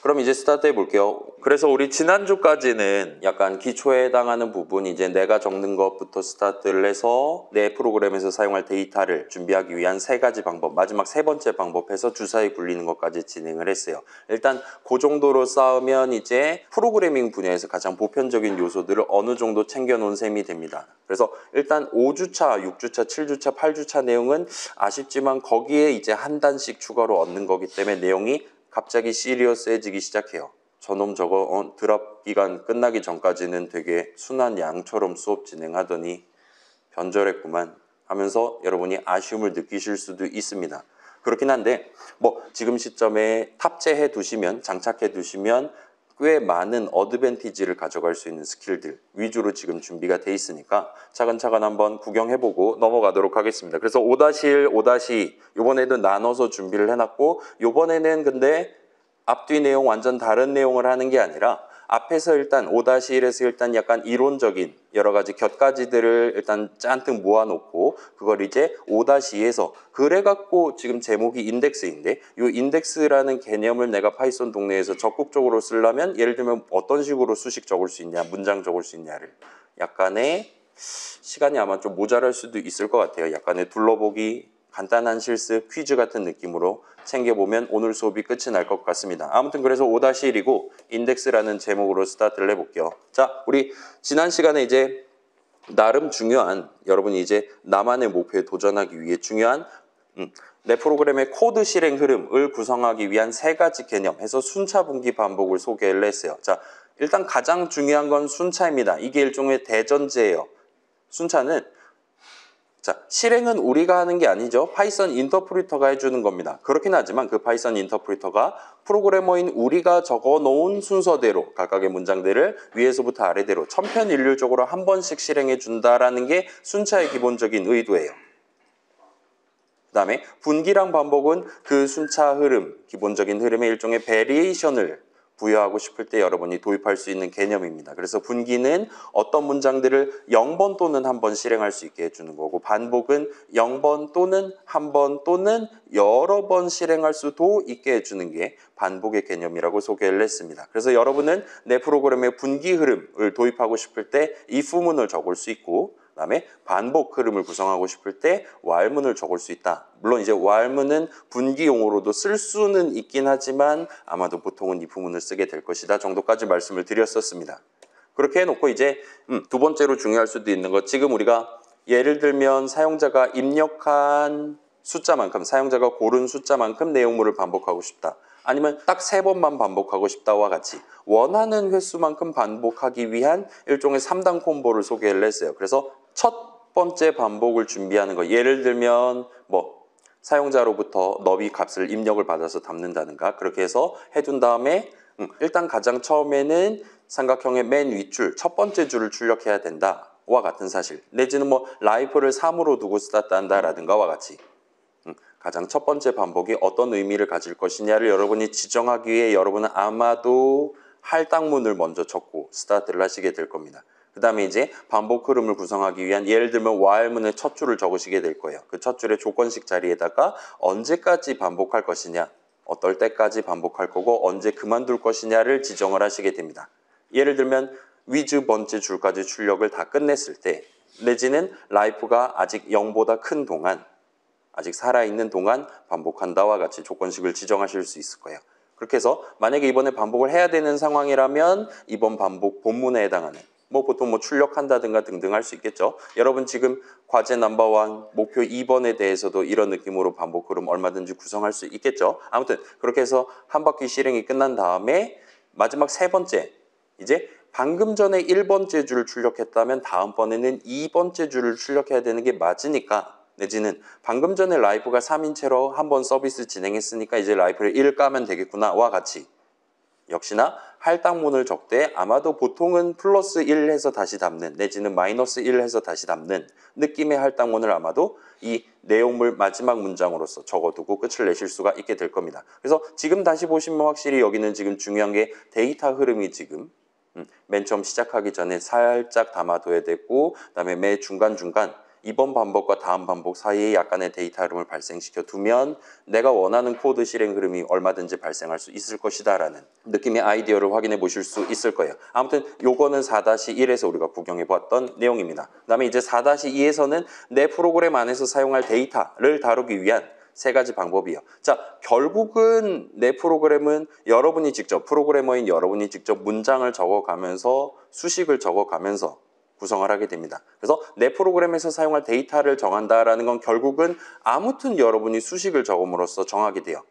그럼 이제 스타트 해볼게요. 그래서 우리 지난주까지는 약간 기초에 해당하는 부분, 이제 내가 적는 것부터 스타트를 해서 내 프로그램에서 사용할 데이터를 준비하기 위한 세 가지 방법, 마지막 세 번째 방법에서 주사위 굴리는 것까지 진행을 했어요. 일단 그 정도로 쌓으면 이제 프로그래밍 분야에서 가장 보편적인 요소들을 어느 정도 챙겨놓은 셈이 됩니다. 그래서 일단 5주차, 6주차, 7주차, 8주차 내용은 아쉽지만 거기에 이제 한 단씩 추가로 얻는 거기 때문에 내용이 갑자기 시리어스해지기 시작해요. 저놈 저거 드랍 기간 끝나기 전까지는 되게 순한 양처럼 수업 진행하더니 변절했구만 하면서 여러분이 아쉬움을 느끼실 수도 있습니다. 그렇긴 한데 뭐 지금 시점에 탑재해 두시면, 장착해 두시면 꽤 많은 어드밴티지를 가져갈 수 있는 스킬들 위주로 지금 준비가 돼 있으니까 차근차근 한번 구경해보고 넘어가도록 하겠습니다. 그래서 5-1, 5-2 이번에도 나눠서 준비를 해놨고, 이번에는 근데 앞뒤 내용 완전 다른 내용을 하는 게 아니라 앞에서 일단 5-1에서 일단 약간 이론적인 여러 가지 곁가지들을 일단 짠뜩 모아놓고 그걸 이제 5-2에서 그래갖고 지금 제목이 인덱스인데 이 인덱스라는 개념을 내가 파이썬 동네에서 적극적으로 쓰려면 예를 들면 어떤 식으로 수식 적을 수 있냐, 문장 적을 수 있냐를 약간의 시간이 아마 좀 모자랄 수도 있을 것 같아요. 약간의 둘러보기, 간단한 실습, 퀴즈 같은 느낌으로 챙겨보면 오늘 수업이 끝이 날 것 같습니다. 아무튼 그래서 5-1이고 인덱스라는 제목으로 스타트를 해볼게요. 자, 우리 지난 시간에 이제 나름 중요한, 여러분이 이제 나만의 목표에 도전하기 위해 중요한 내 프로그램의 코드 실행 흐름을 구성하기 위한 세 가지 개념 해서 순차, 분기, 반복을 소개를 했어요. 자, 일단 가장 중요한 건 순차입니다. 이게 일종의 대전제예요. 순차는 자, 실행은 우리가 하는 게 아니죠. 파이썬 인터프리터가 해주는 겁니다. 그렇긴 하지만 그 파이썬 인터프리터가 프로그래머인 우리가 적어놓은 순서대로 각각의 문장들을 위에서부터 아래대로 천편일률적으로 한 번씩 실행해 준다라는 게 순차의 기본적인 의도예요. 그 다음에 분기랑 반복은 그 순차 흐름, 기본적인 흐름의 일종의 베리에이션을 부여하고 싶을 때 여러분이 도입할 수 있는 개념입니다. 그래서 분기는 어떤 문장들을 0번 또는 한 번 실행할 수 있게 해주는 거고, 반복은 0번 또는 한 번 또는 여러 번 실행할 수도 있게 해주는 게 반복의 개념이라고 소개를 했습니다. 그래서 여러분은 내 프로그램의 분기 흐름을 도입하고 싶을 때 if문을 적을 수 있고, 그 다음에 반복 흐름을 구성하고 싶을 때 while문을 적을 수 있다. 물론 이제 while문은 분기 용어로도 쓸 수는 있긴 하지만 아마도 보통은 if문을 쓰게 될 것이다 정도까지 말씀을 드렸었습니다. 그렇게 해놓고 이제 두 번째로 중요할 수도 있는 것, 지금 우리가 예를 들면 사용자가 입력한 숫자만큼, 사용자가 고른 숫자만큼 내용물을 반복하고 싶다. 아니면 딱 3번만 반복하고 싶다와 같이 원하는 횟수만큼 반복하기 위한 일종의 3단 콤보를 소개를 했어요. 그래서 첫 번째 반복을 준비하는 거, 예를 들면 뭐 사용자로부터 너비 값을 입력을 받아서 담는다든가 그렇게 해서 해둔 다음에 일단 가장 처음에는 삼각형의 맨 윗줄 첫 번째 줄을 출력해야 된다와 같은 사실, 내지는 뭐 라이프를 3으로 두고 스타트한다라든가와 같이 가장 첫 번째 반복이 어떤 의미를 가질 것이냐를 여러분이 지정하기 위해 여러분은 아마도 할당문을 먼저 적고 스타트를 하시게 될 겁니다. 그 다음에 이제 반복 흐름을 구성하기 위한, 예를 들면 while문의 첫 줄을 적으시게 될 거예요. 그 첫 줄의 조건식 자리에다가 언제까지 반복할 것이냐, 어떨 때까지 반복할 거고 언제 그만둘 것이냐를 지정을 하시게 됩니다. 예를 들면 with 번째 줄까지 출력을 다 끝냈을 때, 내지는 life가 아직 0보다 큰 동안, 아직 살아있는 동안 반복한다와 같이 조건식을 지정하실 수 있을 거예요. 그렇게 해서 만약에 이번에 반복을 해야 되는 상황이라면 이번 반복 본문에 해당하는 뭐 보통 뭐 출력한다든가 등등 할 수 있겠죠. 여러분 지금 과제 넘버1, 목표 2번에 대해서도 이런 느낌으로 반복 흐름 얼마든지 구성할 수 있겠죠. 아무튼 그렇게 해서 한 바퀴 실행이 끝난 다음에 마지막 세 번째, 이제 방금 전에 1번째 줄을 출력했다면 다음번에는 2번째 줄을 출력해야 되는 게 맞으니까, 내지는 방금 전에 라이프가 3인체로 한번 서비스 진행했으니까 이제 라이프를 1 까면 되겠구나와 같이 역시나 할당문을 적되 아마도 보통은 플러스 1 해서 다시 담는, 내지는 마이너스 1 해서 다시 담는 느낌의 할당문을 아마도 이 내용물 마지막 문장으로서 적어두고 끝을 내실 수가 있게 될 겁니다. 그래서 지금 다시 보시면 확실히 여기는 지금 중요한 게 데이터 흐름이 지금 맨 처음 시작하기 전에 살짝 담아둬야 되고, 그 다음에 매 중간중간 이번 반복과 다음 반복 사이에 약간의 데이터 흐름을 발생시켜 두면 내가 원하는 코드 실행 흐름이 얼마든지 발생할 수 있을 것이다 라는 느낌의 아이디어를 확인해 보실 수 있을 거예요. 아무튼 요거는 4-1에서 우리가 구경해 보았던 내용입니다. 그 다음에 이제 4-2에서는 내 프로그램 안에서 사용할 데이터를 다루기 위한 세 가지 방법이에요. 자, 결국은 내 프로그램은 여러분이 직접, 프로그래머인 여러분이 직접 문장을 적어가면서 수식을 적어가면서 구성을 하게 됩니다. 그래서 내 프로그램에서 사용할 데이터를 정한다라는 건 결국은 아무튼 여러분이 수식을 적음으로써 정하게 돼요.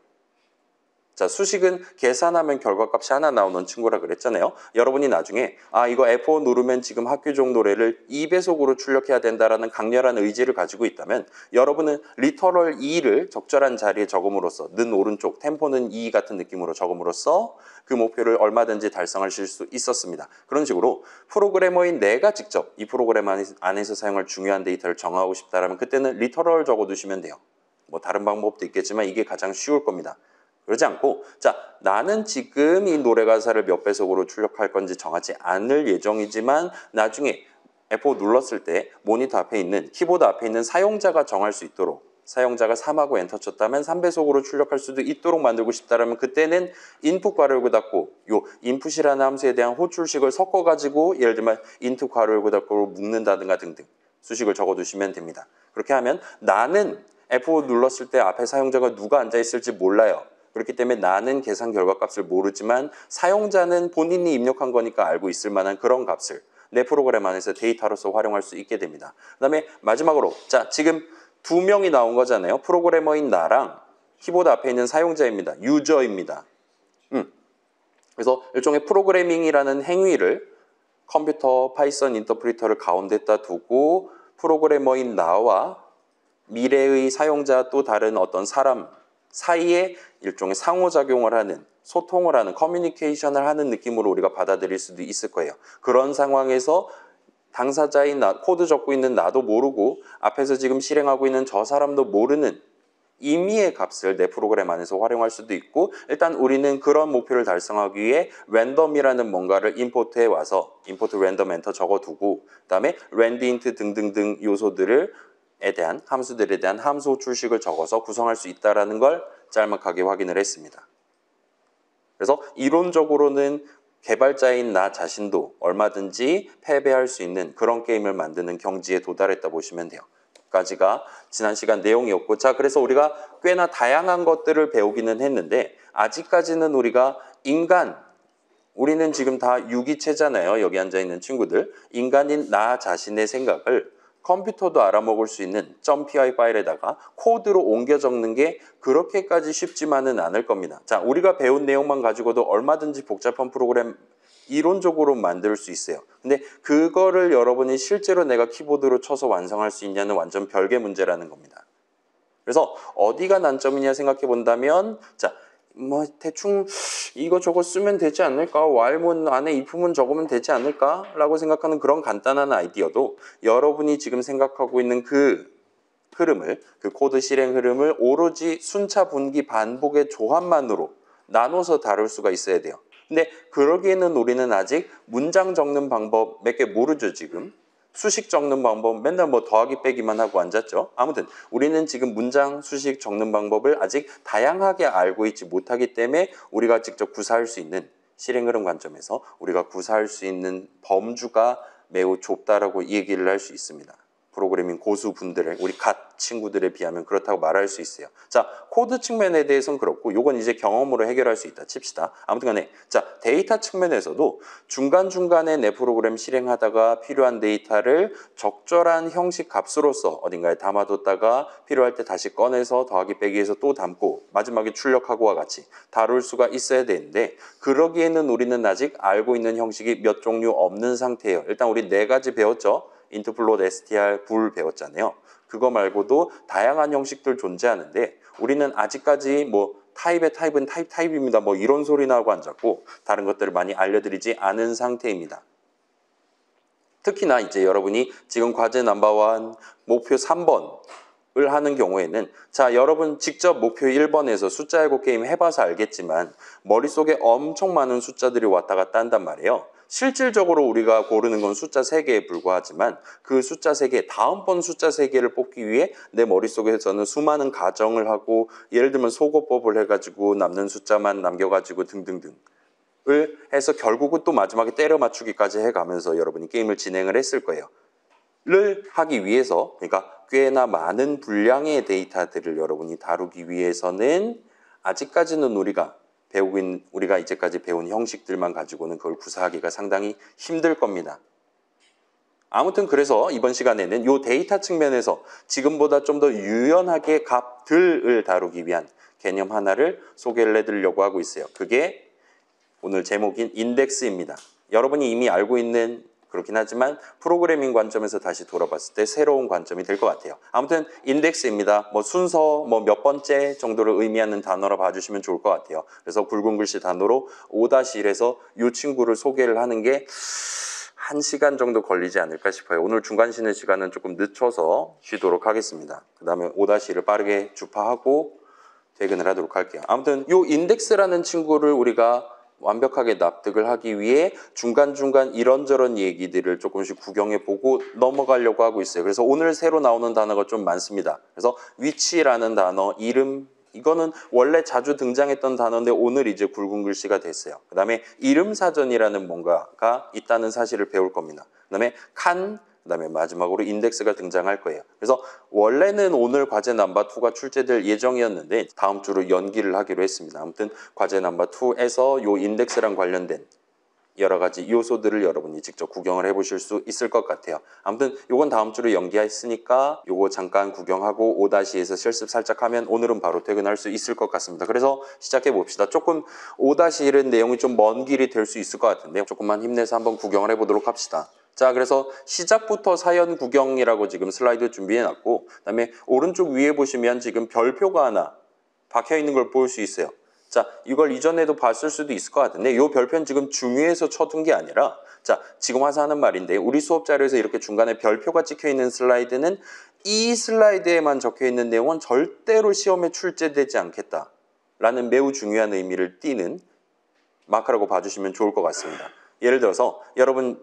자, 수식은 계산하면 결과값이 하나 나오는 친구라 그랬잖아요. 여러분이 나중에 이거 F5 누르면 지금 학교종 노래를 2배속으로 출력해야 된다라는 강렬한 의지를 가지고 있다면 여러분은 리터럴 2를 적절한 자리에 적음으로써 는 오른쪽, 템포는 2 같은 느낌으로 적음으로써 그 목표를 얼마든지 달성하실 수 있었습니다. 그런 식으로 프로그래머인 내가 직접 이 프로그램 안에서 사용할 중요한 데이터를 정하고 싶다라면 그때는 리터럴 적어두시면 돼요. 뭐 다른 방법도 있겠지만 이게 가장 쉬울 겁니다. 그러지 않고 자, 나는 지금 이 노래 가사를 몇 배속으로 출력할 건지 정하지 않을 예정이지만 나중에 F5 눌렀을 때 모니터 앞에 있는 키보드 앞에 있는 사용자가 정할 수 있도록 사용자가 3하고 엔터 쳤다면 3배속으로 출력할 수도 있도록 만들고 싶다면 그때는 인풋 괄호 열고 닫고 요 인풋이라는 함수에 대한 호출식을 섞어가지고 예를 들면 인트 괄호 열고 닫고로 묶는다든가 등등 수식을 적어두시면 됩니다. 그렇게 하면 나는 F5 눌렀을 때 앞에 사용자가 누가 앉아있을지 몰라요. 그렇기 때문에 나는 계산 결과값을 모르지만 사용자는 본인이 입력한 거니까 알고 있을 만한 그런 값을 내 프로그램 안에서 데이터로서 활용할 수 있게 됩니다. 그 다음에 마지막으로 자, 지금 2명이 나온 거잖아요. 프로그래머인 나랑 키보드 앞에 있는 사용자입니다. 유저입니다. 그래서 일종의 프로그래밍이라는 행위를 컴퓨터 파이썬 인터프리터를 가운데다 두고 프로그래머인 나와 미래의 사용자 또 다른 어떤 사람 사이에 일종의 상호작용을 하는 소통을 하는 커뮤니케이션을 하는 느낌으로 우리가 받아들일 수도 있을 거예요. 그런 상황에서 당사자인 나, 코드 적고 있는 나도 모르고 앞에서 지금 실행하고 있는 저 사람도 모르는 임의의 값을 내 프로그램 안에서 활용할 수도 있고 일단 우리는 그런 목표를 달성하기 위해 랜덤이라는 뭔가를 임포트해 와서 임포트 랜덤 엔터 적어두고 그다음에 랜드인트 등등등 요소들을 대한 함수들에 대한 함수 호출식을 적어서 구성할 수 있다는 걸 짤막하게 확인을 했습니다. 그래서 이론적으로는 개발자인 나 자신도 얼마든지 패배할 수 있는 그런 게임을 만드는 경지에 도달했다 보시면 돼요. 까지가 지난 시간 내용이었고 자 그래서 우리가 꽤나 다양한 것들을 배우기는 했는데 아직까지는 우리가 우리는 지금 다 유기체잖아요. 여기 앉아있는 친구들. 인간인 나 자신의 생각을 컴퓨터도 알아먹을 수 있는 .py 파일에다가 코드로 옮겨 적는 게 그렇게까지 쉽지만은 않을 겁니다. 자, 우리가 배운 내용만 가지고도 얼마든지 복잡한 프로그램 이론적으로 만들 수 있어요. 근데 그거를 여러분이 실제로 내가 키보드로 쳐서 완성할 수 있냐는 완전 별개 문제라는 겁니다. 그래서 어디가 난점이냐 생각해 본다면 자, 뭐 대충 이거 저거 쓰면 되지 않을까? while문 안에 if문 적으면 되지 않을까? 라고 생각하는 그런 간단한 아이디어도 여러분이 지금 생각하고 있는 그 흐름을 그 코드 실행 흐름을 오로지 순차 분기 반복의 조합만으로 나눠서 다룰 수가 있어야 돼요. 근데 그러기에는 우리는 아직 문장 적는 방법 몇 개 모르죠 지금. 수식 적는 방법 맨날 뭐 더하기 빼기만 하고 앉았죠. 아무튼 우리는 지금 문장 수식 적는 방법을 아직 다양하게 알고 있지 못하기 때문에 우리가 직접 구사할 수 있는 실행 흐름 관점에서 우리가 구사할 수 있는 범주가 매우 좁다라고 얘기를 할 수 있습니다. 프로그래밍 고수분들의 우리 갓 친구들에 비하면 그렇다고 말할 수 있어요. 자, 코드 측면에 대해서는 그렇고 요건 이제 경험으로 해결할 수 있다 칩시다. 아무튼 간에 자, 데이터 측면에서도 중간중간에 내 프로그램 실행하다가 필요한 데이터를 적절한 형식 값으로서 어딘가에 담아뒀다가 필요할 때 다시 꺼내서 더하기 빼기해서 또 담고 마지막에 출력하고와 같이 다룰 수가 있어야 되는데 그러기에는 우리는 아직 알고 있는 형식이 몇 종류 없는 상태예요. 일단 우리 4가지 배웠죠. 인트 플롯 str 불 배웠잖아요. 그거 말고도 다양한 형식들 존재하는데 우리는 아직까지 뭐 타입의 타입은 타입입니다. 뭐 이런 소리나 하고 앉았고 다른 것들을 많이 알려드리지 않은 상태입니다. 특히나 이제 여러분이 지금 과제 넘버1 목표 3번을 하는 경우에는 자 여러분 직접 목표 1번에서 숫자 알고 게임 해봐서 알겠지만 머릿속에 엄청 많은 숫자들이 왔다 갔다 한단 말이에요. 실질적으로 우리가 고르는 건 숫자 3개에 불과하지만 그 숫자 3개, 다음번 숫자 3개를 뽑기 위해 내 머릿속에서는 수많은 가정을 하고 예를 들면 소거법을 해가지고 남는 숫자만 남겨가지고 등등등 을 해서 결국은 또 마지막에 때려 맞추기까지 해가면서 여러분이 게임을 진행을 했을 거예요. 를 하기 위해서 그러니까 꽤나 많은 분량의 데이터들을 여러분이 다루기 위해서는 아직까지는 우리가 이제까지 배운 형식들만 가지고는 그걸 구사하기가 상당히 힘들 겁니다. 아무튼 그래서 이번 시간에는 이 데이터 측면에서 지금보다 좀 더 유연하게 값들을 다루기 위한 개념 하나를 소개를 해드리려고 하고 있어요. 그게 오늘 제목인 인덱스입니다. 여러분이 이미 알고 있는 그렇긴 하지만 프로그래밍 관점에서 다시 돌아봤을 때 새로운 관점이 될 것 같아요. 아무튼 인덱스입니다. 순서 몇 번째 정도를 의미하는 단어로 봐주시면 좋을 것 같아요. 그래서 굵은 글씨 단어로 5-1에서 이 친구를 소개를 하는 게 1시간 정도 걸리지 않을까 싶어요. 오늘 중간 쉬는 시간은 조금 늦춰서 쉬도록 하겠습니다. 그 다음에 5-1을 빠르게 주파하고 퇴근을 하도록 할게요. 아무튼 이 인덱스라는 친구를 우리가 완벽하게 납득을 하기 위해 중간중간 이런저런 얘기들을 조금씩 구경해보고 넘어가려고 하고 있어요. 그래서 오늘 새로 나오는 단어가 좀 많습니다. 그래서 위치라는 단어, 이름, 이거는 원래 자주 등장했던 단어인데 오늘 이제 굵은 글씨가 됐어요. 그 다음에 이름사전이라는 뭔가가 있다는 사실을 배울 겁니다. 그 다음에 그 다음에 마지막으로 인덱스가 등장할 거예요. 그래서 원래는 오늘 과제 넘버2가 출제될 예정이었는데 다음 주로 연기를 하기로 했습니다. 아무튼 과제 넘버2에서 이 인덱스랑 관련된 여러 가지 요소들을 여러분이 직접 구경을 해보실 수 있을 것 같아요. 아무튼 요건 다음 주로 연기했으니까 요거 잠깐 구경하고 5-2에서 실습 살짝 하면 오늘은 바로 퇴근할 수 있을 것 같습니다. 그래서 시작해 봅시다. 조금 5-1은 내용이 좀 먼 길이 될 수 있을 것 같은데 조금만 힘내서 한번 구경을 해보도록 합시다. 자, 그래서 시작부터 사연 구경이라고 지금 슬라이드 준비해놨고 그다음에 오른쪽 위에 보시면 지금 별표가 하나 박혀있는 걸 볼 수 있어요. 자, 이걸 이전에도 봤을 수도 있을 것 같은데 이 별표는 지금 중요해서 쳐둔 게 아니라 자, 지금 와서 하는 말인데 우리 수업 자료에서 이렇게 중간에 별표가 찍혀있는 슬라이드는 이 슬라이드에만 적혀있는 내용은 절대로 시험에 출제되지 않겠다라는 매우 중요한 의미를 띠는 마크라고 봐주시면 좋을 것 같습니다. 예를 들어서 여러분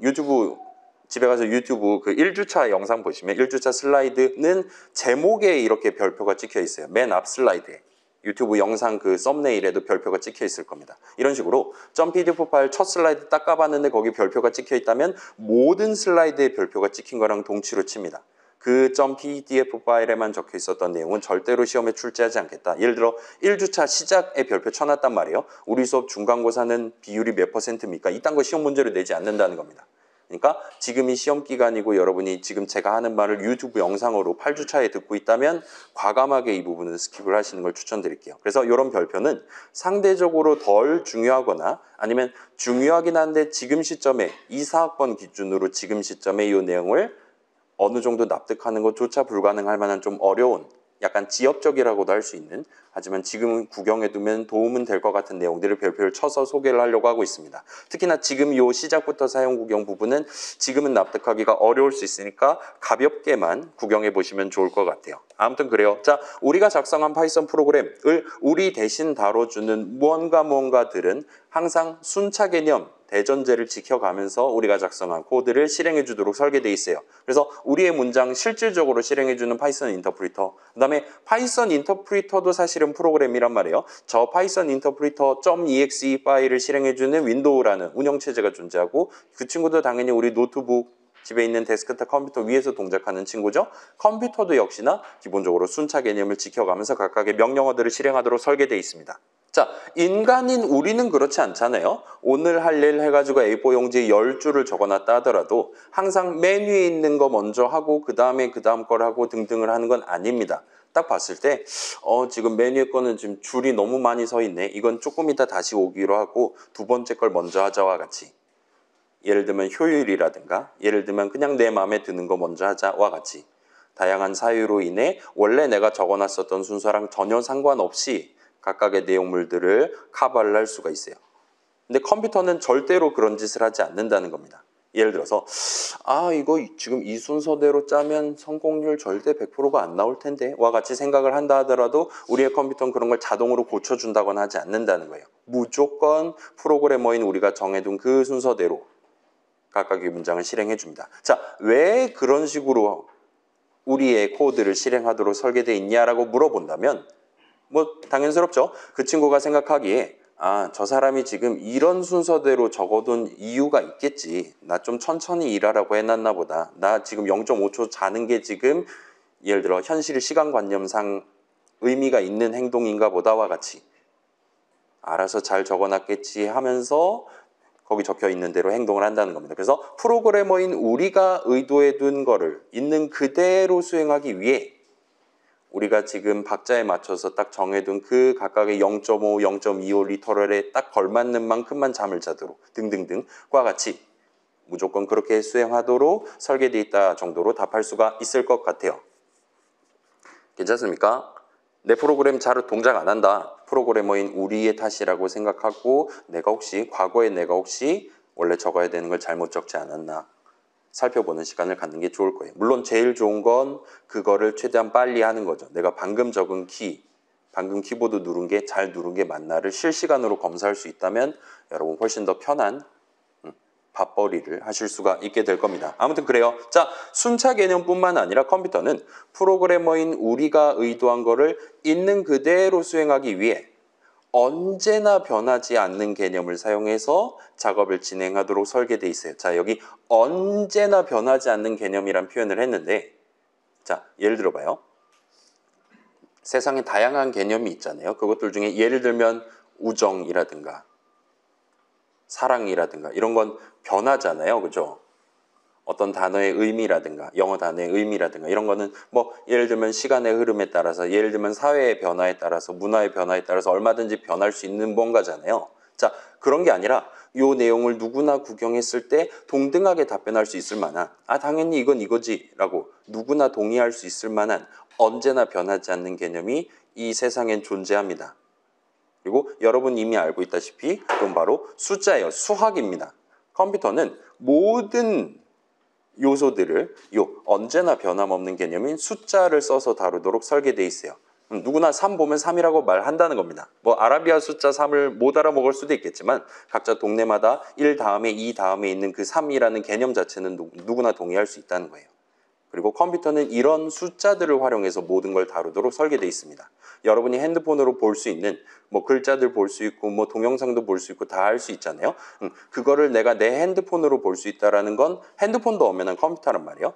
집에 가서 유튜브 그 1주차 영상 보시면 1주차 슬라이드는 제목에 이렇게 별표가 찍혀 있어요. 맨 앞 슬라이드에. 유튜브 영상 그 썸네일에도 별표가 찍혀 있을 겁니다. 이런 식으로 .pdf 파일 첫 슬라이드 딱 까봤는데 거기 별표가 찍혀 있다면 모든 슬라이드에 별표가 찍힌 거랑 동치로 칩니다. 그 .pdf 파일에만 적혀 있었던 내용은 절대로 시험에 출제하지 않겠다. 예를 들어 1주차 시작에 별표 쳐놨단 말이에요. 우리 수업 중간고사는 비율이 몇 %입니까? 이딴 거 시험 문제로 내지 않는다는 겁니다. 그러니까 지금이 시험 기간이고 여러분이 지금 제가 하는 말을 유튜브 영상으로 8주차에 듣고 있다면 과감하게 이 부분은 스킵을 하시는 걸 추천드릴게요. 그래서 이런 별표는 상대적으로 덜 중요하거나 아니면 중요하긴 한데 지금 시점에 2-4학번 기준으로 지금 시점에 이 내용을 어느 정도 납득하는 것조차 불가능할 만한 좀 어려운 약간 지엽적이라고도 할 수 있는 하지만 지금 구경해두면 도움은 될 것 같은 내용들을 별표를 쳐서 소개를 하려고 하고 있습니다. 특히나 지금 이 시작부터 사용 구경 부분은 지금은 납득하기가 어려울 수 있으니까 가볍게만 구경해 보시면 좋을 것 같아요. 아무튼 그래요. 자, 우리가 작성한 파이썬 프로그램을 우리 대신 다뤄주는 무언가들은 항상 순차 개념, 대전제를 지켜가면서 우리가 작성한 코드를 실행해 주도록 설계되어 있어요. 그래서 우리의 문장 실질적으로 실행해 주는 파이썬 인터프리터, 그 다음에 파이썬 인터프리터도 사실은 프로그램이란 말이에요. 저 파이썬 인터프리터 .exe 파일을 실행해 주는 윈도우라는 운영체제가 존재하고 그 친구도 당연히 우리 노트북 집에 있는 데스크탑 컴퓨터 위에서 동작하는 친구죠. 컴퓨터도 역시나 기본적으로 순차 개념을 지켜가면서 각각의 명령어들을 실행하도록 설계되어 있습니다. 자, 인간인 우리는 그렇지 않잖아요. 오늘 할 일 해가지고 A4 용지에 10줄을 적어놨다 하더라도 항상 맨 위에 있는 거 먼저 하고 그 다음에 그 다음 걸 하고 등등을 하는 건 아닙니다. 딱 봤을 때 지금 맨 위에 거는 지금 줄이 너무 많이 서 있네. 이건 조금 이따 다시 오기로 하고 두 번째 걸 먼저 하자와 같이 예를 들면 효율이라든가 예를 들면 그냥 내 마음에 드는 거 먼저 하자와 같이 다양한 사유로 인해 원래 내가 적어놨었던 순서랑 전혀 상관없이 각각의 내용물들을 커버를 할 수가 있어요. 근데 컴퓨터는 절대로 그런 짓을 하지 않는다는 겁니다. 예를 들어서 이거 지금 이 순서대로 짜면 성공률 절대 100%가 안 나올 텐데 와 같이 생각을 한다 하더라도 우리의 컴퓨터는 그런 걸 자동으로 고쳐준다거나 하지 않는다는 거예요. 무조건 프로그래머인 우리가 정해둔 그 순서대로 각각의 문장을 실행해 줍니다. 자, 왜 그런 식으로 우리의 코드를 실행하도록 설계되어 있냐라고 물어본다면 뭐 당연스럽죠. 그 친구가 생각하기에 저 사람이 지금 이런 순서대로 적어둔 이유가 있겠지. 나 좀 천천히 일하라고 해놨나 보다. 나 지금 0.5초 자는 게 지금 예를 들어 현실 시간관념상 의미가 있는 행동인가 보다와 같이 알아서 잘 적어놨겠지 하면서 거기 적혀 있는 대로 행동을 한다는 겁니다. 그래서 프로그래머인 우리가 의도해 둔 거를 있는 그대로 수행하기 위해 우리가 지금 박자에 맞춰서 딱 정해둔 그 각각의 0.5, 0.25 리터럴에 딱 걸맞는 만큼만 잠을 자도록 등등등과 같이 무조건 그렇게 수행하도록 설계되어 있다 정도로 답할 수가 있을 것 같아요. 괜찮습니까? 내 프로그램 잘 동작 안 한다. 프로그래머인 우리의 탓이라고 생각하고 과거에 내가 혹시 원래 적어야 되는 걸 잘못 적지 않았나 살펴보는 시간을 갖는 게 좋을 거예요. 물론 제일 좋은 건 그거를 최대한 빨리 하는 거죠. 내가 방금 적은 방금 키보드 누른 게 잘 누른 게 맞나를 실시간으로 검사할 수 있다면 여러분 훨씬 더 편한 밥벌이를 하실 수가 있게 될 겁니다. 아무튼 그래요. 자, 순차 개념뿐만 아니라 컴퓨터는 프로그래머인 우리가 의도한 거를 있는 그대로 수행하기 위해 언제나 변하지 않는 개념을 사용해서 작업을 진행하도록 설계되어 있어요. 자, 여기 언제나 변하지 않는 개념이란 표현을 했는데 자, 예를 들어봐요. 세상에 다양한 개념이 있잖아요. 그것들 중에 예를 들면 우정이라든가 사랑이라든가 이런 건 변하잖아요. 그죠? 어떤 단어의 의미라든가 영어 단어의 의미라든가 이런 거는 뭐 예를 들면 시간의 흐름에 따라서 예를 들면 사회의 변화에 따라서 문화의 변화에 따라서 얼마든지 변할 수 있는 뭔가잖아요. 자, 그런 게 아니라 요 내용을 누구나 구경했을 때 동등하게 답변할 수 있을 만한 당연히 이건 이거지 라고 누구나 동의할 수 있을 만한 언제나 변하지 않는 개념이 이 세상엔 존재합니다. 그리고 여러분 이미 알고 있다시피 그건 바로 숫자예요. 수학입니다. 컴퓨터는 모든 요소들을 언제나 변함없는 개념인 숫자를 써서 다루도록 설계되어 있어요. 누구나 3 보면 3이라고 말한다는 겁니다. 뭐 아라비아 숫자 3을 못 알아먹을 수도 있겠지만 각자 동네마다 1 다음에 2 다음에 있는 그 3이라는 개념 자체는 누구나 동의할 수 있다는 거예요. 그리고 컴퓨터는 이런 숫자들을 활용해서 모든 걸 다루도록 설계되어 있습니다. 여러분이 핸드폰으로 볼 수 있는 뭐 글자들 볼 수 있고 뭐 동영상도 볼 수 있고 다 할 수 있잖아요. 그거를 내가 내 핸드폰으로 볼 수 있다라는 건 핸드폰도 엄연한 컴퓨터란 말이에요.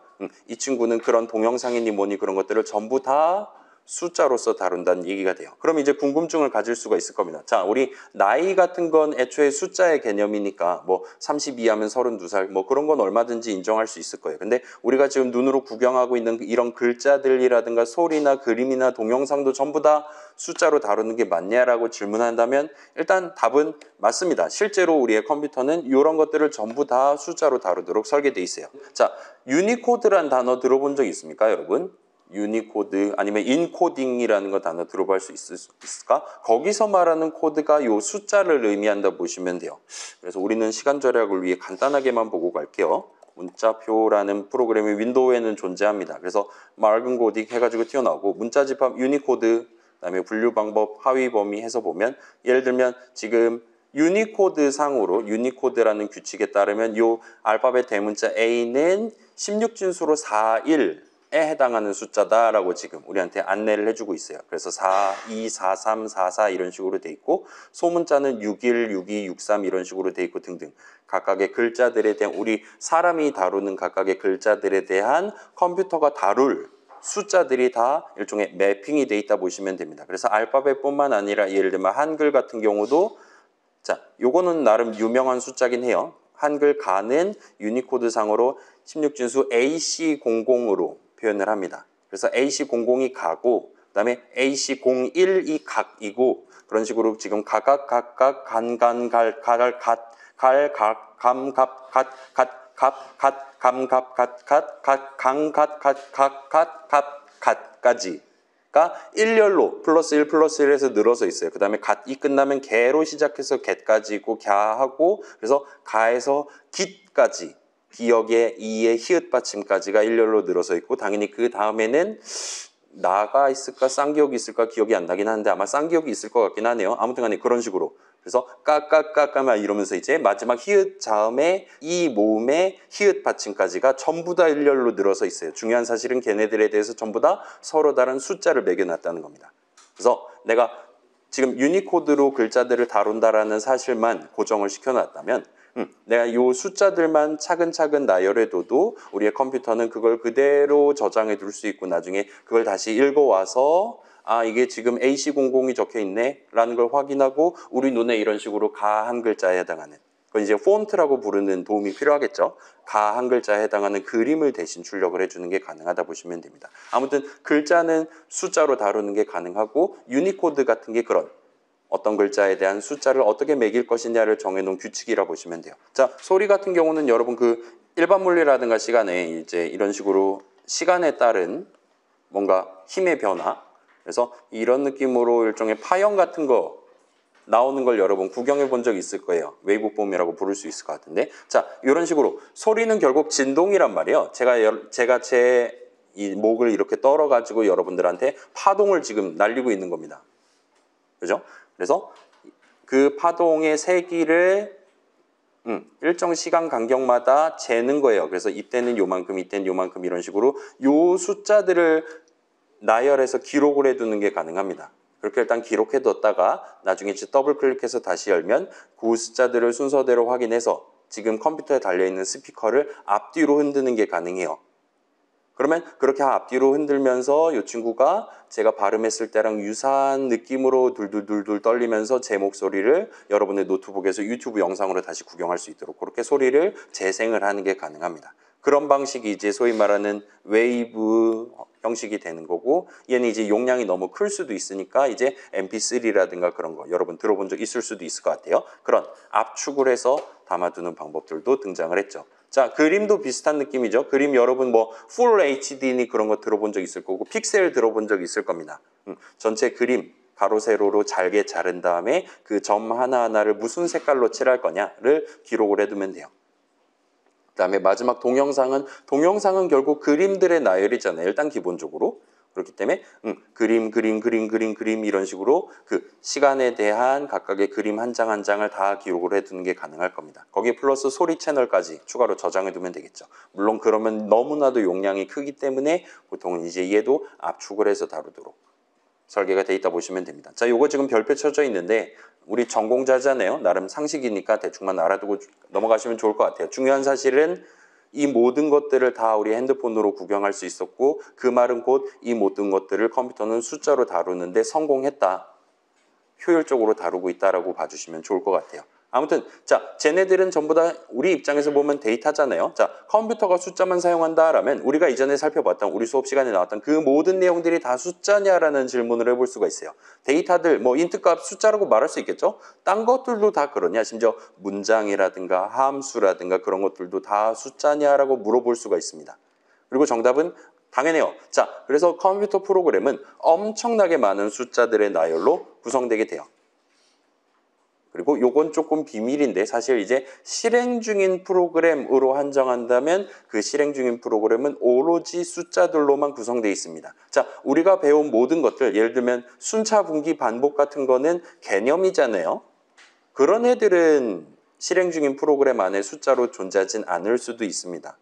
이 친구는 그런 동영상이니 뭐니 그런 것들을 전부 다 숫자로서 다룬다는 얘기가 돼요. 그럼 이제 궁금증을 가질 수가 있을 겁니다. 자, 우리 나이 같은 건 애초에 숫자의 개념이니까 뭐 32 하면 32살 뭐 그런 건 얼마든지 인정할 수 있을 거예요. 근데 우리가 지금 눈으로 구경하고 있는 이런 글자들이라든가 소리나 그림이나 동영상도 전부 다 숫자로 다루는 게 맞냐라고 질문한다면 일단 답은 맞습니다. 실제로 우리의 컴퓨터는 이런 것들을 전부 다 숫자로 다루도록 설계되어 있어요. 자, 유니코드란 단어 들어본 적 있습니까, 여러분? 유니코드 아니면 인코딩이라는 거 단어 들어볼 수 있을까? 거기서 말하는 코드가 요 숫자를 의미한다 보시면 돼요. 그래서 우리는 시간 절약을 위해 간단하게만 보고 갈게요. 문자표라는 프로그램이 윈도우에는 존재합니다. 그래서 맑은 코딩 해가지고 튀어나오고 문자 집합 유니코드 그다음에 분류 방법 하위 범위 해서 보면 예를 들면 지금 유니코드 상으로 유니코드라는 규칙에 따르면 요 알파벳 대문자 A는 16진수로 41에 해당하는 숫자다라고 지금 우리한테 안내를 해주고 있어요. 그래서 42, 43, 44 이런 식으로 돼 있고 소문자는 61, 62, 63 이런 식으로 돼 있고 등등 각각의 글자들에 대한 우리 사람이 다루는 각각의 글자들에 대한 컴퓨터가 다룰 숫자들이 다 일종의 매핑이 돼 있다 보시면 됩니다. 그래서 알파벳뿐만 아니라 예를 들면 한글 같은 경우도 자, 요거는 나름 유명한 숫자긴 해요. 한글 가는 유니코드 상으로 16진수 AC00으로 표현을 합니다. 그래서 AC00이 가고 그다음에 AC01이 각이고 그런 식으로 지금 각각 간간 갈갈감갑갓갓감갑갓갓갓갓갓갓갓갓까지가 일렬로 플러스 1 플러스 1에서 늘어서 있어요. 그 다음에 갓이 끝나면 개로 시작해서 갯까지 있고 갸하고 그래서 가에서 깃까지 기역의 이의 히읗 받침까지가 일렬로 늘어서 있고 당연히 그 다음에는 나가 있을까 쌍기역이 있을까 기억이 안 나긴 하는데 아마 쌍기역이 있을 것 같긴 하네요. 아무튼 간에 그런 식으로 그래서 까까까까마 이러면서 이제 마지막 히읗 자음에 이 모음의 히읗 받침까지가 전부 다 일렬로 늘어서 있어요. 중요한 사실은 걔네들에 대해서 전부 다 서로 다른 숫자를 매겨놨다는 겁니다. 그래서 내가 지금 유니코드로 글자들을 다룬다라는 사실만 고정을 시켜놨다면 내가 이 숫자들만 차근차근 나열해둬도 우리의 컴퓨터는 그걸 그대로 저장해 둘 수 있고 나중에 그걸 다시 읽어와서 아 이게 지금 AC00이 적혀있네 라는 걸 확인하고 우리 눈에 이런 식으로 가 한 글자에 해당하는 그건 이제 폰트라고 부르는 도움이 필요하겠죠. 가 한 글자에 해당하는 그림을 대신 출력을 해주는 게 가능하다 보시면 됩니다. 아무튼 글자는 숫자로 다루는 게 가능하고 유니코드 같은 게 그런 어떤 글자에 대한 숫자를 어떻게 매길 것이냐를 정해놓은 규칙이라 보시면 돼요. 자, 소리 같은 경우는 여러분 그 일반 물리라든가 시간에 이제 이런 식으로 시간에 따른 뭔가 힘의 변화 그래서 이런 느낌으로 일종의 파형 같은 거 나오는 걸 여러분 구경해 본 적 있을 거예요. 웨이브폼이라고 부를 수 있을 것 같은데 자 이런 식으로 소리는 결국 진동이란 말이에요. 제가 제 이 목을 이렇게 떨어 가지고 여러분들한테 파동을 지금 날리고 있는 겁니다. 그죠? 그래서 그 파동의 세기를 일정 시간 간격마다 재는 거예요. 그래서 이때는 요만큼, 이때는 요만큼 이런 식으로 요 숫자들을 나열해서 기록을 해두는 게 가능합니다. 그렇게 일단 기록해뒀다가 나중에 이제 더블 클릭해서 다시 열면 그 숫자들을 순서대로 확인해서 지금 컴퓨터에 달려있는 스피커를 앞뒤로 흔드는 게 가능해요. 그러면 그렇게 앞뒤로 흔들면서 이 친구가 제가 발음했을 때랑 유사한 느낌으로 둘둘둘둘 떨리면서 제 목소리를 여러분의 노트북에서 유튜브 영상으로 다시 구경할 수 있도록 그렇게 소리를 재생을 하는 게 가능합니다. 그런 방식이 이제 소위 말하는 웨이브 형식이 되는 거고 얘는 이제 용량이 너무 클 수도 있으니까 이제 MP3라든가 그런 거 여러분 들어본 적 있을 수도 있을 것 같아요. 그런 압축을 해서 담아두는 방법들도 등장을 했죠. 자, 그림도 비슷한 느낌이죠. 그림 여러분 뭐 풀 HD니 그런 거 들어본 적 있을 거고 픽셀 들어본 적 있을 겁니다. 전체 그림 가로 세로로 잘게 자른 다음에 그 점 하나하나를 무슨 색깔로 칠할 거냐를 기록을 해두면 돼요. 그 다음에 마지막 동영상은 결국 그림들의 나열이잖아요. 일단 기본적으로. 그렇기 때문에 그림 이런 식으로 그 시간에 대한 각각의 그림 한 장 한 장을 다 기록을 해두는 게 가능할 겁니다. 거기에 플러스 소리 채널까지 추가로 저장해두면 되겠죠. 물론 그러면 너무나도 용량이 크기 때문에 보통은 이제 얘도 압축을 해서 다루도록 설계가 돼 있다 보시면 됩니다. 자, 요거 지금 별표 쳐져 있는데 우리 전공자잖아요. 나름 상식이니까 대충만 알아두고 넘어가시면 좋을 것 같아요. 중요한 사실은 이 모든 것들을 다 우리 핸드폰으로 구경할 수 있었고 그 말은 곧 이 모든 것들을 컴퓨터는 숫자로 다루는데 성공했다. 효율적으로 다루고 있다라고 봐주시면 좋을 것 같아요. 아무튼 자, 쟤네들은 전부 다 우리 입장에서 보면 데이터잖아요. 자, 컴퓨터가 숫자만 사용한다라면 우리가 이전에 살펴봤던 우리 수업 시간에 나왔던 그 모든 내용들이 다 숫자냐라는 질문을 해볼 수가 있어요. 데이터들 뭐 인트값 숫자라고 말할 수 있겠죠. 딴 것들도 다 그러냐. 심지어 문장이라든가 함수라든가 그런 것들도 다 숫자냐라고 물어볼 수가 있습니다. 그리고 정답은 당연해요. 자, 그래서 컴퓨터 프로그램은 엄청나게 많은 숫자들의 나열로 구성되게 돼요. 그리고 요건 조금 비밀인데 사실 이제 실행 중인 프로그램으로 한정한다면 그 실행 중인 프로그램은 오로지 숫자들로만 구성되어 있습니다. 자, 우리가 배운 모든 것들 예를 들면 순차, 분기, 반복 같은 거는 개념이잖아요. 그런 애들은 실행 중인 프로그램 안에 숫자로 존재하진 않을 수도 있습니다.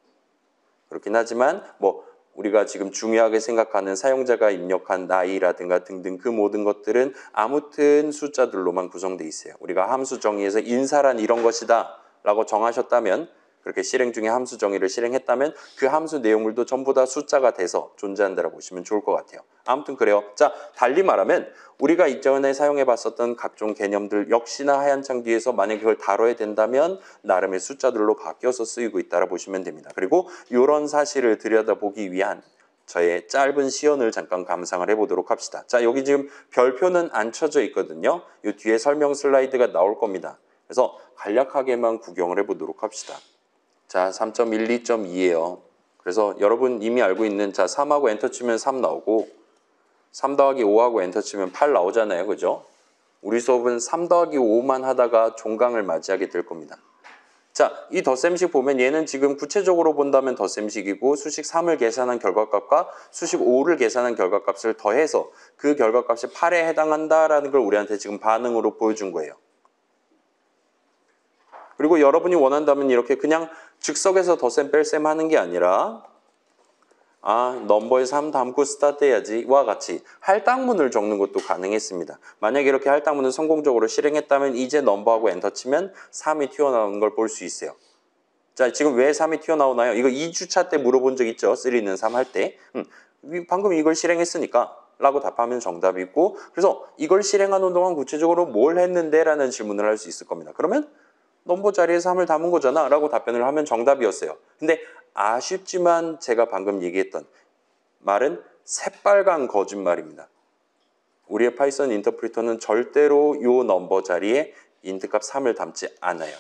그렇긴 하지만 뭐 우리가 지금 중요하게 생각하는 사용자가 입력한 나이라든가 등등 그 모든 것들은 아무튼 숫자들로만 구성되어 있어요. 우리가 함수 정의에서 인사란 이런 것이다 라고 정하셨다면 그렇게 실행 중에 함수 정의를 실행했다면 그 함수 내용물도 전부 다 숫자가 돼서 존재한다고 보시면 좋을 것 같아요. 아무튼 그래요. 자, 달리 말하면 우리가 이전에 사용해봤었던 각종 개념들 역시나 하얀 창 뒤에서 만약에 그걸 다뤄야 된다면 나름의 숫자들로 바뀌어서 쓰이고 있다고 보시면 됩니다. 그리고 이런 사실을 들여다보기 위한 저의 짧은 시연을 잠깐 감상을 해보도록 합시다. 자, 여기 지금 별표는 안 쳐져 있거든요. 이 뒤에 설명 슬라이드가 나올 겁니다. 그래서 간략하게만 구경을 해보도록 합시다. 자, 3.12.2예요. 그래서 여러분 이미 알고 있는 자 3하고 엔터 치면 3 나오고 3 더하기 5하고 엔터 치면 8 나오잖아요. 그죠? 우리 수업은 3 더하기 5만 하다가 종강을 맞이하게 될 겁니다. 자, 이 덧셈식 보면 얘는 지금 구체적으로 본다면 덧셈식이고 수식 3을 계산한 결과값과 수식 5를 계산한 결과값을 더해서 그 결과값이 8에 해당한다라는 걸 우리한테 지금 반응으로 보여준 거예요. 그리고 여러분이 원한다면 이렇게 그냥 즉석에서 덧셈 뺄셈 하는 게 아니라 넘버에 3 담고 스타트 해야지와 같이 할당문을 적는 것도 가능했습니다. 만약에 이렇게 할당문을 성공적으로 실행했다면 이제 넘버하고 엔터 치면 3이 튀어나오는 걸 볼 수 있어요. 자, 지금 왜 3이 튀어나오나요? 이거 2주차 때 물어본 적 있죠? 3는 3 할 때. 방금 이걸 실행했으니까 라고 답하면 정답이고, 그래서 이걸 실행하는 동안 구체적으로 뭘 했는데? 라는 질문을 할 수 있을 겁니다. 그러면 넘버 자리에 3을 담은 거잖아 라고 답변을 하면 정답이었어요. 근데 아쉽지만 제가 방금 얘기했던 말은 새빨간 거짓말입니다. 우리의 파이썬 인터프리터는 절대로 이 넘버 자리에 인트값 3을 담지 않아요.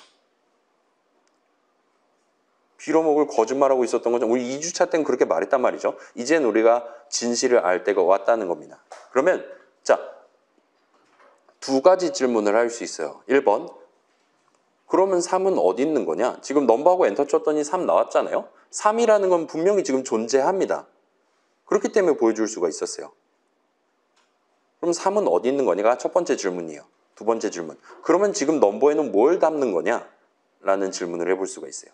빌어먹을 거짓말하고 있었던 거죠. 우리 2주차 때는 그렇게 말했단 말이죠. 이젠 우리가 진실을 알 때가 왔다는 겁니다. 그러면 자, 두 가지 질문을 할 수 있어요. 1번, 그러면 3은 어디 있는 거냐? 지금 넘버하고 엔터 쳤더니 3 나왔잖아요. 3이라는 건 분명히 지금 존재합니다. 그렇기 때문에 보여줄 수가 있었어요. 그럼 3은 어디 있는 거냐가 첫 번째 질문이에요. 두 번째 질문, 그러면 지금 넘버에는 뭘 담는 거냐? 라는 질문을 해볼 수가 있어요.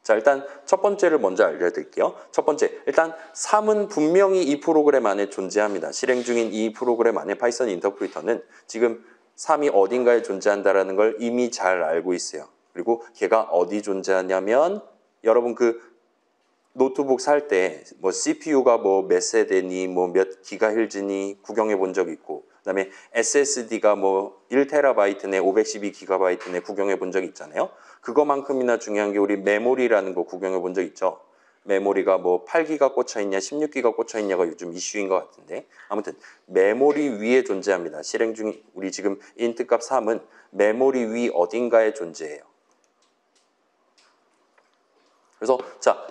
자, 일단 첫 번째를 먼저 알려드릴게요. 첫 번째, 일단 3은 분명히 이 프로그램 안에 존재합니다. 실행 중인 이 프로그램 안에 파이썬 인터프리터는 지금 3이 어딘가에 존재한다는 걸 이미 잘 알고 있어요. 그리고 걔가 어디 존재하냐면 여러분 그 노트북 살 때 뭐 CPU가 뭐 몇 세대니 뭐 몇 기가헤르츠니 구경해 본 적 있고, 그다음에 SSD가 뭐 1TB네 512GB네 구경해 본 적 있잖아요. 그거만큼이나 중요한 게 우리 메모리라는 거 구경해 본 적 있죠. 메모리가 뭐 8기가 꽂혀 있냐 16기가 꽂혀 있냐가 요즘 이슈인 것 같은데, 아무튼 메모리 위에 존재합니다. 실행 중인 우리 지금 인트 값 3은 메모리 위 어딘가에 존재해요. 그래서 자,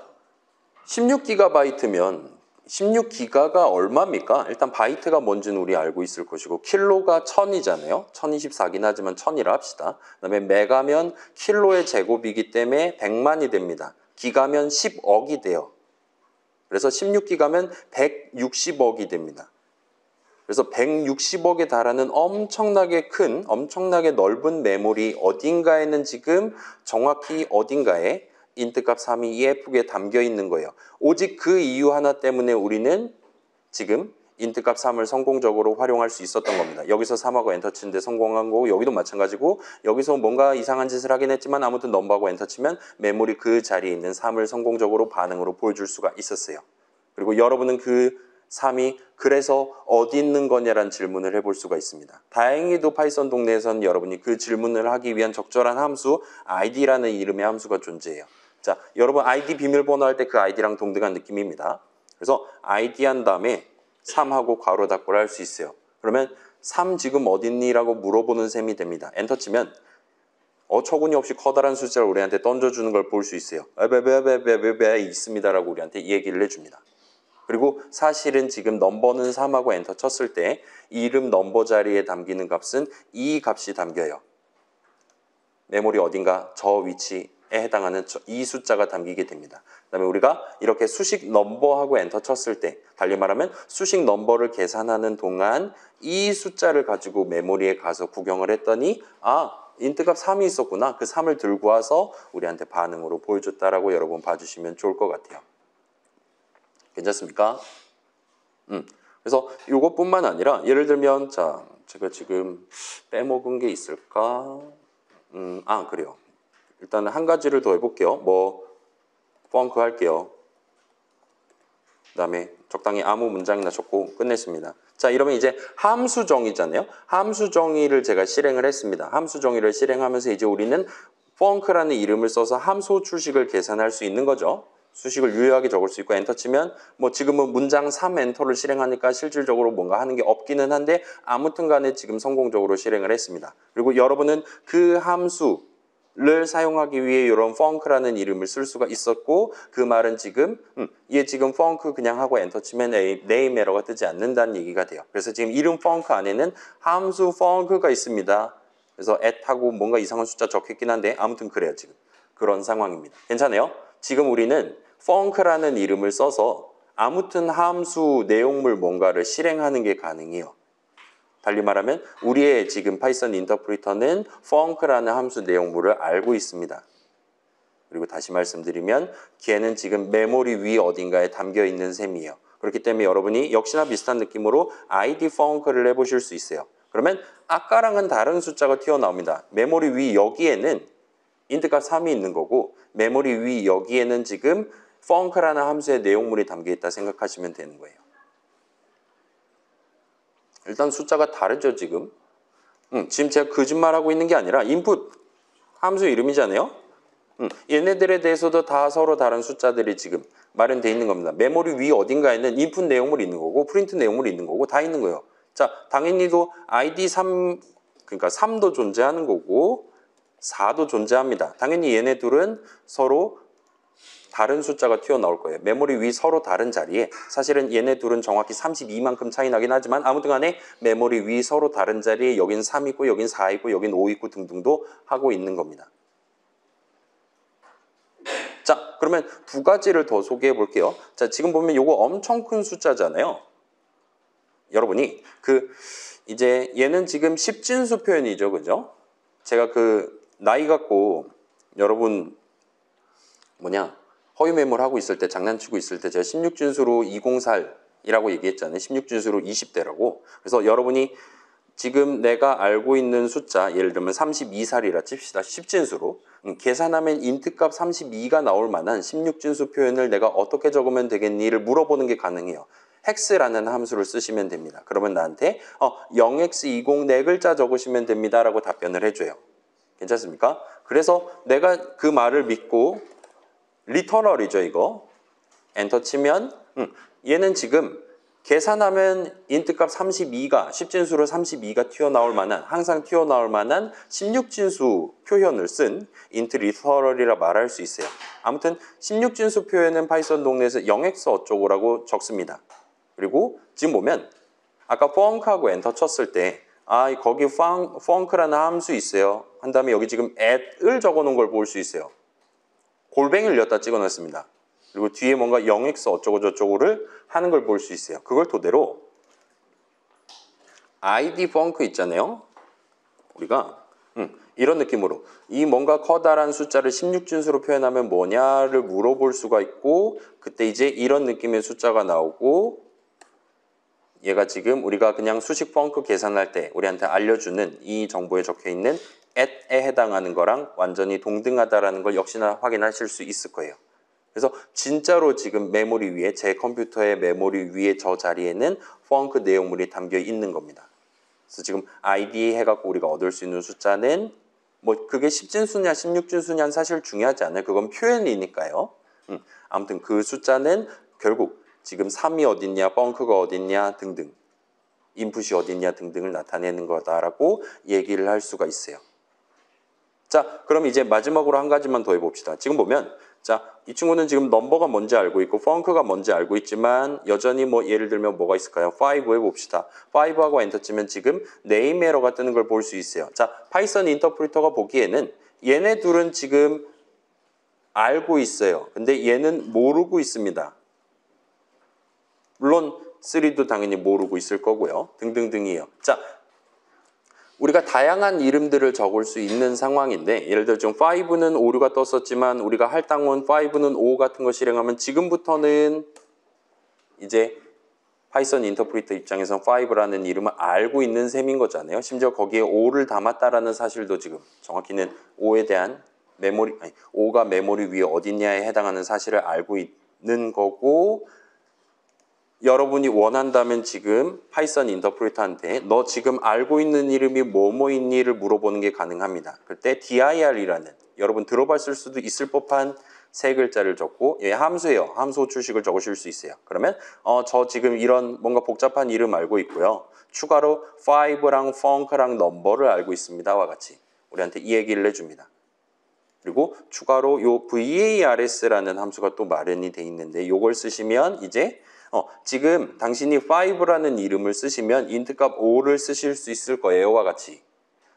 16GB면 16기가가 얼마입니까? 일단 바이트가 뭔지는 우리 알고 있을 것이고, 킬로가 1000이잖아요. 1024긴 하지만 1000이라 합시다. 그다음에 메가면 킬로의 제곱이기 때문에 100만이 됩니다. 기가면 10억이 돼요. 그래서 16기가면 160억이 됩니다. 그래서 160억에 달하는 엄청나게 큰, 엄청나게 넓은 메모리 어딘가에는 지금 정확히 어딘가에 인트값 3이 예쁘게 담겨 있는 거예요. 오직 그 이유 하나 때문에 우리는 지금 인트값 3을 성공적으로 활용할 수 있었던 겁니다. 여기서 3하고 엔터 치는데 성공한 거고, 여기도 마찬가지고, 여기서 뭔가 이상한 짓을 하긴 했지만 아무튼 넘버하고 엔터 치면 메모리 그 자리에 있는 3을 성공적으로 반응으로 보여줄 수가 있었어요. 그리고 여러분은 그 3이 그래서 어디 있는 거냐라는 질문을 해볼 수가 있습니다. 다행히도 파이썬 동네에서는 여러분이 그 질문을 하기 위한 적절한 함수 id라는 이름의 함수가 존재해요. 자, 여러분 ID 비밀번호 할 때 그 ID랑 동등한 느낌입니다. 그래서 ID 한 다음에 3하고 괄호 닫고를 할 수 있어요. 그러면 3 지금 어딨니? 라고 물어보는 셈이 됩니다. 엔터 치면 어처구니 없이 커다란 숫자를 우리한테 던져주는 걸 볼 수 있어요. 베베베베베베 있습니다라고 우리한테 이 얘기를 해줍니다. 그리고 사실은 지금 넘버는 3하고 엔터 쳤을 때 이름 넘버 자리에 담기는 값은 이 값이 담겨요. 메모리 어딘가 저 위치에 해당하는 이 숫자가 담기게 됩니다. 그다음에 우리가 이렇게 수식 넘버하고 엔터 쳤을 때, 달리 말하면 수식 넘버를 계산하는 동안 이 숫자를 가지고 메모리에 가서 구경을 했더니 인트값 3이 있었구나. 그 3을 들고 와서 우리한테 반응으로 보여줬다라고 여러분 봐주시면 좋을 것 같아요. 괜찮습니까? 그래서 이것뿐만 아니라 예를 들면 자, 제가 지금 빼먹은 게 있을까? 그래요. 일단 한 가지를 더 해볼게요. 펑크 할게요. 그 다음에 적당히 아무 문장이나 적고 끝냈습니다. 자, 이러면 이제 함수 정의잖아요. 함수 정의를 제가 실행을 했습니다. 함수 정의를 실행하면서 이제 우리는 펑크라는 이름을 써서 함수 출식을 계산할 수 있는 거죠. 수식을 유효하게 적을 수 있고, 엔터 치면 지금은 문장 3 엔터를 실행하니까 실질적으로 뭔가 하는 게 없기는 한데 아무튼 간에 지금 성공적으로 실행을 했습니다. 그리고 여러분은 그 함수를 사용하기 위해 이런 펑크라는 이름을 쓸 수가 있었고, 그 말은 지금 얘 지금 펑크 그냥 하고 엔터 치면 네임 에러가 뜨지 않는다는 얘기가 돼요. 그래서 지금 이름 펑크 안에는 함수 펑크가 있습니다. 그래서 at하고 뭔가 이상한 숫자 적혔긴 한데 아무튼 그래요. 지금 그런 상황입니다. 괜찮아요? 지금 우리는 펑크라는 이름을 써서 아무튼 함수 내용물 뭔가를 실행하는 게 가능해요. 달리 말하면 우리의 지금 파이썬 인터프리터는 func라는 함수 내용물을 알고 있습니다. 그리고 다시 말씀드리면 걔는 지금 메모리 위 어딘가에 담겨 있는 셈이에요. 그렇기 때문에 여러분이 역시나 비슷한 느낌으로 id func를 해보실 수 있어요. 그러면 아까랑은 다른 숫자가 튀어나옵니다. 메모리 위 여기에는 인트값 3이 있는 거고 메모리 위 여기에는 지금 func라는 함수의 내용물이 담겨 있다 생각하시면 되는 거예요. 일단 숫자가 다르죠, 지금. 지금 제가 거짓말하고 있는 게 아니라 인풋 함수 이름이잖아요. 얘네들에 대해서도 다 서로 다른 숫자들이 지금 마련되어 있는 겁니다. 메모리 위 어딘가에는 인풋 내용물이 있는 거고 프린트 내용물이 있는 거고 다 있는 거예요. 자, 당연히도 id 3, 그러니까 3도 존재하는 거고 4도 존재합니다. 당연히 얘네 둘은 서로 다른 숫자가 튀어나올 거예요. 메모리 위 서로 다른 자리에 사실은 얘네 둘은 정확히 32만큼 차이 나긴 하지만 아무튼 간에 메모리 위 서로 다른 자리에 여긴 3 있고 여긴 4 있고 여긴 5 있고 등등도 하고 있는 겁니다. 자, 그러면 두 가지를 더 소개해 볼게요. 자, 지금 보면 요거 엄청 큰 숫자잖아요. 여러분이 이제 얘는 지금 10진수 표현이죠. 그죠? 제가 나이 갖고 여러분 허위 매물 하고 있을 때 장난치고 있을 때 제가 16진수로 204이라고 얘기했잖아요. 16진수로 20대라고. 그래서 여러분이 지금 내가 알고 있는 숫자 예를 들면 32살이라 칩시다. 10진수로 계산하면 인트값 32가 나올 만한 16진수 표현을 내가 어떻게 적으면 되겠니를 물어보는 게 가능해요. hex라는 함수를 쓰시면 됩니다. 그러면 나한테 0x20 네 글자 적으시면 됩니다 라고 답변을 해줘요. 괜찮습니까? 그래서 내가 그 말을 믿고 리터럴이죠 이거. 엔터 치면 얘는 지금 계산하면 인트값 32가 10진수로 32가 튀어나올 만한 항상 튀어나올 만한 16진수 표현을 쓴 int 리터럴이라 말할 수 있어요. 아무튼 16진수 표현은 파이썬 동네에서 0x 어쩌고라고 적습니다. 그리고 지금 보면 아까 func하고 엔터 쳤을 때 거기 func라는 함수 있어요. 한 다음에 여기 지금 add을 적어놓은 걸 볼 수 있어요. 골뱅이를 여기다 찍어놨습니다. 그리고 뒤에 뭔가 0x 어쩌고 저쩌고를 하는 걸 볼 수 있어요. 그걸 토대로 id func 있잖아요. 우리가 이런 느낌으로 이 뭔가 커다란 숫자를 16진수로 표현하면 뭐냐를 물어볼 수가 있고 그때 이제 이런 느낌의 숫자가 나오고 얘가 지금 우리가 그냥 수식 펑크 계산할 때 우리한테 알려주는 이 정보에 적혀있는 at에 해당하는 거랑 완전히 동등하다라는 걸 역시나 확인하실 수 있을 거예요. 그래서 진짜로 지금 메모리 위에 제 컴퓨터의 메모리 위에 저 자리에는 펑크 내용물이 담겨 있는 겁니다. 그래서 지금 id 해갖고 우리가 얻을 수 있는 숫자는 그게 10진수냐 16진수냐는 사실 중요하지 않아요. 그건 표현이니까요. 아무튼 그 숫자는 결국 지금 3이 어딨냐, 펑크가 어딨냐 등등 인풋이 어딨냐 등등을 나타내는 거다라고 얘기를 할 수가 있어요. 자, 그럼 이제 마지막으로 한 가지만 더 해봅시다. 지금 보면 자, 이 친구는 지금 넘버가 뭔지 알고 있고 펑크가 뭔지 알고 있지만 여전히 예를 들면 뭐가 있을까요? 5 해봅시다. 5하고 엔터 치면 지금 네임 에러가 뜨는 걸 볼 수 있어요. 자, 파이썬 인터프리터가 보기에는 얘네 둘은 지금 알고 있어요. 근데 얘는 모르고 있습니다. 물론 3도 당연히 모르고 있을 거고요. 등등등이에요. 자, 우리가 다양한 이름들을 적을 수 있는 상황인데 예를 들어 지금 5는 오류가 떴었지만 우리가 할당원 5는 5 같은 거 실행하면 지금부터는 이제 파이썬 인터프리터 입장에서 5라는 이름을 알고 있는 셈인 거잖아요. 심지어 거기에 5를 담았다라는 사실도 지금 정확히는 5에 대한 5가 메모리 위에 어딨냐에 해당하는 사실을 알고 있는 거고 여러분이 원한다면 지금 파이썬 인터프리터한테 너 지금 알고 있는 이름이 뭐뭐있니를 물어보는 게 가능합니다. 그때 dir이라는 여러분 들어봤을 수도 있을 법한 세 글자를 적고 함수예요. 함수 호출식을 적으실 수 있어요. 그러면 저 지금 이런 뭔가 복잡한 이름 알고 있고요. 추가로 5랑 func랑 number를 알고 있습니다와 같이 우리한테 이 얘기를 해줍니다. 그리고 추가로 요 VARS라는 함수가 또 마련이 돼 있는데 요걸 쓰시면 이제 지금 당신이 5라는 이름을 쓰시면 인트값 5를 쓰실 수 있을 거예요와 같이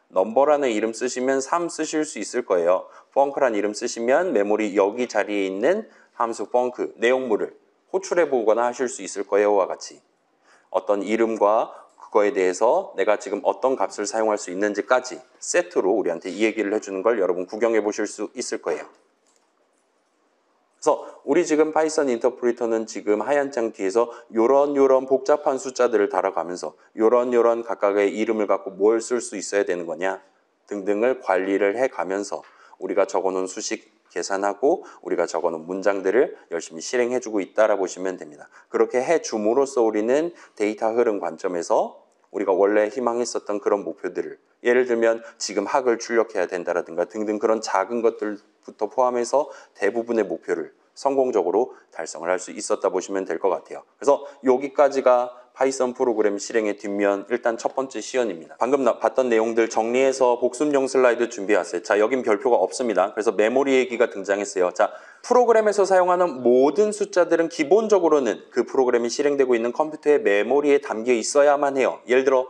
넘버라는 이름 쓰시면 3 쓰실 수 있을 거예요. func라는 이름 쓰시면 메모리 여기 자리에 있는 함수 func 내용물을 호출해 보거나 하실 수 있을 거예요와 같이 어떤 이름과 그거에 대해서 내가 지금 어떤 값을 사용할 수 있는지까지 세트로 우리한테 이 얘기를 해주는 걸 여러분 구경해 보실 수 있을 거예요. 그래서 우리 지금 파이썬 인터프리터는 지금 하얀 창 뒤에서 요런 복잡한 숫자들을 달아가면서 요런 각각의 이름을 갖고 뭘 쓸 수 있어야 되는 거냐 등등을 관리를 해가면서 우리가 적어놓은 수식 계산하고 우리가 적어놓은 문장들을 열심히 실행해주고 있다라고 보시면 됩니다. 그렇게 해줌으로써 우리는 데이터 흐름 관점에서 우리가 원래 희망했었던 그런 목표들을 예를 들면 지금 학을 출력해야 된다라든가 등등 그런 작은 것들부터 포함해서 대부분의 목표를 성공적으로 달성을 할 수 있었다 보시면 될 것 같아요. 그래서 여기까지가 파이썬 프로그램 실행의 뒷면 일단 첫 번째 시연입니다. 방금 봤던 내용들 정리해서 복습용 슬라이드 준비했어요. 자, 여긴 별표가 없습니다. 그래서 메모리 얘기가 등장했어요. 자, 프로그램에서 사용하는 모든 숫자들은 기본적으로는 그 프로그램이 실행되고 있는 컴퓨터의 메모리에 담겨 있어야만 해요. 예를 들어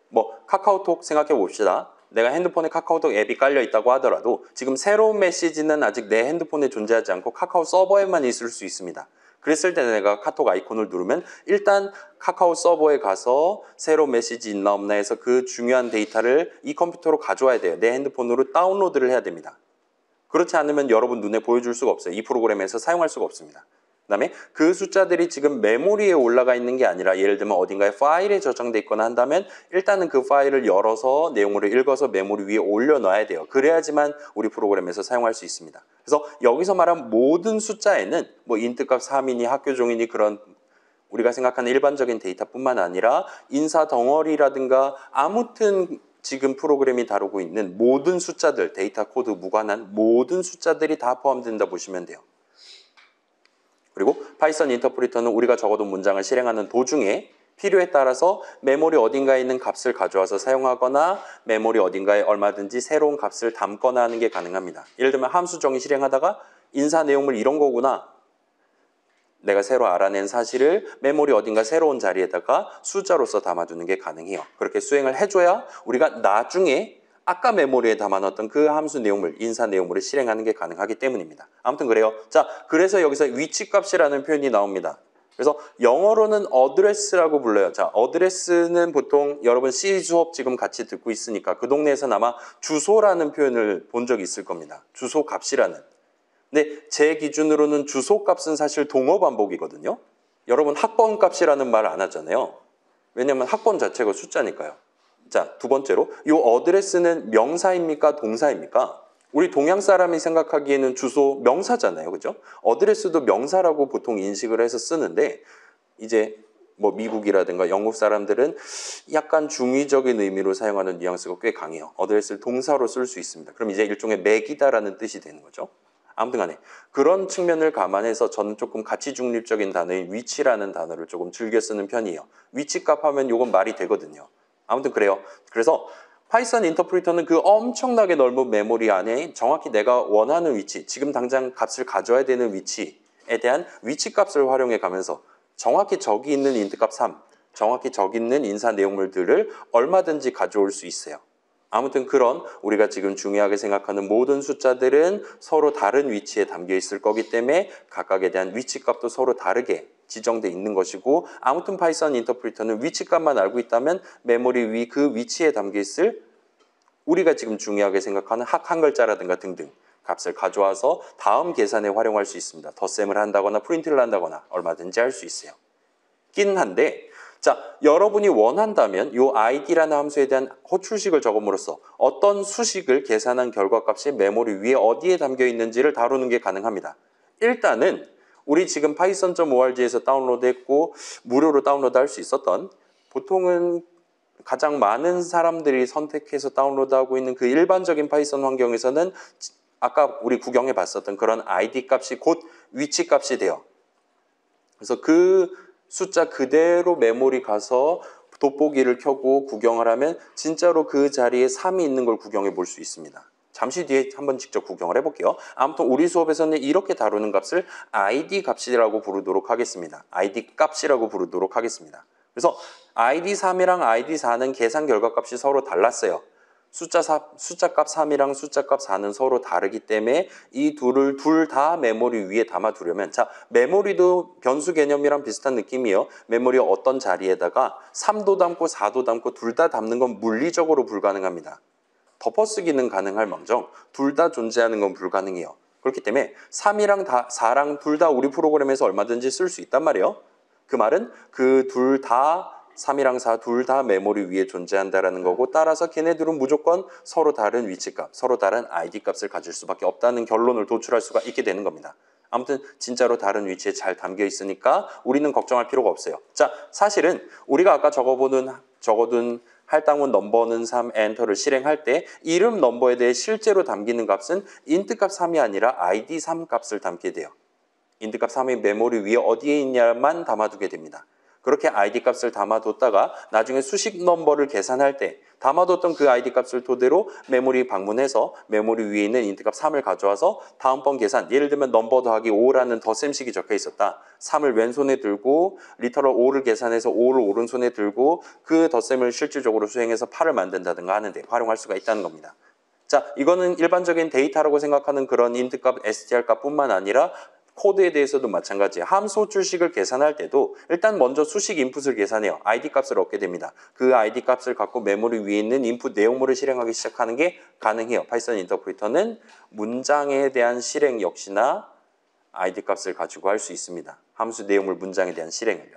뭐 카카오톡 생각해 봅시다. 내가 핸드폰에 카카오톡 앱이 깔려 있다고 하더라도 지금 새로운 메시지는 아직 내 핸드폰에 존재하지 않고 카카오 서버에만 있을 수 있습니다. 그랬을 때 내가 카톡 아이콘을 누르면 일단 카카오 서버에 가서 새로운 메시지 있나 없나 해서 그 중요한 데이터를 이 컴퓨터로 가져와야 돼요. 내 핸드폰으로 다운로드를 해야 됩니다. 그렇지 않으면 여러분 눈에 보여줄 수가 없어요. 이 프로그램에서 사용할 수가 없습니다. 그 다음에 그 숫자들이 지금 메모리에 올라가 있는 게 아니라 예를 들면 어딘가에 파일에 저장돼 있거나 한다면 일단은 그 파일을 열어서 내용을 읽어서 메모리 위에 올려놔야 돼요. 그래야지만 우리 프로그램에서 사용할 수 있습니다. 그래서 여기서 말한 모든 숫자에는 뭐 인트값 3이니 학교 종이니 그런 우리가 생각하는 일반적인 데이터뿐만 아니라 인사 덩어리라든가 아무튼 지금 프로그램이 다루고 있는 모든 숫자들, 데이터 코드 무관한 모든 숫자들이 다 포함된다 보시면 돼요. 그리고 파이썬 인터프리터는 우리가 적어둔 문장을 실행하는 도중에 필요에 따라서 메모리 어딘가에 있는 값을 가져와서 사용하거나 메모리 어딘가에 얼마든지 새로운 값을 담거나 하는 게 가능합니다. 예를 들면 함수 정의 실행하다가 인사 내용물 이런 거구나. 내가 새로 알아낸 사실을 메모리 어딘가 새로운 자리에다가 숫자로서 담아두는 게 가능해요. 그렇게 수행을 해줘야 우리가 나중에 아까 메모리에 담아놨던 그 함수 내용물, 인사 내용물을 실행하는 게 가능하기 때문입니다. 아무튼 그래요. 자, 그래서 여기서 위치값이라는 표현이 나옵니다. 그래서 영어로는 어드레스라고 불러요. 자, 어드레스는 보통 여러분 C 수업 지금 같이 듣고 있으니까 그 동네에서는 아마 주소라는 표현을 본 적이 있을 겁니다. 주소 값이라는. 근데 제 기준으로는 주소 값은 사실 동어 반복이거든요. 여러분 학번 값이라는 말 안 하잖아요. 왜냐면 학번 자체가 숫자니까요. 자, 두 번째로 이 어드레스는 명사입니까? 동사입니까? 우리 동양 사람이 생각하기에는 주소 명사잖아요. 그죠? 어드레스도 명사라고 보통 인식을 해서 쓰는데 이제 뭐 미국이라든가 영국 사람들은 약간 중의적인 의미로 사용하는 뉘앙스가 꽤 강해요. 어드레스를 동사로 쓸 수 있습니다. 그럼 이제 일종의 맥이다라는 뜻이 되는 거죠. 아무튼 간에 그런 측면을 감안해서 저는 조금 가치 중립적인 단어인 위치라는 단어를 조금 즐겨 쓰는 편이에요. 위치값 하면 이건 말이 되거든요. 아무튼 그래요. 그래서 파이썬 인터프리터는 그 엄청나게 넓은 메모리 안에 정확히 내가 원하는 위치, 지금 당장 값을 가져야 되는 위치에 대한 위치값을 활용해 가면서 정확히 저기 있는 인트값 3, 정확히 저기 있는 인사 내용물들을 얼마든지 가져올 수 있어요. 아무튼 그런 우리가 지금 중요하게 생각하는 모든 숫자들은 서로 다른 위치에 담겨 있을 거기 때문에 각각에 대한 위치값도 서로 다르게 지정돼 있는 것이고 아무튼 파이썬 인터프리터는 위치값만 알고 있다면 메모리 위 그 위치에 담겨 있을 우리가 지금 중요하게 생각하는 학 한 글자라든가 등등 값을 가져와서 다음 계산에 활용할 수 있습니다. 덧셈을 한다거나 프린트를 한다거나 얼마든지 할 수 있어요. 긴 한데 자, 여러분이 원한다면 이 id라는 함수에 대한 호출식을 적음으로써 어떤 수식을 계산한 결과값이 메모리 위에 어디에 담겨 있는지를 다루는 게 가능합니다. 일단은 우리 지금 python.org에서 다운로드했고 무료로 다운로드할 수 있었던 보통은 가장 많은 사람들이 선택해서 다운로드하고 있는 그 일반적인 파이썬 환경에서는 아까 우리 구경해 봤었던 그런 id 값이 곧 위치 값이 돼요. 그래서 그 숫자 그대로 메모리 가서 돋보기를 켜고 구경을 하면 진짜로 그 자리에 3이 있는 걸 구경해 볼 수 있습니다. 잠시 뒤에 한번 직접 구경을 해볼게요. 아무튼 우리 수업에서는 이렇게 다루는 값을 id 값이라고 부르도록 하겠습니다. id 값이라고 부르도록 하겠습니다. 그래서 id3이랑 id4는 계산 결과값이 서로 달랐어요. 숫자값 3이랑 숫자값 4는 서로 다르기 때문에 이 둘을 둘 다 메모리 위에 담아두려면 자 메모리도 변수 개념이랑 비슷한 느낌이에요. 메모리 어떤 자리에다가 3도 담고 4도 담고 둘 다 담는 건 물리적으로 불가능합니다. 덮어쓰기는 가능할 망정 둘 다 존재하는 건 불가능해요. 그렇기 때문에 3이랑 4랑 둘 다 우리 프로그램에서 얼마든지 쓸 수 있단 말이에요. 그 말은 그 둘 다 3이랑 4 둘 다 메모리 위에 존재한다라는 거고 따라서 걔네들은 무조건 서로 다른 위치값, 서로 다른 ID 값을 가질 수밖에 없다는 결론을 도출할 수가 있게 되는 겁니다. 아무튼 진짜로 다른 위치에 잘 담겨 있으니까 우리는 걱정할 필요가 없어요. 자, 사실은 우리가 아까 적어둔 할당원 넘버는 3 엔터를 실행할 때 이름 넘버에 대해 실제로 담기는 값은 int 값 3이 아니라 id 3 값을 담게 돼요. int 값 3이 메모리 위에 어디에 있냐만 담아두게 됩니다. 그렇게 id 값을 담아뒀다가 나중에 수식 넘버를 계산할 때 담아뒀던 그 id 값을 토대로 메모리 방문해서 메모리 위에 있는 int 값 3을 가져와서 다음번 계산 예를 들면 넘버 더하기 5라는 덧셈식이 적혀 있었다. 3을 왼손에 들고 리터럴 5를 계산해서 5를 오른손에 들고 그 덧셈을 실질적으로 수행해서 8을 만든다든가 하는데 활용할 수가 있다는 겁니다. 자, 이거는 일반적인 데이터라고 생각하는 그런 int 값, str 값뿐만 아니라 코드에 대해서도 마찬가지예요. 함수 호출식을 계산할 때도 일단 먼저 수식 인풋을 계산해요. id 값을 얻게 됩니다. 그 id 값을 갖고 메모리 위에 있는 인풋 내용물을 실행하기 시작하는 게 가능해요. 파이썬 인터프리터는 문장에 대한 실행 역시나 id 값을 가지고 할 수 있습니다. 함수 내용물 문장에 대한 실행을요.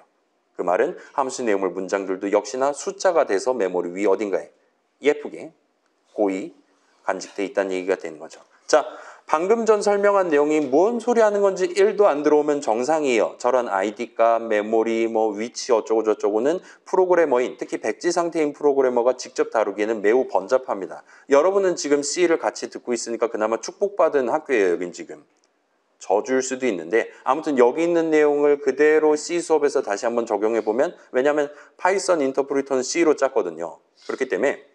그 말은 함수 내용물 문장들도 역시나 숫자가 돼서 메모리 위 어딘가에 예쁘게 고이 간직돼 있다는 얘기가 되는 거죠. 자, 방금 전 설명한 내용이 뭔 소리 하는 건지 1도 안 들어오면 정상이에요. 저런 ID 값, 메모리, 위치 어쩌고 저쩌고는 프로그래머인, 특히 백지 상태인 프로그래머가 직접 다루기에는 매우 번잡합니다. 여러분은 지금 C를 같이 듣고 있으니까 그나마 축복받은 학교예요, 여긴 지금. 저주일 수도 있는데 아무튼 여기 있는 내용을 그대로 C 수업에서 다시 한번 적용해보면 왜냐하면 파이썬 인터프리터는 C로 짰거든요. 그렇기 때문에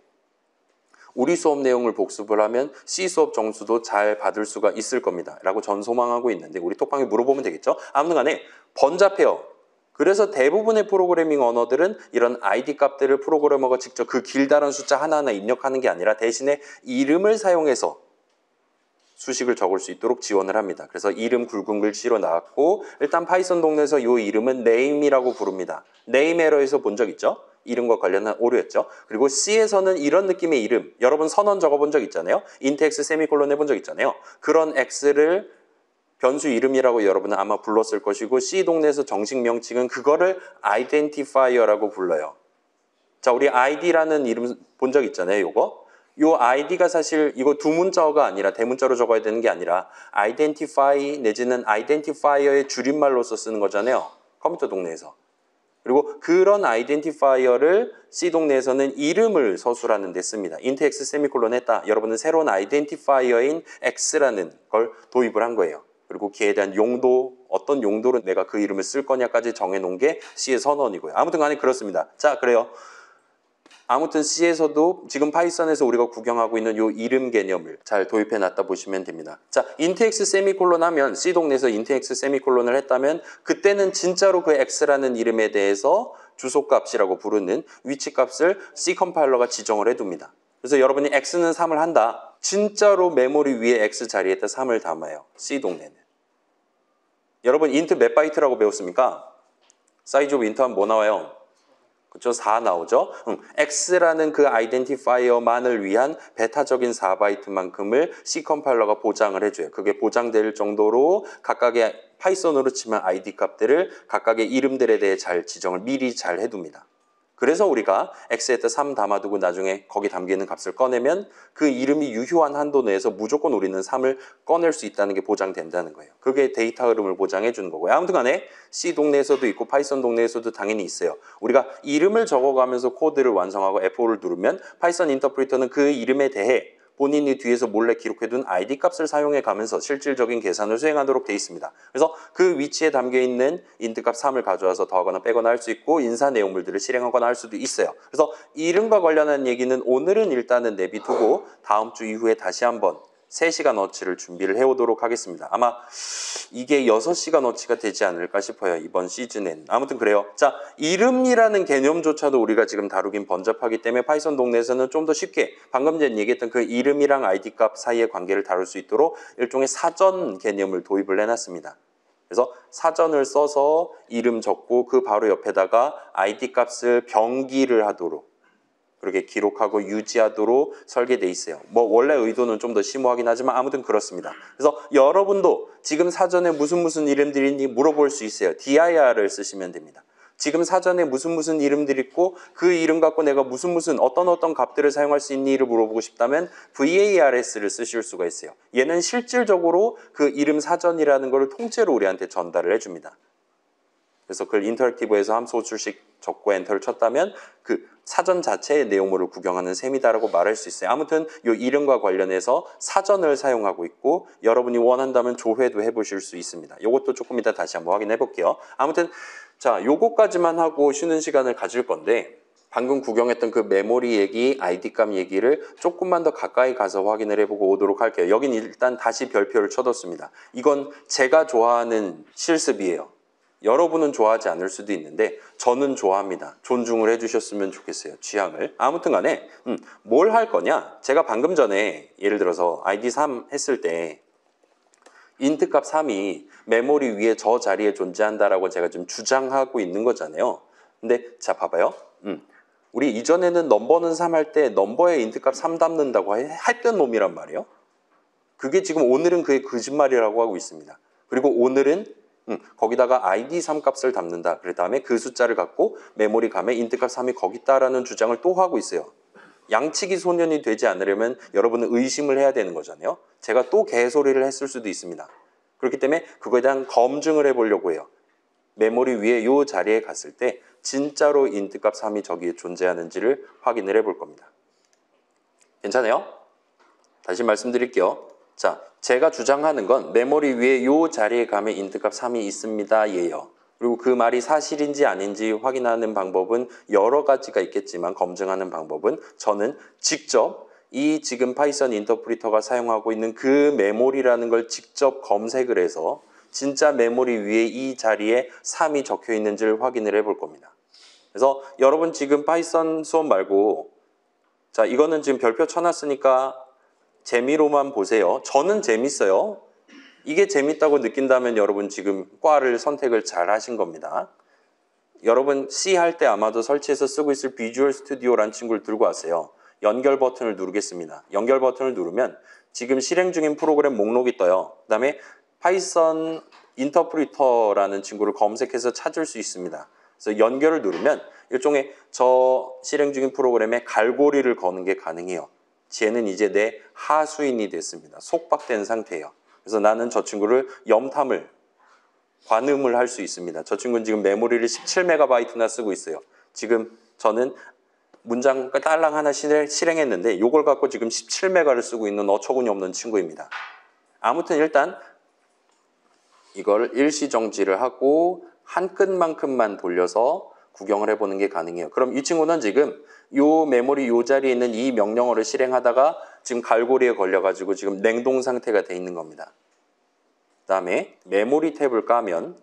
우리 수업 내용을 복습을 하면 C 수업 점수도 잘 받을 수가 있을 겁니다. 라고 전 소망하고 있는데 우리 톡방에 물어보면 되겠죠? 아무튼 간에 번잡해요. 그래서 대부분의 프로그래밍 언어들은 이런 ID 값들을 프로그래머가 직접 그 길다란 숫자 하나하나 입력하는 게 아니라 대신에 이름을 사용해서 수식을 적을 수 있도록 지원을 합니다. 그래서 이름 굵은 글씨로 나왔고 일단 파이썬 동네에서 이 이름은 name이라고 부릅니다. name 에러에서 본 적 있죠? 이름과 관련한 오류였죠. 그리고 C에서는 이런 느낌의 이름, 여러분 선언 적어본 적 있잖아요. int x 세미콜론 해본 적 있잖아요. 그런 x를 변수 이름이라고 여러분은 아마 불렀을 것이고 C 동네에서 정식 명칭은 그거를 identifier라고 불러요. 자, 우리 id라는 이름 본 적 있잖아요. 요 id가 사실 이거 두 문자어가 아니라 대문자로 적어야 되는 게 아니라 identify 내지는 identifier의 줄임말로서 쓰는 거잖아요. 컴퓨터 동네에서. 그리고 그런 아이덴티파이어를 C 동네에서는 이름을 서술하는 데 씁니다. int x 세미콜론 했다. 여러분은 새로운 아이덴티파이어인 x라는 걸 도입을 한 거예요. 그리고 걔에 대한 용도, 어떤 용도로 내가 그 이름을 쓸 거냐까지 정해놓은 게 C의 선언이고요. 아무튼 간에 그렇습니다. 자, 그래요. 아무튼 C에서도 지금 파이썬에서 우리가 구경하고 있는 요 이름 개념을 잘 도입해 놨다 보시면 됩니다. 자, int x 세미콜론 하면 C 동네에서 int x 세미콜론을 했다면 그때는 진짜로 그 x라는 이름에 대해서 주소값이라고 부르는 위치값을 C 컴파일러가 지정을 해둡니다. 그래서 여러분이 x는 3을 한다. 진짜로 메모리 위에 x 자리에다 3을 담아요. C 동네는. 여러분 int 몇 바이트라고 배웠습니까? 사이즈 오브 int 하면 뭐 나와요? 그렇죠? 4 나오죠? X라는 그 아이덴티파이어만을 위한 베타적인 4바이트만큼을 C 컴파일러가 보장을 해줘요. 그게 보장될 정도로 각각의 파이썬으로 치면 ID 값들을 각각의 이름들에 대해 잘 지정을 미리 잘 해둡니다. 그래서 우리가 X에다 3 담아두고 나중에 거기 담기는 값을 꺼내면 그 이름이 유효한 한도 내에서 무조건 우리는 3을 꺼낼 수 있다는 게 보장된다는 거예요. 그게 데이터 흐름을 보장해 주는 거고요. 아무튼 간에 C 동네에서도 있고 파이썬 동네에서도 당연히 있어요. 우리가 이름을 적어가면서 코드를 완성하고 F5를 누르면 파이썬 인터프리터는 그 이름에 대해 본인이 뒤에서 몰래 기록해둔 ID 값을 사용해 가면서 실질적인 계산을 수행하도록 되어 있습니다. 그래서 그 위치에 담겨있는 int 값 3을 가져와서 더하거나 빼거나 할 수 있고 인사 내용물들을 실행하거나 할 수도 있어요. 그래서 이름과 관련한 얘기는 오늘은 일단은 내비두고 다음 주 이후에 다시 한번 3시간어치를 준비를 해오도록 하겠습니다. 아마 이게 6시간어치가 되지 않을까 싶어요. 이번 시즌엔. 아무튼 그래요. 자, 이름이라는 개념조차도 우리가 지금 다루긴 번잡하기 때문에 파이썬 동네에서는 좀 더 쉽게 방금 전에 얘기했던 그 이름이랑 ID 값 사이의 관계를 다룰 수 있도록 일종의 사전 개념을 도입을 해놨습니다. 그래서 사전을 써서 이름 적고 그 바로 옆에다가 ID 값을 병기를 하도록 그렇게 기록하고 유지하도록 설계돼 있어요. 뭐 원래 의도는 좀 더 심오하긴 하지만 아무튼 그렇습니다. 그래서 여러분도 지금 사전에 무슨 이름들이 있니 물어볼 수 있어요. dir을 쓰시면 됩니다. 지금 사전에 무슨 이름들이 있고 그 이름 갖고 내가 무슨 어떤 값들을 사용할 수 있니를 물어보고 싶다면 VARS를 쓰실 수가 있어요. 얘는 실질적으로 그 이름 사전이라는 걸 통째로 우리한테 전달을 해줍니다. 그래서 그걸 인터랙티브에서 함수 호출식 적고 엔터를 쳤다면 그 사전 자체의 내용물을 구경하는 셈이다라고 말할 수 있어요. 아무튼 이 이름과 관련해서 사전을 사용하고 있고 여러분이 원한다면 조회도 해보실 수 있습니다. 이것도 조금 이따 다시 한번 확인해 볼게요. 아무튼 자, 요거까지만 하고 쉬는 시간을 가질 건데 방금 구경했던 그 메모리 얘기, ID 값 얘기를 조금만 더 가까이 가서 확인을 해보고 오도록 할게요. 여긴 일단 다시 별표를 쳐뒀습니다. 이건 제가 좋아하는 실습이에요. 여러분은 좋아하지 않을 수도 있는데 저는 좋아합니다. 존중을 해주셨으면 좋겠어요. 취향을. 아무튼 간에 뭘 할 거냐? 제가 방금 전에 예를 들어서 ID 3 했을 때 인트 값 3이 메모리 위에 저 자리에 존재한다라고 제가 좀 주장하고 있는 거잖아요. 근데 자 봐봐요. 우리 이전에는 넘버는 3 할 때 넘버에 인트 값 3 담는다고 했던 놈이란 말이에요. 그게 지금 오늘은 그게 거짓말이라고 하고 있습니다. 그리고 오늘은 거기다가 ID 3 값을 담는다. 그 다음에 그 숫자를 갖고 메모리 감에 인트 값 3이 거기 있다라는 주장을 또 하고 있어요. 양치기 소년이 되지 않으려면 여러분은 의심을 해야 되는 거잖아요. 제가 또 개소리를 했을 수도 있습니다. 그렇기 때문에 그거에 대한 검증을 해보려고 해요. 메모리 위에 이 자리에 갔을 때 진짜로 인트 값 3이 저기에 존재하는지를 확인을 해볼 겁니다. 괜찮아요? 다시 말씀드릴게요. 자, 제가 주장하는 건 메모리 위에 이 자리에 가면 인트 값 3이 있습니다. 예요. 그리고 그 말이 사실인지 아닌지 확인하는 방법은 여러 가지가 있겠지만 검증하는 방법은 저는 직접 이 지금 파이썬 인터프리터가 사용하고 있는 그 메모리라는 걸 직접 검색을 해서 진짜 메모리 위에 이 자리에 3이 적혀 있는지를 확인을 해볼 겁니다. 그래서 여러분 지금 파이썬 수업 말고 자 이거는 지금 별표 쳐놨으니까 재미로만 보세요. 저는 재밌어요. 이게 재밌다고 느낀다면 여러분 지금 과를 선택을 잘 하신 겁니다. 여러분 C 할 때 아마도 설치해서 쓰고 있을 비주얼 스튜디오라는 친구를 들고 왔어요. 연결 버튼을 누르겠습니다. 연결 버튼을 누르면 지금 실행 중인 프로그램 목록이 떠요. 그 다음에 파이썬 인터프리터라는 친구를 검색해서 찾을 수 있습니다. 그래서 연결을 누르면 일종의 저 실행 중인 프로그램에 갈고리를 거는 게 가능해요. 쟤는 이제 내 하수인이 됐습니다. 속박된 상태예요. 그래서 나는 저 친구를 염탐을, 관음을 할 수 있습니다. 저 친구는 지금 메모리를 17MB나 쓰고 있어요. 지금 저는 문장 딸랑 하나 실행했는데 이걸 갖고 지금 17메가를 쓰고 있는 어처구니 없는 친구입니다. 아무튼 일단 이걸 일시정지를 하고 한 끈만큼만 돌려서 구경을 해보는 게 가능해요. 그럼 이 친구는 지금 요 메모리 요 자리에 있는 이 명령어를 실행하다가 지금 갈고리에 걸려가지고 지금 냉동 상태가 돼 있는 겁니다. 그 다음에 메모리 탭을 까면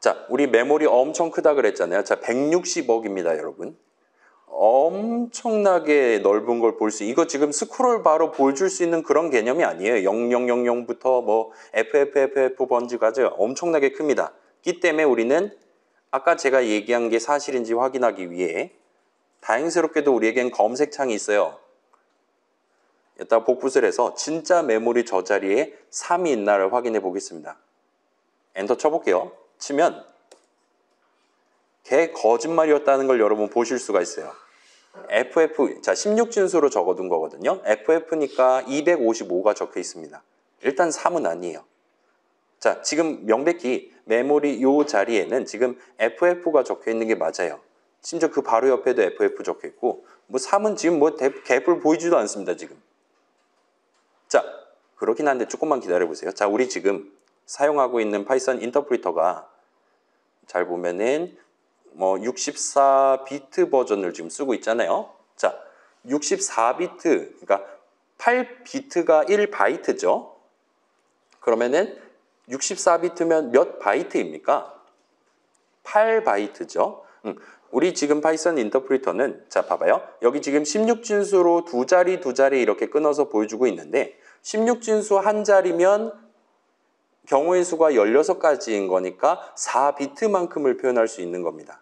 자 우리 메모리 엄청 크다 그랬잖아요. 자 160억입니다 여러분. 엄청나게 넓은 걸 볼 수 이거 지금 스크롤 바로 보여줄 수 있는 그런 개념이 아니에요. 0000부터 뭐 FFFF 번지까지 엄청나게 큽니다. 기 때문에 우리는 아까 제가 얘기한 게 사실인지 확인하기 위해 다행스럽게도 우리에겐 검색창이 있어요. 이따 복붙을 해서 진짜 메모리 저 자리에 3이 있나를 확인해 보겠습니다. 엔터 쳐볼게요. 치면 걔 거짓말이었다는 걸 여러분 보실 수가 있어요. FF, 자 16진수로 적어둔 거거든요. FF니까 255가 적혀 있습니다. 일단 3은 아니에요. 자 지금 명백히 메모리 요 자리에는 지금 FF가 적혀 있는 게 맞아요. 심지어 그 바로 옆에도 FF 적혀 있고 뭐 3은 지금 뭐 개뿔 보이지도 않습니다 지금. 자 그렇긴 한데 조금만 기다려 보세요. 자 우리 지금 사용하고 있는 파이썬 인터프리터가 잘 보면은 뭐 64비트 버전을 지금 쓰고 있잖아요. 자 64비트 그러니까 8비트가 1바이트죠. 그러면은 64비트면 몇 바이트입니까? 8바이트죠. 우리 지금 파이썬 인터프리터는 자 봐봐요. 여기 지금 16진수로 두 자리 이렇게 끊어서 보여주고 있는데 16진수 한 자리면 경우의 수가 16가지인 거니까 4비트만큼을 표현할 수 있는 겁니다.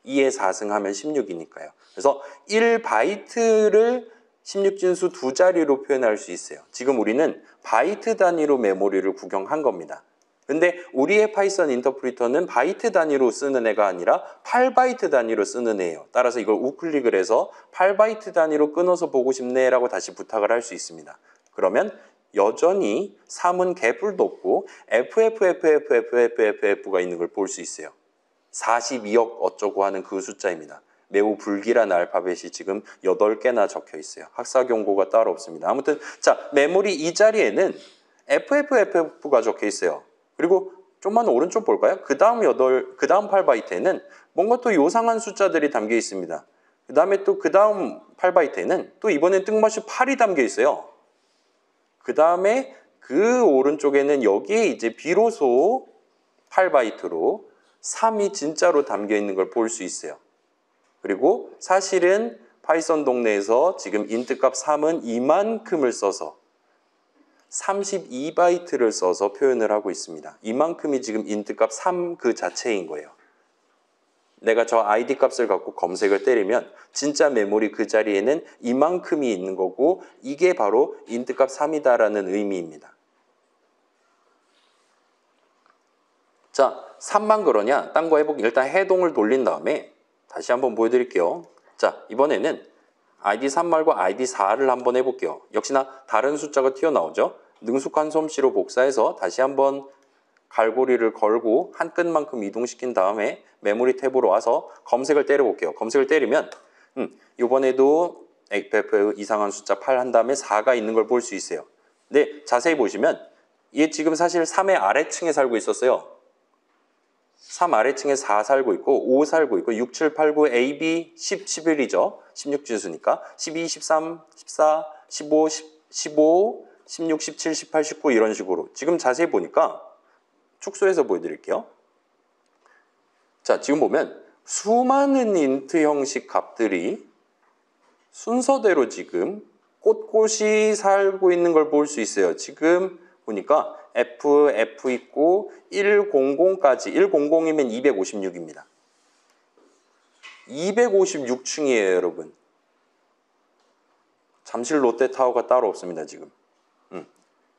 2의 4승하면 16이니까요. 그래서 1바이트를 16진수 두 자리로 표현할 수 있어요. 지금 우리는 바이트 단위로 메모리를 구경한 겁니다. 근데 우리의 파이썬 인터프리터는 바이트 단위로 쓰는 애가 아니라 8바이트 단위로 쓰는 애예요. 따라서 이걸 우클릭을 해서 8바이트 단위로 끊어서 보고 싶네 라고 다시 부탁을 할 수 있습니다. 그러면 여전히 3은 개뿔도 없고 FFFFFFF가 있는 걸 볼 수 있어요. 42억 어쩌고 하는 그 숫자입니다. 매우 불길한 알파벳이 지금 8개나 적혀 있어요. 학사 경고가 따로 없습니다. 아무튼 자 메모리 이 자리에는 FFFF가 적혀 있어요. 그리고 좀만 오른쪽 볼까요? 그 다음 8바이트에는 뭔가 또 요상한 숫자들이 담겨 있습니다. 그 다음에 또 그 다음 8바이트에는 또 이번엔 뜬금없이 8이 담겨 있어요. 그 다음에 그 오른쪽에는 여기에 이제 비로소 8바이트로 3이 진짜로 담겨 있는 걸 볼 수 있어요. 그리고 사실은 파이썬 동네에서 지금 인트값 3은 이만큼을 써서 32바이트를 써서 표현을 하고 있습니다. 이만큼이 지금 인트값 3 그 자체인 거예요. 내가 저 id 값을 갖고 검색을 때리면 진짜 메모리 그 자리에는 이만큼이 있는 거고 이게 바로 인트값 3이다라는 의미입니다. 자, 3만 그러냐? 딴 거 해보기 일단 해동을 돌린 다음에 다시 한번 보여드릴게요. 자, 이번에는 id3 말고 id4를 한번 해볼게요. 역시나 다른 숫자가 튀어나오죠. 능숙한 솜씨로 복사해서 다시 한번 갈고리를 걸고 한 끈만큼 이동시킨 다음에 메모리 탭으로 와서 검색을 때려볼게요. 검색을 때리면 이번에도 FF 이상한 숫자 8 한 다음에 4가 있는 걸 볼 수 있어요. 근데 자세히 보시면 얘 지금 사실 3의 아래층에 살고 있었어요. 3 아래층에 4 살고 있고 5 살고 있고 6, 7, 8, 9, A, B, 10, 11이죠. 16진수니까 12, 13, 14, 15, 15, 16, 17, 18, 19 이런 식으로 지금 자세히 보니까 축소해서 보여드릴게요. 자, 지금 보면 수많은 인트 형식 값들이 순서대로 지금 꼿꼿이 살고 있는 걸 볼 수 있어요. 지금 보니까 F 있고 100까지 100이면 256입니다. 256층이에요, 여러분. 잠실 롯데타워가 따로 없습니다, 지금.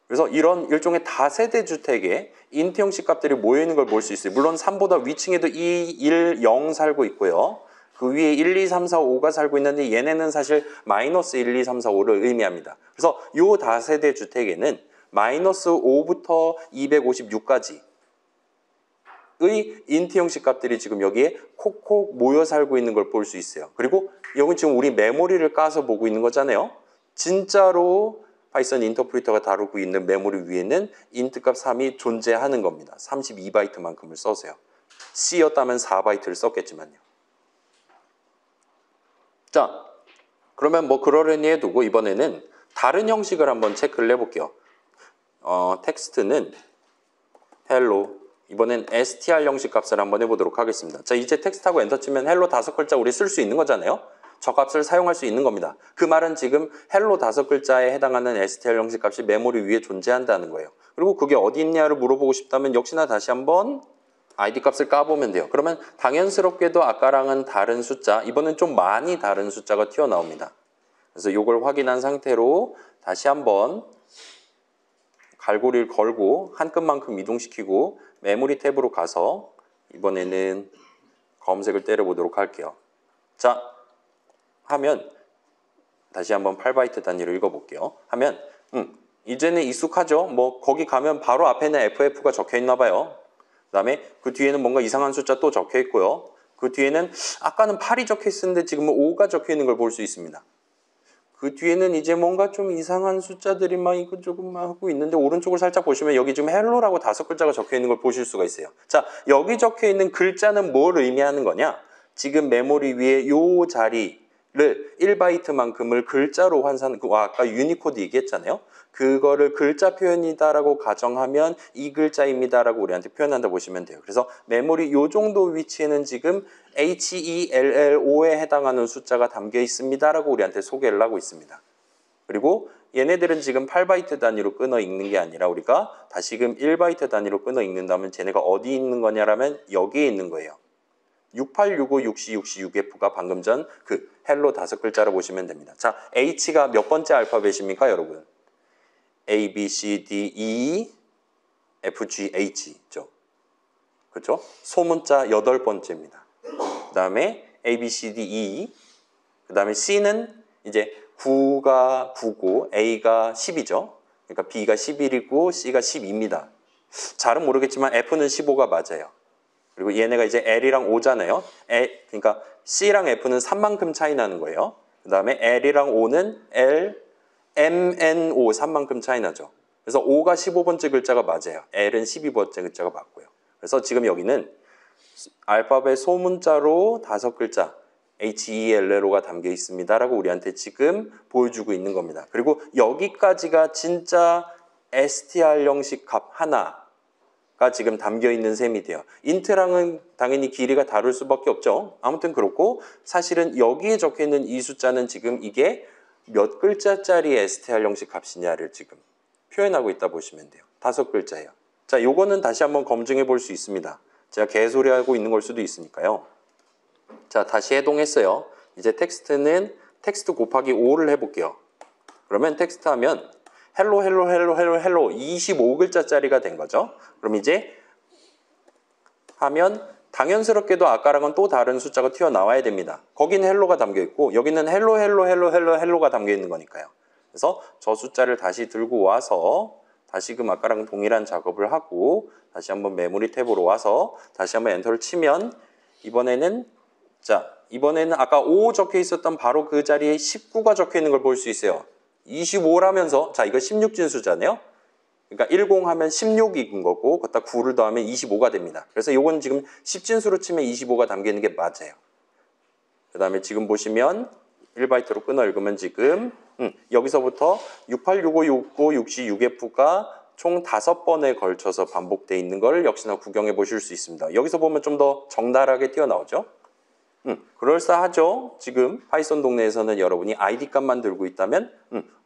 그래서 이런 일종의 다세대 주택에 인트 형식 값들이 모여있는 걸 볼 수 있어요. 물론 3보다 위층에도 2, 1, 0 살고 있고요. 그 위에 1, 2, 3, 4, 5가 살고 있는데 얘네는 사실 마이너스 1, 2, 3, 4, 5를 의미합니다. 그래서 이 다세대 주택에는 마이너스 5부터 256까지의 인트 형식 값들이 지금 여기에 콕콕 모여 살고 있는 걸 볼 수 있어요. 그리고 여기 지금 우리 메모리를 까서 보고 있는 거잖아요. 진짜로 파이썬 인터프리터가 다루고 있는 메모리 위에는 인트값 3이 존재하는 겁니다. 32바이트만큼을 써서요. C였다면 4바이트를 썼겠지만요. 자, 그러면 뭐 그러려니 해두고 이번에는 다른 형식을 한번 체크를 해볼게요. 텍스트는 hello, 이번엔 str 형식 값을 한번 해보도록 하겠습니다. 자, 이제 텍스트하고 엔터 치면 hello 5글자 우리 쓸 수 있는 거잖아요. 저 값을 사용할 수 있는 겁니다. 그 말은 지금 hello 5글자에 해당하는 str 형식 값이 메모리 위에 존재한다는 거예요. 그리고 그게 어디 있냐를 물어보고 싶다면 역시나 다시 한번 id 값을 까보면 돼요. 그러면 당연스럽게도 아까랑은 다른 숫자, 이번엔 좀 많이 다른 숫자가 튀어나옵니다. 그래서 이걸 확인한 상태로 다시 한번 갈고리를 걸고 한 끈만큼 이동시키고 메모리 탭으로 가서 이번에는 검색을 때려보도록 할게요. 자, 하면 다시 한번 8바이트 단위로 읽어볼게요. 하면 이제는 익숙하죠. 뭐 거기 가면 바로 앞에는 FF가 적혀 있나 봐요. 그 다음에 그 뒤에는 뭔가 이상한 숫자 또 적혀 있고요. 그 뒤에는 아까는 8이 적혀 있었는데 지금은 5가 적혀 있는 걸 볼 수 있습니다. 그 뒤에는 이제 뭔가 좀 이상한 숫자들이 막 이것저것 하고 있는데 오른쪽을 살짝 보시면 여기 지금 헬로라고 5글자가 적혀 있는 걸 보실 수가 있어요. 자, 여기 적혀 있는 글자는 뭘 의미하는 거냐? 지금 메모리 위에 요 자리, 1바이트만큼을 글자로 환산, 아까 유니코드 얘기했잖아요. 그거를 글자 표현이다라고 가정하면 이 글자입니다라고 우리한테 표현한다 보시면 돼요. 그래서 메모리 요 정도 위치에는 지금 HELLO에 해당하는 숫자가 담겨 있습니다라고 우리한테 소개를 하고 있습니다. 그리고 얘네들은 지금 8바이트 단위로 끊어 읽는 게 아니라 우리가 다시금 1바이트 단위로 끊어 읽는다면 쟤네가 어디 있는 거냐라면 여기에 있는 거예요. 6865, 6266F가 방금 전 그 헬로 5글자로 보시면 됩니다. 자, H가 몇 번째 알파벳입니까, 여러분? A, B, C, D, E, F, G, H죠. 그렇죠? 소문자 8번째입니다. 그 다음에 A, B, C, D, E, 그 다음에 C는 이제 9가 9고 A가 10이죠. 그러니까 B가 11이고 C가 12입니다. 잘은 모르겠지만 F는 15가 맞아요. 그리고 얘네가 이제 L이랑 O잖아요. 그러니까 C랑 F는 3만큼 차이 나는 거예요. 그 다음에 L이랑 O는 L, M, N, O 3만큼 차이 나죠. 그래서 O가 15번째 글자가 맞아요. L은 12번째 글자가 맞고요. 그래서 지금 여기는 알파벳 소문자로 5글자 HELLO가 담겨 있습니다라고 우리한테 지금 보여주고 있는 겁니다. 그리고 여기까지가 진짜 STR 형식 값 하나가 지금 담겨 있는 셈이 돼요. 인트랑은 당연히 길이가 다를 수밖에 없죠. 아무튼 그렇고 사실은 여기에 적혀 있는 이 숫자는 지금 이게 몇 글자짜리 STR 형식 값이냐를 지금 표현하고 있다 보시면 돼요. 5글자예요. 자, 요거는 다시 한번 검증해 볼 수 있습니다. 제가 개소리하고 있는 걸 수도 있으니까요. 자, 다시 해동했어요. 이제 텍스트는 텍스트 곱하기 5를 해볼게요. 그러면 텍스트 하면 헬로 25글자짜리가 된 거죠. 그럼 이제 하면 당연스럽게도 아까랑은 또 다른 숫자가 튀어나와야 됩니다. 거기는 헬로가 담겨 있고 여기는 헬로가 담겨 있는 거니까요. 그래서 저 숫자를 다시 들고 와서 다시금 아까랑 동일한 작업을 하고 다시 한번 메모리 탭으로 와서 다시 한번 엔터를 치면 이번에는 아까 5 적혀 있었던 바로 그 자리에 19가 적혀 있는 걸 볼 수 있어요. 25라면서 자, 이거 16진수잖아요. 그러니까 10 하면 16인 거고 거기다 9를 더하면 25가 됩니다. 그래서 이건 지금 10진수로 치면 25가 담겨 있는 게 맞아요. 그 다음에 지금 보시면 1바이트로 끊어 읽으면 지금 여기서부터 6865, 69, 66F가 총 5번에 걸쳐서 반복되어 있는 걸 역시나 구경해 보실 수 있습니다. 여기서 보면 좀 더 적나라하게 튀어나오죠. 그럴싸하죠. 지금 파이썬 동네에서는 여러분이 ID 값만 들고 있다면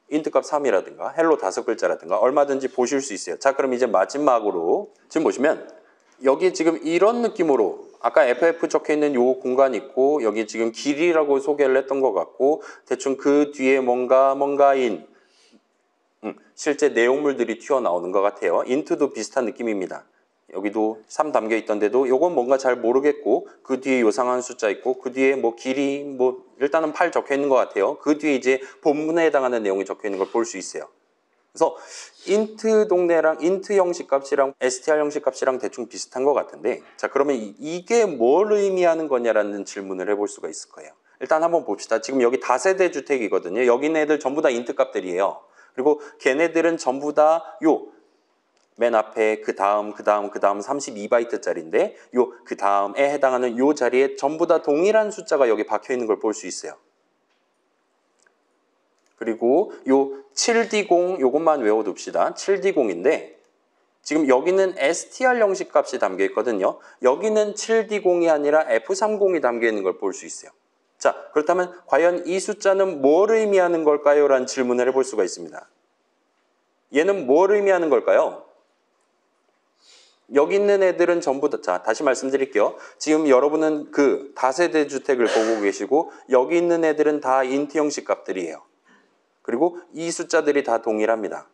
인트 값 3이라든가 헬로 5글자라든가 얼마든지 보실 수 있어요. 자, 그럼 이제 마지막으로 지금 보시면 여기 지금 이런 느낌으로 아까 FF 적혀있는 요 공간 있고 여기 지금 길이라고 소개를 했던 것 같고 대충 그 뒤에 뭔가인 실제 내용물들이 튀어나오는 것 같아요. 인트도 비슷한 느낌입니다. 여기도 3 담겨 있던데도 요건 뭔가 잘 모르겠고 그 뒤에 요상한 숫자 있고 그 뒤에 뭐 길이 일단은 8 적혀 있는 것 같아요. 그 뒤에 이제 본문에 해당하는 내용이 적혀 있는 걸 볼 수 있어요. 그래서 인트 동네랑 인트 형식 값이랑 str 형식 값이랑 대충 비슷한 것 같은데 자, 그러면 이게 뭘 의미하는 거냐라는 질문을 해볼 수가 있을 거예요. 일단 한번 봅시다. 지금 여기 다세대 주택이거든요. 여기 있는 애들 전부 다 인트 값들이에요. 그리고 걔네들은 전부 다 맨 앞에 그 다음 32바이트짜리인데 그 다음에 해당하는 요 자리에 전부 다 동일한 숫자가 여기 박혀 있는 걸 볼 수 있어요. 그리고 요 7D0 요것만 외워둡시다. 7D0인데 지금 여기는 STR 형식 값이 담겨 있거든요. 여기는 7D0이 아니라 F30이 담겨 있는 걸 볼 수 있어요. 자, 그렇다면 과연 이 숫자는 뭘 의미하는 걸까요? 라는 질문을 해볼 수가 있습니다. 얘는 뭘 의미하는 걸까요? 여기 있는 애들은 전부 다, 자, 다시 말씀드릴게요. 지금 여러분은 그 다세대 주택을 보고 계시고 여기 있는 애들은 다 인트 형식 값들이에요. 그리고 이 숫자들이 다 동일합니다.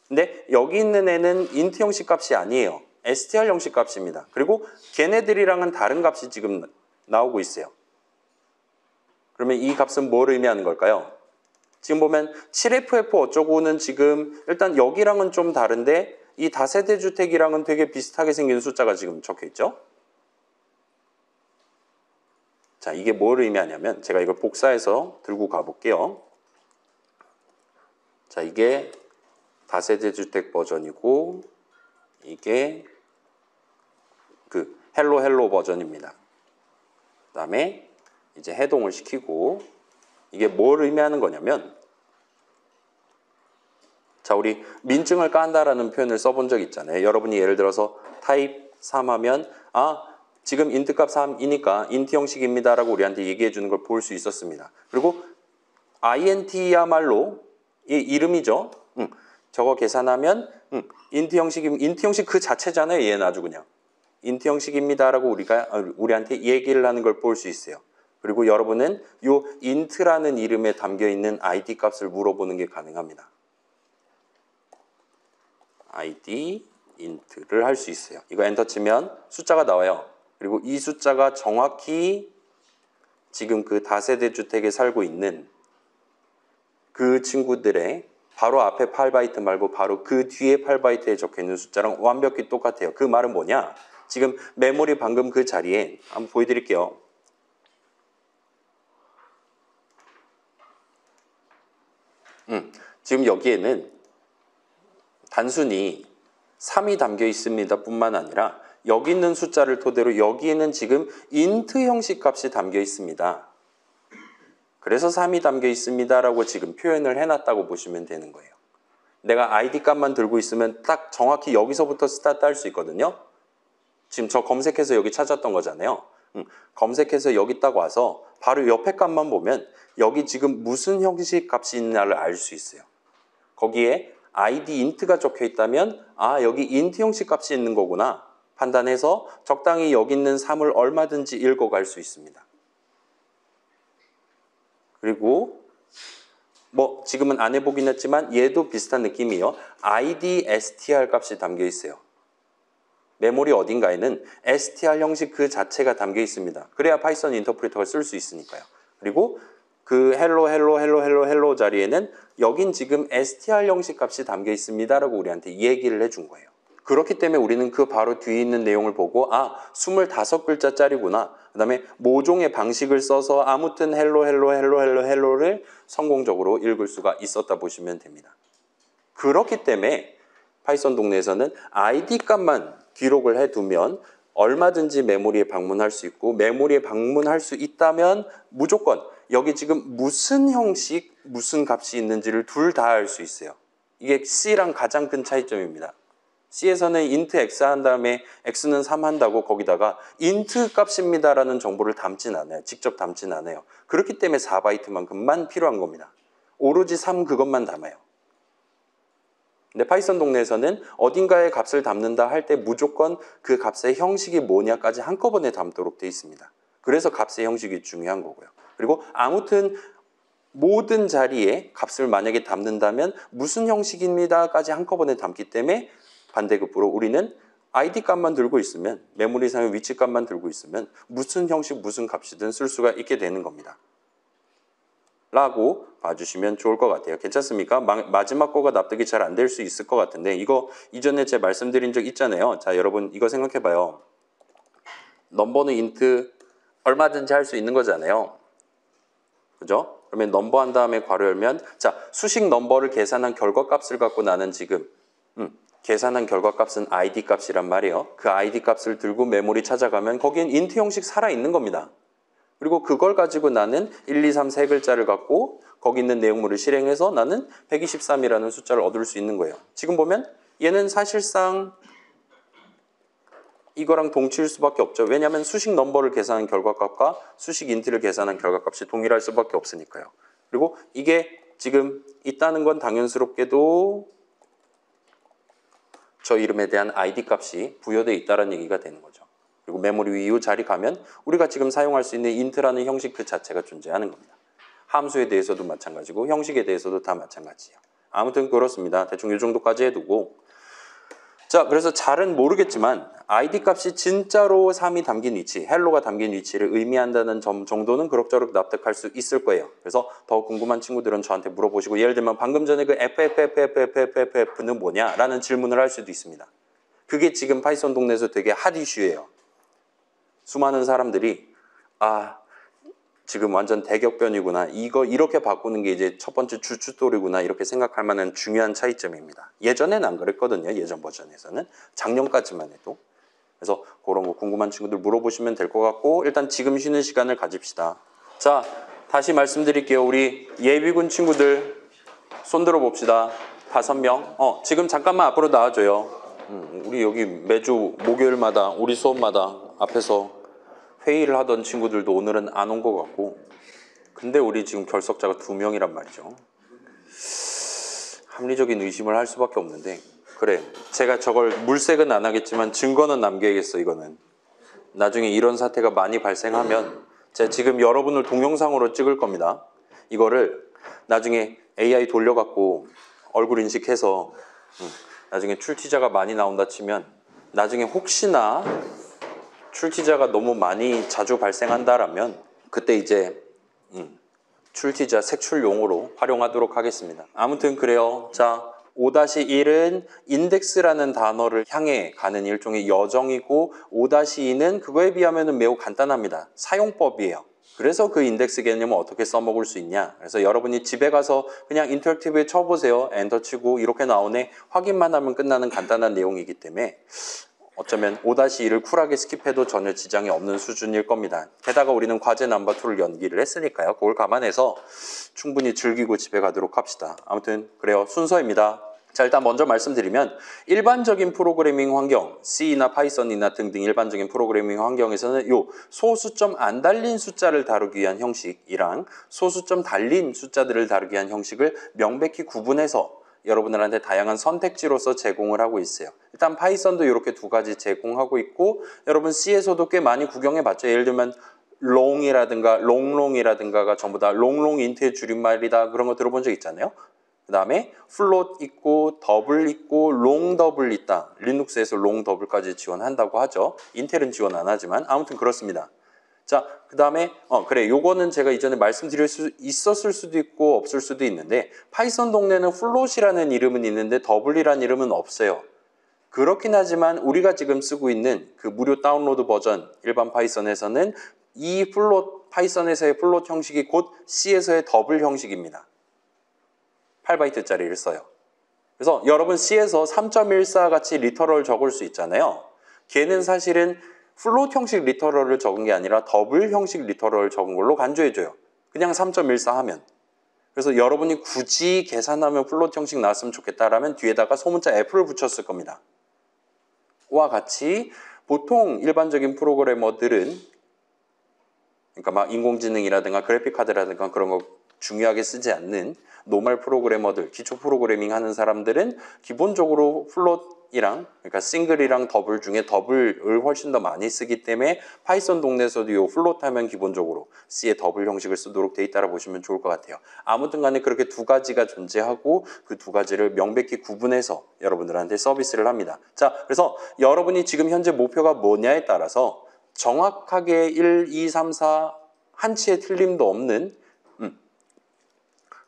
근데 여기 있는 애는 인트 형식 값이 아니에요. str 형식 값입니다. 그리고 걔네들이랑은 다른 값이 지금 나오고 있어요. 그러면 이 값은 뭘 의미하는 걸까요? 지금 보면 7FF 어쩌고는 지금 일단 여기랑은 좀 다른데 이 다세대 주택이랑은 되게 비슷하게 생긴 숫자가 지금 적혀 있죠. 자, 이게 뭘 의미하냐면 제가 이걸 복사해서 들고 가볼게요. 자, 이게 다세대 주택 버전이고 이게 그 헬로 버전입니다. 그 다음에 이제 해동을 시키고 이게 뭘 의미하는 거냐면 자, 우리 민증을 깐다라는 표현을 써본 적 있잖아요. 여러분이 예를 들어서 타입 3 하면 지금 인트값 3이니까 인트 형식입니다라고 우리한테 얘기해 주는 걸 볼 수 있었습니다. 그리고 int야말로 이 이름이죠. 저거 계산하면 인트 형식 그 자체잖아요. 얘는 아주 그냥 인트 형식입니다라고 우리한테 얘기를 하는 걸 볼 수 있어요. 그리고 여러분은 요 int라는 이름에 담겨 있는 id 값을 물어보는 게 가능합니다. id int를 할 수 있어요. 이거 엔터 치면 숫자가 나와요. 그리고 이 숫자가 정확히 지금 그 다세대 주택에 살고 있는 그 친구들의 바로 앞에 8바이트 말고 바로 그 뒤에 8바이트에 적혀있는 숫자랑 완벽히 똑같아요. 그 말은 뭐냐? 지금 메모리 방금 그 자리에 한번 보여드릴게요. 지금 여기에는 단순히 3이 담겨 있습니다 뿐만 아니라 여기 있는 숫자를 토대로 여기에는 지금 int 형식 값이 담겨 있습니다. 그래서 3이 담겨 있습니다라고 지금 표현을 해놨다고 보시면 되는 거예요. 내가 id 값만 들고 있으면 딱 정확히 여기서부터 스타트 할 수 있거든요. 지금 저 검색해서 여기 찾았던 거잖아요. 검색해서 여기 딱 와서 바로 옆에 값만 보면 여기 지금 무슨 형식 값이 있나를 알 수 있어요. 거기에 id int가 적혀 있다면 여기 int 형식 값이 있는 거구나 판단해서 적당히 여기 있는 3을 얼마든지 읽어갈 수 있습니다. 그리고 지금은 안 해보긴 했지만 얘도 비슷한 느낌이에요. id str 값이 담겨 있어요. 메모리 어딘가에는 str 형식 그 자체가 담겨 있습니다. 그래야 파이썬 인터프리터가 쓸 수 있으니까요. 그리고 그 hello 자리에는 여긴 지금 str 형식 값이 담겨 있습니다라고 우리한테 얘기를 해준 거예요. 그렇기 때문에 우리는 그 바로 뒤에 있는 내용을 보고 25글자짜리구나. 그 다음에 모종의 방식을 써서 아무튼 hello를 성공적으로 읽을 수가 있었다 보시면 됩니다. 그렇기 때문에 파이썬 동네에서는 id 값만 기록을 해두면 얼마든지 메모리에 방문할 수 있고 메모리에 방문할 수 있다면 무조건 여기 지금 무슨 형식, 무슨 값이 있는지를 둘 다 알 수 있어요. 이게 C랑 가장 큰 차이점입니다. C에서는 int x 한 다음에 x는 3 한다고 거기다가 int 값입니다라는 정보를 담진 않아요. 직접 담진 않아요. 그렇기 때문에 4바이트만큼만 필요한 겁니다. 오로지 3 그것만 담아요. 근데 파이썬 동네에서는 어딘가에 값을 담는다 할 때 무조건 그 값의 형식이 뭐냐까지 한꺼번에 담도록 돼 있습니다. 그래서 값의 형식이 중요한 거고요. 그리고 아무튼 모든 자리에 값을 만약에 담는다면 무슨 형식입니다까지 한꺼번에 담기 때문에 반대급부로 우리는 id 값만 들고 있으면 메모리상의 위치 값만 들고 있으면 무슨 형식 무슨 값이든 쓸 수가 있게 되는 겁니다. 라고 봐주시면 좋을 것 같아요. 괜찮습니까? 마지막 거가 납득이 잘 안 될 수 있을 것 같은데 이거 이전에 제가 말씀드린 적 있잖아요. 자, 여러분 이거 생각해봐요. 넘버는 int 얼마든지 할 수 있는 거잖아요. 그죠? 그러면 넘버 한 다음에 괄호 열면 자, 수식 넘버를 계산한 결과값을 갖고 나는 지금 계산한 결과값은 id 값이란 말이에요. 그 id 값을 들고 메모리 찾아가면 거기엔 int 형식 살아있는 겁니다. 그리고 그걸 가지고 나는 1, 2, 3 세 글자를 갖고 거기 있는 내용물을 실행해서 나는 123이라는 숫자를 얻을 수 있는 거예요. 지금 보면 얘는 사실상 이거랑 동치일 수밖에 없죠. 왜냐하면 수식 넘버를 계산한 결과값과 수식 인트를 계산한 결과값이 동일할 수밖에 없으니까요. 그리고 이게 지금 있다는 건 당연스럽게도 저 이름에 대한 id 값이 부여되어 있다는 얘기가 되는 거죠. 그리고 메모리 이후 자리 가면 우리가 지금 사용할 수 있는 int라는 형식 그 자체가 존재하는 겁니다. 함수에 대해서도 마찬가지고 형식에 대해서도 다 마찬가지예요. 아무튼 그렇습니다. 대충 이 정도까지 해두고 자, 그래서 잘은 모르겠지만 id 값이 진짜로 3이 담긴 위치, hello가 담긴 위치를 의미한다는 점 정도는 그럭저럭 납득할 수 있을 거예요. 그래서 더 궁금한 친구들은 저한테 물어보시고 예를 들면 방금 전에 그 FFFFFF는 뭐냐? 라는 질문을 할 수도 있습니다. 그게 지금 파이썬 동네에서 되게 핫 이슈예요. 수많은 사람들이 지금 완전 대격변이구나. 이거 이렇게 바꾸는 게 이제 첫 번째 주춧돌이구나. 이렇게 생각할 만한 중요한 차이점입니다. 예전엔 안 그랬거든요. 예전 버전에서는. 작년까지만 해도. 그래서 그런 거 궁금한 친구들 물어보시면 될 것 같고 일단 지금 쉬는 시간을 가집시다. 자, 다시 말씀드릴게요. 우리 예비군 친구들 손 들어 봅시다. 5명. 지금 잠깐만 앞으로 나와줘요. 우리 여기 매주 목요일마다 우리 수업마다 앞에서 회의를 하던 친구들도 오늘은 안 온 것 같고, 근데 우리 지금 결석자가 2명이란 말이죠. 합리적인 의심을 할 수밖에 없는데, 그래, 제가 저걸 물색은 안 하겠지만 증거는 남겨야겠어. 이거는 나중에 이런 사태가 많이 발생하면 제가 지금 여러분을 동영상으로 찍을 겁니다. 이거를 나중에 AI 돌려갖고 얼굴 인식해서 나중에 출티자가 많이 나온다 치면, 나중에 혹시나 출티자가 너무 많이 자주 발생한다라면 그때 이제 출티자 색출용으로 활용하도록 하겠습니다. 아무튼 그래요. 자, 5-1은 인덱스라는 단어를 향해 가는 일종의 여정이고, 5-2는 그거에 비하면 매우 간단합니다. 사용법이에요. 그래서 그 인덱스 개념을 어떻게 써먹을 수 있냐. 그래서 여러분이 집에 가서 그냥 인터랙티브에 쳐보세요. 엔터 치고 이렇게 나오네. 확인만 하면 끝나는 간단한 내용이기 때문에 어쩌면 5-1을 쿨하게 스킵해도 전혀 지장이 없는 수준일 겁니다. 게다가 우리는 과제 넘버 2를 연기를 했으니까요. 그걸 감안해서 충분히 즐기고 집에 가도록 합시다. 아무튼 그래요. 순서입니다. 자, 일단 먼저 말씀드리면 일반적인 프로그래밍 환경, C나 파이썬이나 등등 일반적인 프로그래밍 환경에서는 요 소수점 안 달린 숫자를 다루기 위한 형식이랑 소수점 달린 숫자들을 다루기 위한 형식을 명백히 구분해서 여러분들한테 다양한 선택지로서 제공을 하고 있어요. 일단 파이썬도 이렇게 2가지 제공하고 있고, 여러분 C에서도 꽤 많이 구경해 봤죠. 예를 들면 롱이라든가 롱롱이라든가가 전부 다 롱롱 인트의 줄임말이다, 그런 거 들어본 적 있잖아요. 그 다음에 플롯 있고 더블 있고 롱 더블 있다. 리눅스에서 롱 더블까지 지원한다고 하죠. 인텔은 지원 안 하지만 아무튼 그렇습니다. 자, 그 다음에 그래, 요거는 제가 이전에 말씀드릴 수 있었을 수도 있고 없을 수도 있는데, 파이썬 동네는 플롯이라는 이름은 있는데 더블이라는 이름은 없어요. 그렇긴 하지만 우리가 지금 쓰고 있는 그 무료 다운로드 버전 일반 파이썬에서는 이 플롯, 파이썬에서의 플롯 형식이 곧 C에서의 더블 형식입니다. 8바이트짜리를 써요. 그래서 여러분 C에서 3.14 같이 리터럴 적을 수 있잖아요. 걔는 사실은 플롯 형식 리터럴을 적은 게 아니라 더블 형식 리터럴을 적은 걸로 간주해줘요. 그냥 3.14 하면. 그래서 여러분이 굳이 계산하면 플롯 형식 나왔으면 좋겠다라면 뒤에다가 소문자 F를 붙였을 겁니다. 와 같이 보통 일반적인 프로그래머들은, 그러니까 막 인공지능이라든가 그래픽카드라든가 그런 거 중요하게 쓰지 않는 노멀 프로그래머들, 기초 프로그래밍 하는 사람들은 기본적으로 플롯이랑, 그러니까 싱글이랑 더블 중에 더블을 훨씬 더 많이 쓰기 때문에 파이썬 동네에서도 이 플롯 하면 기본적으로 C의 더블 형식을 쓰도록 돼 있다고 보시면 좋을 것 같아요. 아무튼 간에 그렇게 2가지가 존재하고 그 2가지를 명백히 구분해서 여러분들한테 서비스를 합니다. 자, 그래서 여러분이 지금 현재 목표가 뭐냐에 따라서 정확하게 1, 2, 3, 4 한치의 틀림도 없는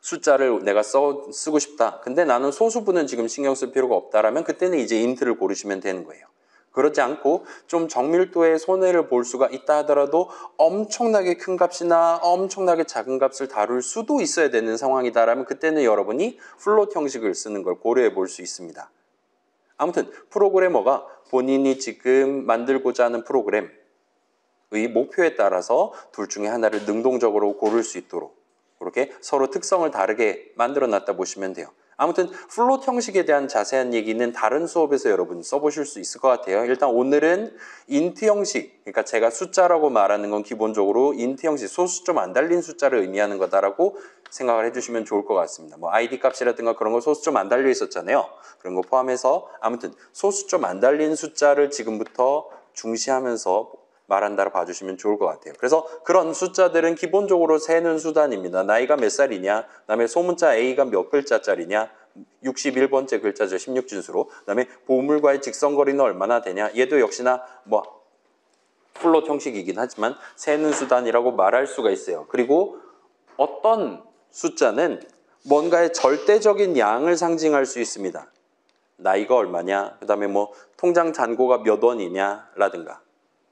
숫자를 내가 쓰고 싶다. 근데 나는 소수분은 지금 신경 쓸 필요가 없다라면 그때는 이제 인트를 고르시면 되는 거예요. 그렇지 않고 좀 정밀도의 손해를 볼 수가 있다 하더라도 엄청나게 큰 값이나 엄청나게 작은 값을 다룰 수도 있어야 되는 상황이다라면 그때는 여러분이 플롯 형식을 쓰는 걸 고려해 볼 수 있습니다. 아무튼 프로그래머가 본인이 지금 만들고자 하는 프로그램의 목표에 따라서 둘 중에 하나를 능동적으로 고를 수 있도록 그렇게 서로 특성을 다르게 만들어 놨다 보시면 돼요. 아무튼 플롯 형식에 대한 자세한 얘기는 다른 수업에서 여러분 써보실 수 있을 것 같아요. 일단 오늘은 인트 형식, 그러니까 제가 숫자라고 말하는 건 기본적으로 인트 형식, 소수점 안 달린 숫자를 의미하는 거다라고 생각을 해주시면 좋을 것 같습니다. 뭐 ID 값이라든가 그런 거 소수점 안 달려 있었잖아요. 그런 거 포함해서 아무튼 소수점 안 달린 숫자를 지금부터 중시하면서 말한다로 봐주시면 좋을 것 같아요. 그래서 그런 숫자들은 기본적으로 세는 수단입니다. 나이가 몇 살이냐, 그다음에 소문자 A가 몇 글자짜리냐, 61번째 글자죠. 16진수로. 그다음에 보물과의 직선거리는 얼마나 되냐. 얘도 역시나 뭐 플롯 형식이긴 하지만 세는 수단이라고 말할 수가 있어요. 그리고 어떤 숫자는 뭔가의 절대적인 양을 상징할 수 있습니다. 나이가 얼마냐, 그다음에 뭐 통장 잔고가 몇 원이냐 라든가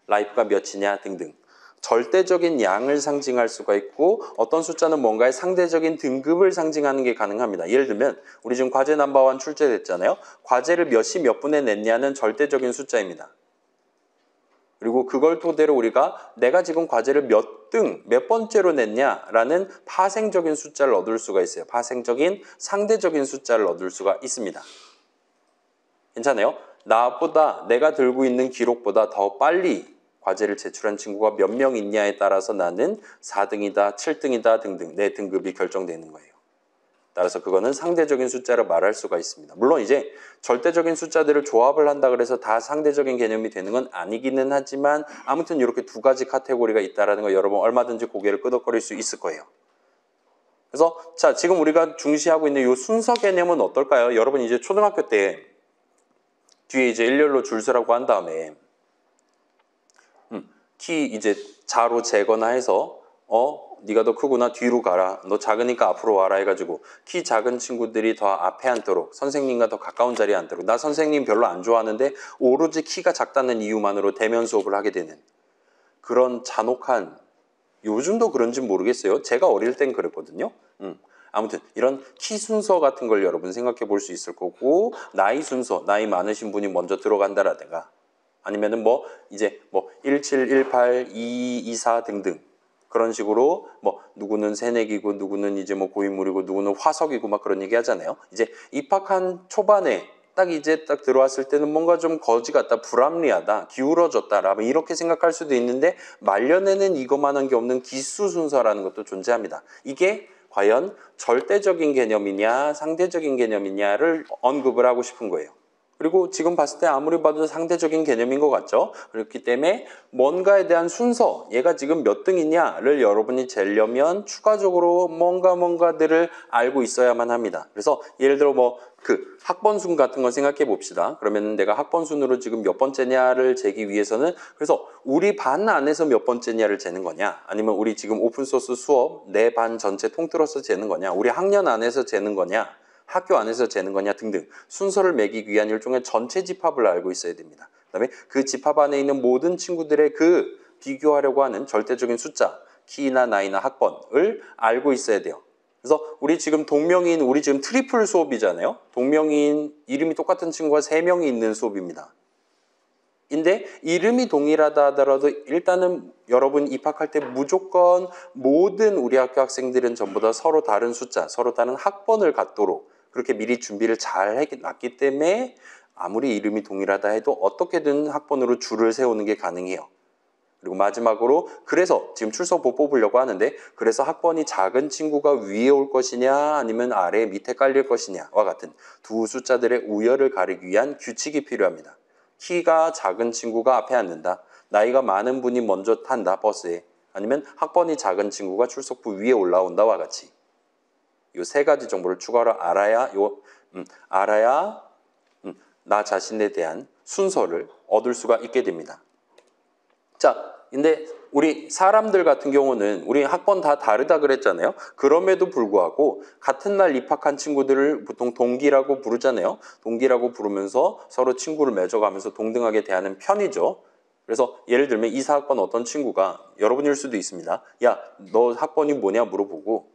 라이프가 몇이냐 등등 절대적인 양을 상징할 수가 있고, 어떤 숫자는 뭔가의 상대적인 등급을 상징하는 게 가능합니다. 예를 들면 우리 지금 과제 넘버 1 출제됐잖아요. 과제를 몇 시 몇 분에 냈냐는 절대적인 숫자입니다. 그리고 그걸 토대로 우리가 내가 지금 과제를 몇 번째로 냈냐라는 파생적인 숫자를 얻을 수가 있어요. 파생적인 상대적인 숫자를 얻을 수가 있습니다. 괜찮아요? 나보다 내가 들고 있는 기록보다 더 빨리 과제를 제출한 친구가 몇 명 있냐에 따라서 나는 4등이다, 7등이다 등등 내 등급이 결정되는 거예요. 따라서 그거는 상대적인 숫자로 말할 수가 있습니다. 물론 이제 절대적인 숫자들을 조합을 한다 그래서 다 상대적인 개념이 되는 건 아니기는 하지만 아무튼 이렇게 두 가지 카테고리가 있다는 거 여러분 얼마든지 고개를 끄덕거릴 수 있을 거예요. 그래서 자 지금 우리가 중시하고 있는 이 순서 개념은 어떨까요? 여러분 이제 초등학교 때 뒤에 이제 일렬로 줄 서라고 한 다음에 키 이제 자로 재거나 해서 네가 더 크구나 뒤로 가라 너 작으니까 앞으로 와라 해가지고 키 작은 친구들이 더 앞에 앉도록 선생님과 더 가까운 자리에 앉도록 나 선생님 별로 안 좋아하는데 오로지 키가 작다는 이유만으로 대면 수업을 하게 되는 그런 잔혹한 요즘도 그런지 모르겠어요. 제가 어릴 땐 그랬거든요. 아무튼 이런 키 순서 같은 걸 여러분 생각해 볼 수 있을 거고 나이 순서 나이 많으신 분이 먼저 들어간다라든가 아니면은 뭐 이제 뭐 17, 18, 22, 24 등등 그런 식으로 뭐 누구는 새내기고 누구는 이제 뭐 고인물이고 누구는 화석이고 막 그런 얘기 하잖아요. 이제 입학한 초반에 딱 이제 딱 들어왔을 때는 뭔가 좀 거지 같다, 불합리하다, 기울어졌다라고 이렇게 생각할 수도 있는데 말년에는 이것만한 게 없는 기수 순서라는 것도 존재합니다. 이게 과연 절대적인 개념이냐 상대적인 개념이냐를 언급을 하고 싶은 거예요. 그리고 지금 봤을 때 아무리 봐도 상대적인 개념인 것 같죠. 그렇기 때문에 뭔가에 대한 순서, 얘가 지금 몇 등이냐를 여러분이 재려면 추가적으로 뭔가들을 알고 있어야만 합니다. 그래서 예를 들어 뭐 그 학번순 같은 걸 생각해 봅시다. 그러면 내가 학번순으로 지금 몇 번째냐를 재기 위해서는 그래서 우리 반 안에서 몇 번째냐를 재는 거냐 아니면 우리 지금 오픈소스 수업 내 반 전체 통틀어서 재는 거냐 우리 학년 안에서 재는 거냐 학교 안에서 재는 거냐 등등 순서를 매기기 위한 일종의 전체 집합을 알고 있어야 됩니다. 그다음에 그 집합 안에 있는 모든 친구들의 그 비교하려고 하는 절대적인 숫자, 키나 나이나 학번을 알고 있어야 돼요. 그래서 우리 지금 동명이인 우리 지금 트리플 수업이잖아요. 동명이인 이름이 똑같은 친구가 3명이 있는 수업입니다. 인데 이름이 동일하다 하더라도 일단은 여러분 입학할 때 무조건 모든 우리 학교 학생들은 전부 다 서로 다른 숫자, 서로 다른 학번을 갖도록 그렇게 미리 준비를 잘 해놨기 때문에 아무리 이름이 동일하다 해도 어떻게든 학번으로 줄을 세우는 게 가능해요. 그리고 마지막으로 그래서 지금 출석 못 뽑으려고 하는데 그래서 학번이 작은 친구가 위에 올 것이냐 아니면 아래 밑에 깔릴 것이냐와 같은 두 숫자들의 우열을 가리기 위한 규칙이 필요합니다. 키가 작은 친구가 앞에 앉는다. 나이가 많은 분이 먼저 탄다 버스에. 아니면 학번이 작은 친구가 출석부 위에 올라온다와 같이 이 세 가지 정보를 추가로 알아야 나 자신에 대한 순서를 얻을 수가 있게 됩니다. 자, 근데 우리 사람들 같은 경우는 우리 학번 다 다르다 그랬잖아요. 그럼에도 불구하고 같은 날 입학한 친구들을 보통 동기라고 부르잖아요. 동기라고 부르면서 서로 친구를 맺어가면서 동등하게 대하는 편이죠. 그래서 예를 들면 이사학번 어떤 친구가 여러분일 수도 있습니다. 야, 너 학번이 뭐냐 물어보고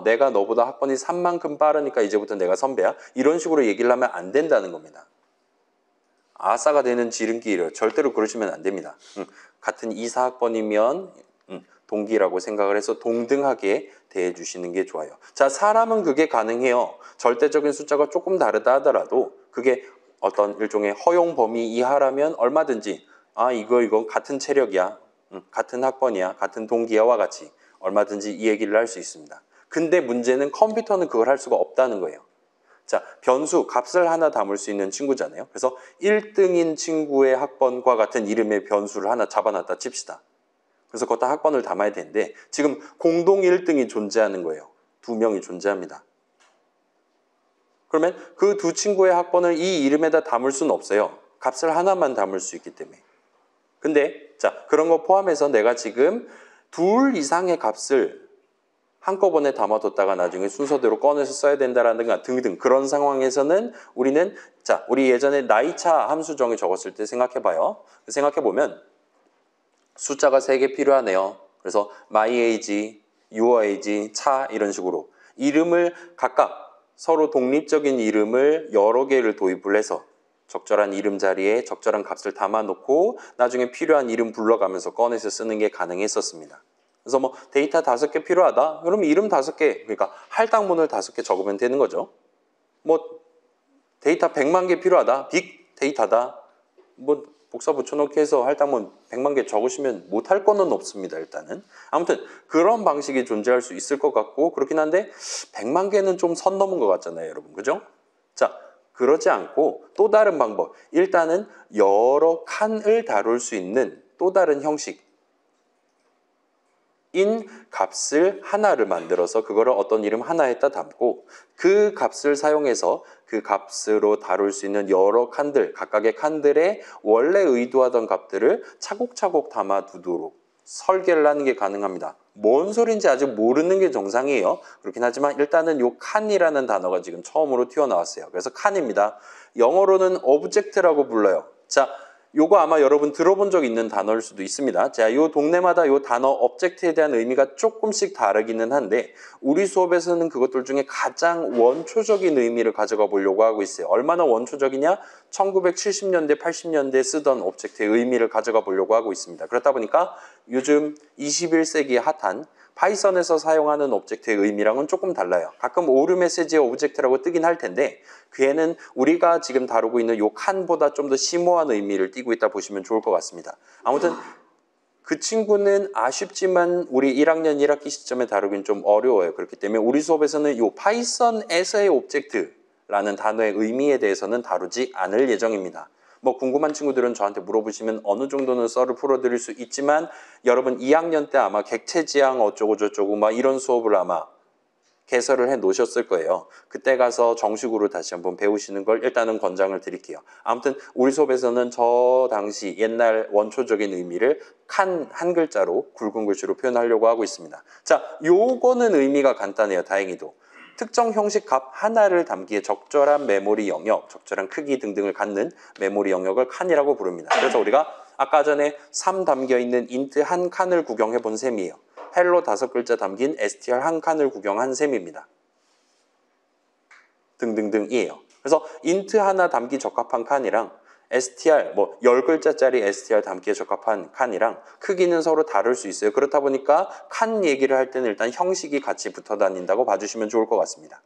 내가 너보다 학번이 3만큼 빠르니까 이제부터 내가 선배야. 이런 식으로 얘기를 하면 안 된다는 겁니다. 아싸가 되는 지름길이에요. 절대로 그러시면 안 됩니다. 같은 이사학번이면 동기라고 생각을 해서 동등하게 대해주시는 게 좋아요. 자, 사람은 그게 가능해요. 절대적인 숫자가 조금 다르다 하더라도 그게 어떤 일종의 허용 범위 이하라면 얼마든지 이거 같은 체력이야. 같은 학번이야. 같은 동기야와 같이 얼마든지 이 얘기를 할 수 있습니다. 근데 문제는 컴퓨터는 그걸 할 수가 없다는 거예요. 자, 변수, 값을 하나 담을 수 있는 친구잖아요. 그래서 1등인 친구의 학번과 같은 이름의 변수를 하나 잡아놨다 칩시다. 그래서 거기다 학번을 담아야 되는데 지금 공동 1등이 존재하는 거예요. 2명이 존재합니다. 그러면 그 두 친구의 학번을 이 이름에다 담을 수는 없어요. 값을 하나만 담을 수 있기 때문에. 근데 자, 그런 거 포함해서 내가 지금 둘 이상의 값을 한꺼번에 담아뒀다가 나중에 순서대로 꺼내서 써야 된다라든가 등등 그런 상황에서는 우리는 자, 우리 예전에 나이차 함수정에 적었을 때 생각해봐요. 생각해보면 숫자가 3개 필요하네요. 그래서 my age, your age, 차 이런 식으로 이름을 각각 서로 독립적인 이름을 여러 개를 도입을 해서 적절한 이름 자리에 적절한 값을 담아놓고 나중에 필요한 이름 불러가면서 꺼내서 쓰는 게 가능했었습니다. 그래서 뭐 데이터 5개 필요하다? 그럼 이름 5개, 그러니까 할당문을 5개 적으면 되는 거죠. 뭐 데이터 100만 개 필요하다? 빅 데이터다? 뭐 복사 붙여넣기 해서 할당문 100만 개 적으시면 못할 거는 없습니다. 일단은. 아무튼 그런 방식이 존재할 수 있을 것 같고 그렇긴 한데 100만 개는 좀 선 넘은 것 같잖아요. 여러분. 그죠? 자, 그러지 않고 또 다른 방법. 일단은 여러 칸을 다룰 수 있는 또 다른 형식. 인 값을 하나를 만들어서 그거를 어떤 이름 하나에다 담고 그 값을 사용해서 그 값으로 다룰 수 있는 여러 칸들, 각각의 칸들에 원래 의도하던 값들을 차곡차곡 담아두도록 설계를 하는 게 가능합니다. 뭔 소린지 아직 모르는 게 정상이에요. 그렇긴 하지만 일단은 요 칸이라는 단어가 지금 처음으로 튀어나왔어요. 그래서 칸입니다. 영어로는 object라고 불러요. 자, 요거 아마 여러분 들어본 적 있는 단어일 수도 있습니다. 자, 요 동네마다 요 단어 object에 대한 의미가 조금씩 다르기는 한데 우리 수업에서는 그것들 중에 가장 원초적인 의미를 가져가 보려고 하고 있어요. 얼마나 원초적이냐? 1970년대, 80년대 쓰던 object의 의미를 가져가 보려고 하고 있습니다. 그렇다 보니까 요즘 21세기에 핫한 파이썬에서 사용하는 오브젝트의 의미랑은 조금 달라요. 가끔 오류 메시지의 오브젝트라고 뜨긴 할 텐데 그 애는 우리가 지금 다루고 있는 요 칸보다 좀 더 심오한 의미를 띠고 있다 보시면 좋을 것 같습니다. 아무튼 그 친구는 아쉽지만 우리 1학년 1학기 시점에 다루긴 좀 어려워요. 그렇기 때문에 우리 수업에서는 요 파이썬에서의 오브젝트라는 단어의 의미에 대해서는 다루지 않을 예정입니다. 뭐 궁금한 친구들은 저한테 물어보시면 어느 정도는 썰을 풀어드릴 수 있지만 여러분 2학년 때 아마 객체지향 어쩌고 저쩌고 막 이런 수업을 아마 개설을 해 놓으셨을 거예요. 그때 가서 정식으로 다시 한번 배우시는 걸 일단은 권장을 드릴게요. 아무튼 우리 수업에서는 저 당시 옛날 원초적인 의미를 칸 한 글자로 굵은 글씨로 표현하려고 하고 있습니다. 자, 요거는 의미가 간단해요. 다행히도. 특정 형식 값 하나를 담기에 적절한 메모리 영역, 적절한 크기 등등을 갖는 메모리 영역을 칸이라고 부릅니다. 그래서 우리가 아까 전에 3 담겨있는 인트 한 칸을 구경해 본 셈이에요. 헬로 5글자 담긴 str 한 칸을 구경한 셈입니다. 등등등이에요. 그래서 인트 하나 담기 적합한 칸이랑 str, 뭐 10글자짜리 str 담기에 적합한 칸이랑 크기는 서로 다를 수 있어요. 그렇다 보니까 칸 얘기를 할 때는 일단 형식이 같이 붙어 다닌다고 봐주시면 좋을 것 같습니다.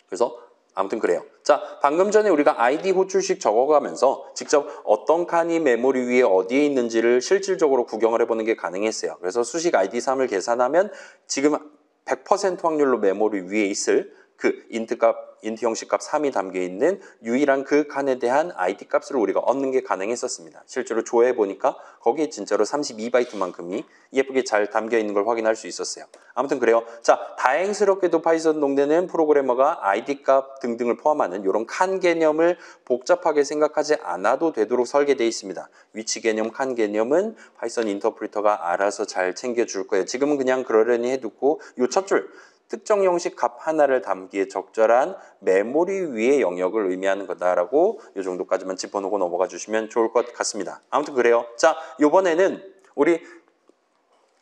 그래서 아무튼 그래요. 자, 방금 전에 우리가 ID 호출식 적어가면서 직접 어떤 칸이 메모리 위에 어디에 있는지를 실질적으로 구경을 해보는 게 가능했어요. 그래서 수식 ID 3을 계산하면 지금 100% 확률로 메모리 위에 있을 그 인트 형식 값 3이 담겨있는 유일한 그 칸에 대한 ID 값을 우리가 얻는 게 가능했었습니다. 실제로 조회해보니까 거기에 진짜로 32바이트만큼이 예쁘게 잘 담겨있는 걸 확인할 수 있었어요. 아무튼 그래요. 자, 다행스럽게도 파이썬 동대는 프로그래머가 ID 값 등등을 포함하는 이런 칸 개념을 복잡하게 생각하지 않아도 되도록 설계되어 있습니다. 위치 개념, 칸 개념은 파이썬 인터프리터가 알아서 잘 챙겨줄 거예요. 지금은 그냥 그러려니 해두고 요 첫 줄 특정 형식 값 하나를 담기에 적절한 메모리 위의 영역을 의미하는 거다라고 이 정도까지만 짚어놓고 넘어가 주시면 좋을 것 같습니다. 아무튼 그래요. 자, 이번에는 우리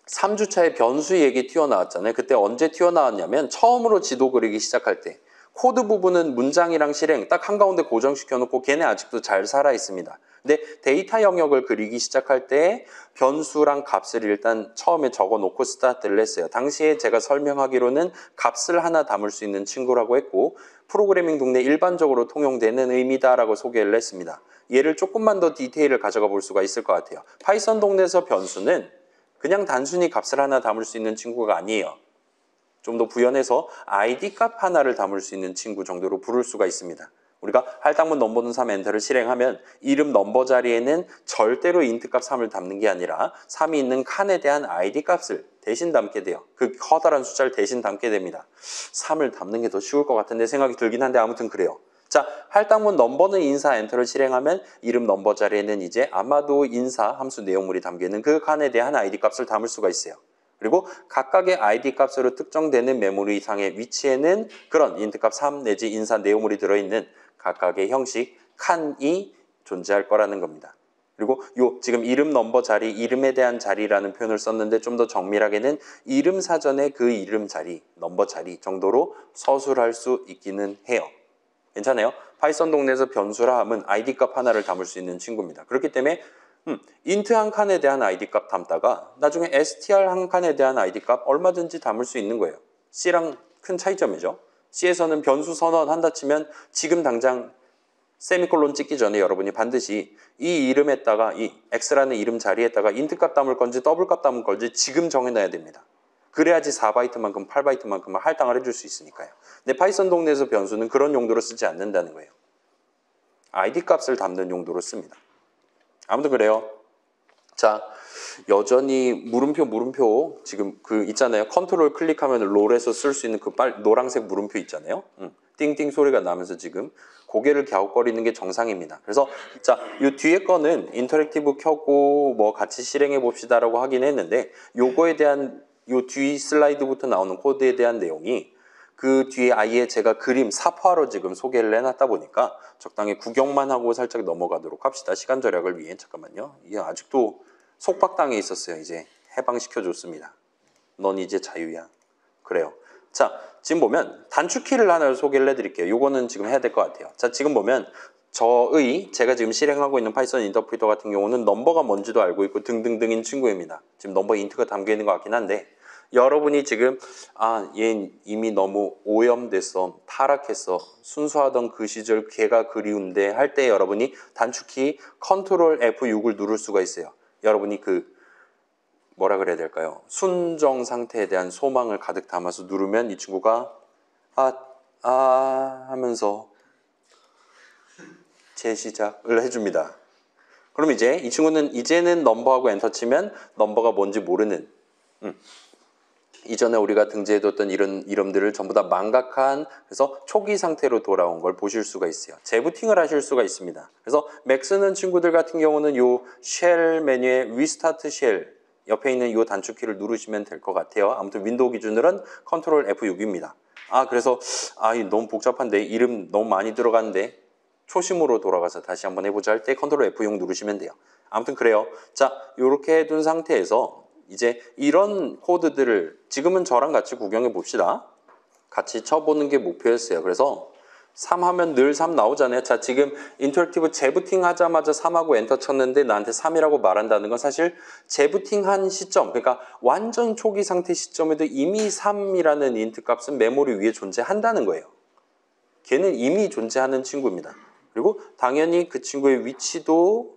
3주차에 변수 얘기 튀어나왔잖아요. 그때 언제 튀어나왔냐면 처음으로 지도 그리기 시작할 때 코드 부분은 문장이랑 실행 딱 한가운데 고정시켜 놓고 걔네 아직도 잘 살아 있습니다. 근데 데이터 영역을 그리기 시작할 때 변수랑 값을 일단 처음에 적어 놓고 스타트를 했어요. 당시에 제가 설명하기로는 값을 하나 담을 수 있는 친구라고 했고 프로그래밍 동네 일반적으로 통용되는 의미다라고 소개를 했습니다. 얘를 조금만 더 디테일을 가져가 볼 수가 있을 것 같아요. 파이썬 동네에서 변수는 그냥 단순히 값을 하나 담을 수 있는 친구가 아니에요. 좀 더 부연해서 ID 값 하나를 담을 수 있는 친구 정도로 부를 수가 있습니다. 우리가 할당문 넘버는 3 엔터를 실행하면 이름 넘버 자리에는 절대로 인트 값 3을 담는 게 아니라 3이 있는 칸에 대한 ID 값을 대신 담게 돼요. 그 커다란 숫자를 대신 담게 됩니다. 3을 담는 게 더 쉬울 것 같은데 생각이 들긴 한데 아무튼 그래요. 자, 할당문 넘버는 인사 엔터를 실행하면 이름 넘버 자리에는 이제 아마도 인사 함수 내용물이 담겨있는 그 칸에 대한 ID 값을 담을 수가 있어요. 그리고 각각의 ID 값으로 특정되는 메모리 상의 위치에는 그런 인트 값 3 내지 인사 내용물이 들어있는 각각의 형식 칸이 존재할 거라는 겁니다. 그리고 요 지금 이름 넘버 자리, 이름에 대한 자리라는 표현을 썼는데 좀 더 정밀하게는 이름 사전의 그 이름 자리, 넘버 자리 정도로 서술할 수 있기는 해요. 괜찮아요? 파이썬 동네에서 변수라 함은 id 값 하나를 담을 수 있는 친구입니다. 그렇기 때문에 int 한 칸에 대한 id 값 담다가 나중에 str 한 칸에 대한 id 값 얼마든지 담을 수 있는 거예요. C랑 큰 차이점이죠. C에서는 변수 선언한다 치면 지금 당장 세미콜론 찍기 전에 여러분이 반드시 이 이름에다가 이 x라는 이름 자리에다가 int 값 담을 건지 더블 값 담을 건지 지금 정해놔야 됩니다. 그래야지 4바이트만큼 8바이트만큼을 할당을 해줄 수 있으니까요. 근데 파이썬 동네에서 변수는 그런 용도로 쓰지 않는다는 거예요. id 값을 담는 용도로 씁니다. 아무튼 그래요. 자, 여전히 물음표 지금 그 있잖아요. 컨트롤 클릭하면 롤에서 쓸 수 있는 그 노란색 물음표 있잖아요. 띵띵 소리가 나면서 지금 고개를 갸웃거리는 게 정상입니다. 그래서 자, 이 뒤에 거는 인터랙티브 켜고 뭐 같이 실행해 봅시다라고 하긴 했는데 요거에 대한 요 뒤 슬라이드부터 나오는 코드에 대한 내용이 그 뒤에 아예 제가 그림 사파로 지금 소개를 해놨다 보니까 적당히 구경만 하고 살짝 넘어가도록 합시다. 시간 절약을 위해. 잠깐만요. 이게 아직도 속박당해 있었어요. 이제 해방시켜줬습니다. 넌 이제 자유야. 그래요. 자, 지금 보면 단축키를 하나 소개를 해드릴게요. 요거는 지금 해야 될 것 같아요. 자, 지금 보면 제가 지금 실행하고 있는 파이썬 인터프리터 같은 경우는 넘버가 뭔지도 알고 있고 등등등인 친구입니다. 지금 넘버 인트가 담겨 있는 것 같긴 한데 여러분이 지금 얘 이미 너무 오염됐어, 타락했어, 순수하던 그 시절 걔가 그리운데 할 때 여러분이 단축키 컨트롤 F6을 누를 수가 있어요. 여러분이 그 뭐라 그래야 될까요? 순정 상태에 대한 소망을 가득 담아서 누르면 이 친구가 하면서 재시작을 해줍니다. 그럼 이제 이 친구는 이제는 넘버하고 엔터 치면 넘버가 뭔지 모르는 이전에 우리가 등재해뒀던 이런 이름들을 전부 다 망각한 그래서 초기 상태로 돌아온 걸 보실 수가 있어요. 재부팅을 하실 수가 있습니다. 그래서 맥 쓰는 친구들 같은 경우는 요 쉘 메뉴에 리스타트 쉘 옆에 있는 요 단축키를 누르시면 될 것 같아요. 아무튼 윈도우 기준으로는 컨트롤 F6입니다. 그래서 너무 복잡한데 이름 너무 많이 들어가는데 초심으로 돌아가서 다시 한번 해보자 할 때 컨트롤 F6 누르시면 돼요. 아무튼 그래요. 자, 요렇게 해둔 상태에서 이제 이런 코드들을 지금은 저랑 같이 구경해 봅시다. 같이 쳐보는 게 목표였어요. 그래서 3 하면 늘 3 나오잖아요. 자, 지금 인터랙티브 재부팅 하자마자 3하고 엔터 쳤는데 나한테 3이라고 말한다는 건 사실 재부팅한 시점, 그러니까 완전 초기 상태 시점에도 이미 3이라는 인트 값은 메모리 위에 존재한다는 거예요. 걔는 이미 존재하는 친구입니다. 그리고 당연히 그 친구의 위치도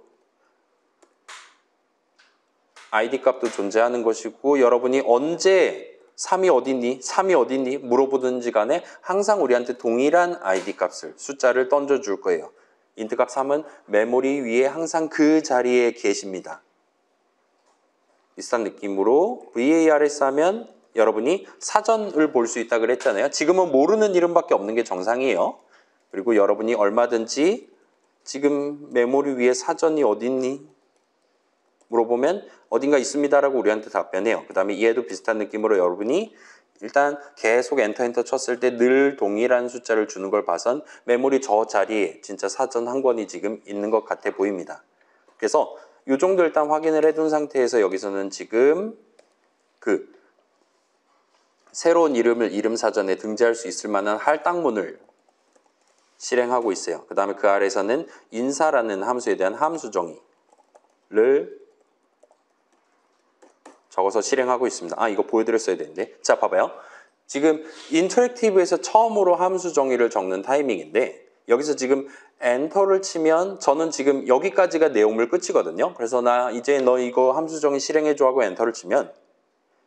id 값도 존재하는 것이고 여러분이 언제 3이 어딨니? 3이 어딨니? 물어보든지 간에 항상 우리한테 동일한 id 값을 숫자를 던져줄 거예요. int 값 3은 메모리 위에 항상 그 자리에 계십니다. 비슷한 느낌으로 VARS 하면 여러분이 사전을 볼 수 있다 그랬잖아요. 지금은 모르는 이름밖에 없는 게 정상이에요. 그리고 여러분이 얼마든지 지금 메모리 위에 사전이 어딨니? 물어보면 어딘가 있습니다라고 우리한테 답변해요. 그 다음에 얘도 비슷한 느낌으로 여러분이 일단 계속 엔터 쳤을 때 늘 동일한 숫자를 주는 걸 봐선 메모리 저 자리에 진짜 사전 한 권이 지금 있는 것 같아 보입니다. 그래서 이 정도 일단 확인을 해둔 상태에서 여기서는 지금 그 새로운 이름 사전에 등재할 수 있을 만한 할당문을 실행하고 있어요. 그 다음에 그 아래에서는 인사라는 함수에 대한 함수 정의를 적어서 실행하고 있습니다. 이거 보여드렸어야 되는데. 자, 봐봐요. 지금 인터랙티브에서 처음으로 함수 정의를 적는 타이밍인데 여기서 지금 엔터를 치면 저는 지금 여기까지가 내용물 끝이거든요. 그래서 나 이제 너 이거 함수 정의 실행해줘 하고 엔터를 치면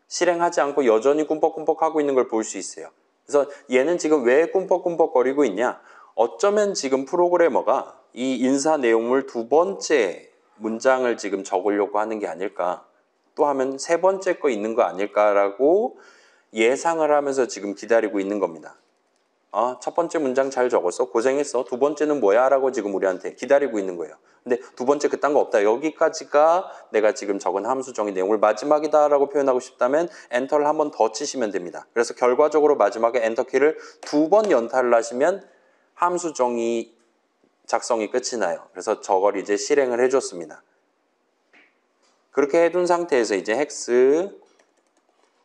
실행하지 않고 여전히 꿈뻑꿈뻑 하고 있는 걸 볼 수 있어요. 그래서 얘는 지금 왜 꿈뻑꿈뻑거리고 있냐? 어쩌면 지금 프로그래머가 이 인사 내용물 두 번째 문장을 지금 적으려고 하는 게 아닐까? 또 하면 세 번째 거 있는 거 아닐까라고 예상을 하면서 지금 기다리고 있는 겁니다. 첫 번째 문장 잘 적었어? 고생했어? 두 번째는 뭐야? 라고 지금 우리한테 기다리고 있는 거예요. 근데 두 번째 그딴 거 없다. 여기까지가 내가 지금 적은 함수 정의 내용을 마지막이다 라고 표현하고 싶다면 엔터를 한 번 더 치시면 됩니다. 그래서 결과적으로 마지막에 엔터키를 2번 연타를 하시면 함수 정의 작성이 끝이 나요. 그래서 저걸 이제 실행을 해줬습니다. 그렇게 해둔 상태에서 이제 hex